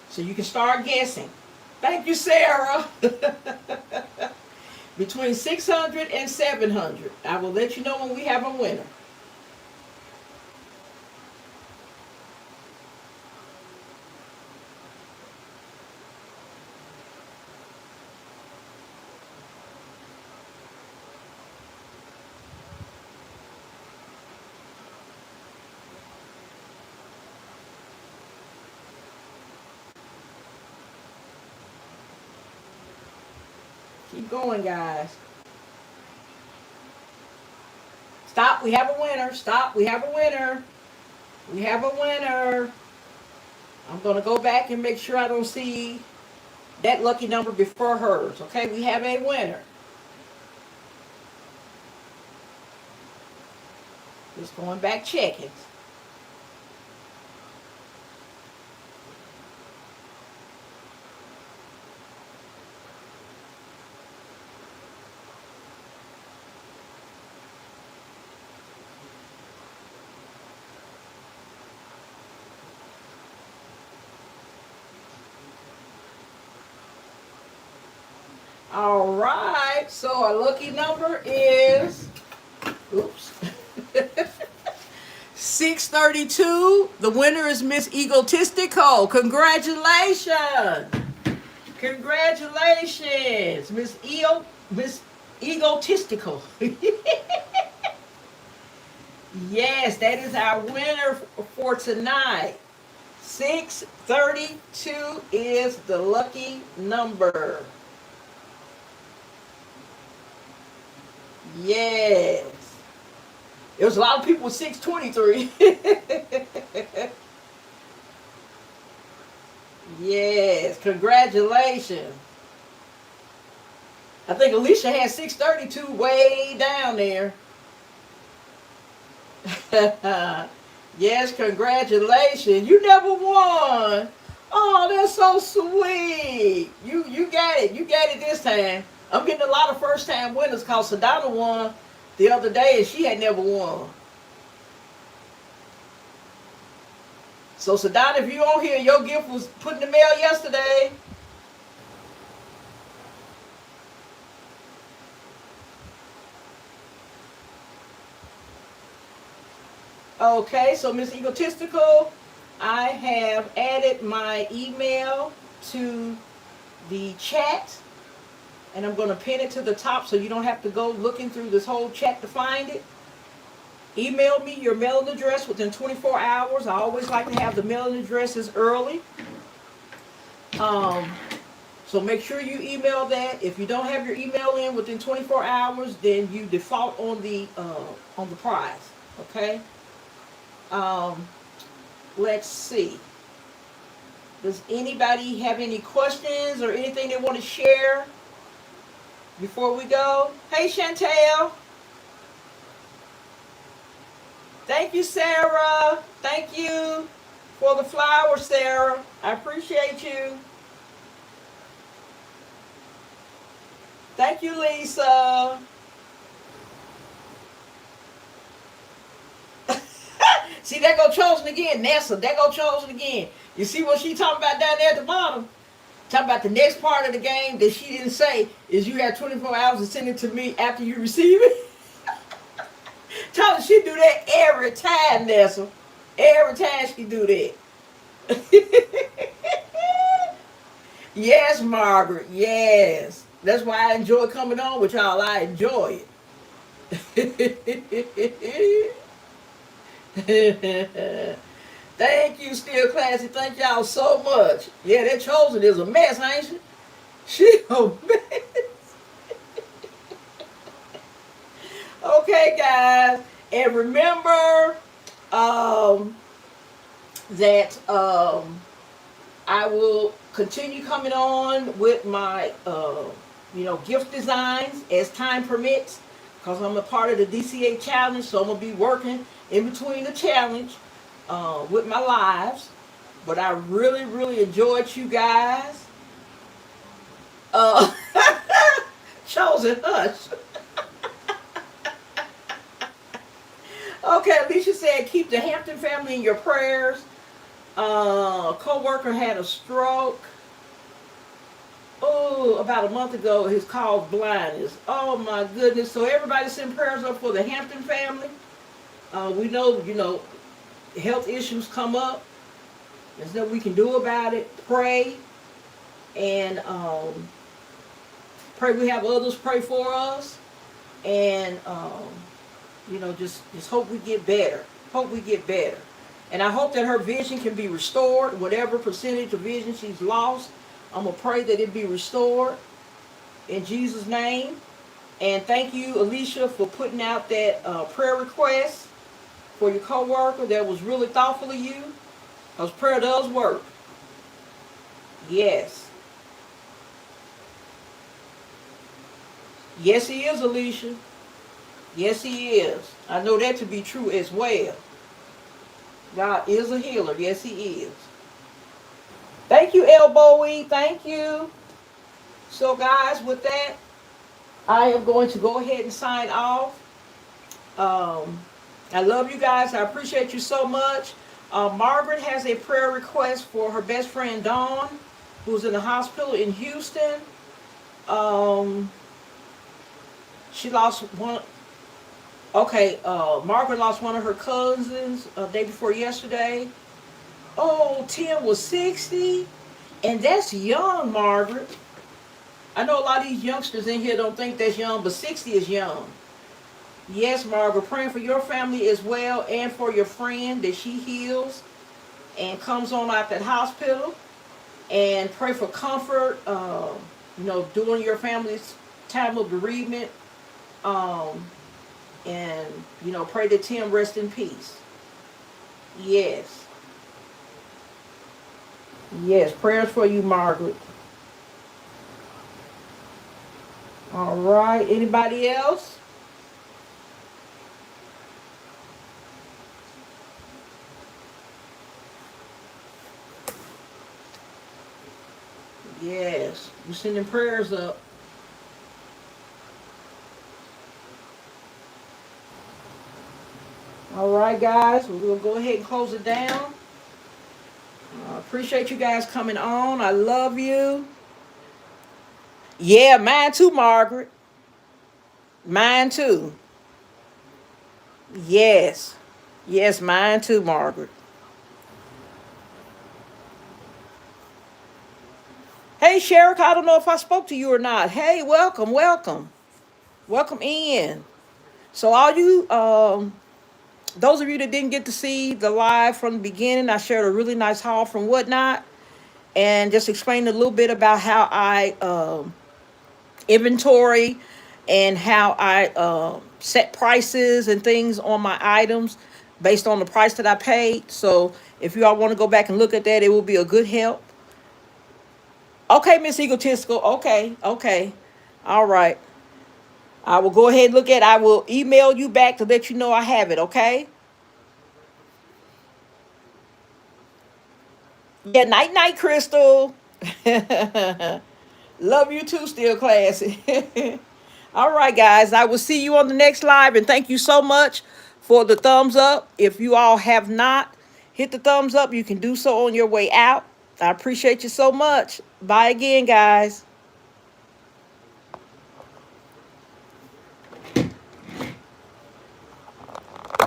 So you can start guessing. Thank you, Sarah. Between 600 and 700. I will let you know when we have a winner. Keep going, guys. Stop. We have a winner. Stop. We have a winner. We have a winner. I'm going to go back and make sure I don't see that lucky number before hers. Okay, we have a winner. Just going back checking. All right, so our lucky number is, oops, 632. The winner is Miss Egotistical. Congratulations. Congratulations, Miss Egotistical. Yes, that is our winner for tonight. 632 is the lucky number. Yes. There was a lot of people with 623. Yes, congratulations. I think Alicia had 632 way down there. Yes, congratulations. You never won. Oh, that's so sweet. You got it. You got it this time. I'm getting a lot of first time winners because Sadana won the other day and she had never won. So Sadana, if you on here, your gift was put in the mail yesterday. Okay, so Miss Egotistical, I have added my email to the chat. And I'm going to pin it to the top so you don't have to go looking through this whole chat to find it. Email me your mailing address within 24 hours. I always like to have the mailing addresses early. So make sure you email that. If you don't have your email in within 24 hours, then you default on the prize. Okay. Let's see. Does anybody have any questions or anything they want to share before we go? Hey, Chantel. Thank you, Sarah. Thank you for the flowers, Sarah. I appreciate you. Thank you, Lisa. See, there go Chosen again. Nessa, there go Chosen again. You see what she talking about down there at the bottom? Talking about the next part of the game that she didn't say is you have 24 hours to send it to me after you receive it. Tell her she do that every time, Nessa. Every time she do that. Yes, Margaret. Yes. That's why I enjoy coming on with y'all. I enjoy it. Thank you, Still Classy. Thank y'all so much. Yeah, that Chosen is a mess, ain't she? She a mess. Okay, guys. And remember that I will continue coming on with my gift designs as time permits because I'm a part of the DCA challenge, so I'm going to be working in between the challenge with my lives. But I really, really enjoyed you guys. Chosen hush. Okay, Alicia said keep the Hampton family in your prayers. Co-worker had a stroke. Oh, about a month ago, his caused blindness. Oh my goodness. So everybody send prayers up for the Hampton family. We know, health issues come up. There's nothing we can do about it. Pray. And pray we have others pray for us. And, just hope we get better. Hope we get better. And I hope that her vision can be restored. Whatever percentage of vision she's lost, I'm going to pray that it be restored. In Jesus' name. And thank you, Alicia, for putting out that prayer request for your coworker. That was really thoughtful of you. Because prayer does work. Yes. Yes, he is, Alicia. Yes, he is. I know that to be true as well. God is a healer. Yes, he is. Thank you, Elbowy. Thank you. So, guys, with that, I am going to go ahead and sign off. I love you guys. I appreciate you so much. Margaret has a prayer request for her best friend Dawn, who's in the hospital in Houston. Um, she lost one. Okay, Margaret lost one of her cousins day before yesterday. Oh, Tim was 60, and that's young, Margaret. I know a lot of these youngsters in here don't think that's young, but 60 is young. Yes, Margaret, praying for your family as well and for your friend that she heals and comes on out that hospital. And pray for comfort, during your family's time of bereavement. Um, and, pray that Tim rest in peace. Yes. Yes, prayers for you, Margaret. All right. Anybody else? Yes. We're sending prayers up. All right, guys. We're going to go ahead and close it down. Appreciate you guys coming on. I love you. Yeah, mine too, Margaret. Mine too. Yes. Yes, mine too, Margaret. Hey, Sherrick, I don't know if I spoke to you or not. Hey, welcome, welcome. Welcome in. So all you, those of you that didn't get to see the live from the beginning, I shared a really nice haul from Whatnot and just explained a little bit about how I inventory and how I set prices and things on my items based on the price that I paid. So if you all want to go back and look at that, it will be a good help. Okay, Miss Egotistical. Okay, okay. All right. I will go ahead and look at it. I will email you back to let you know I have it, okay? Yeah, night night, Crystal. Love you too, still classy. All right, guys. I will see you on the next live, and thank you so much for the thumbs up. If you all have not hit the thumbs up, you can do so on your way out. I appreciate you so much. Bye again, guys.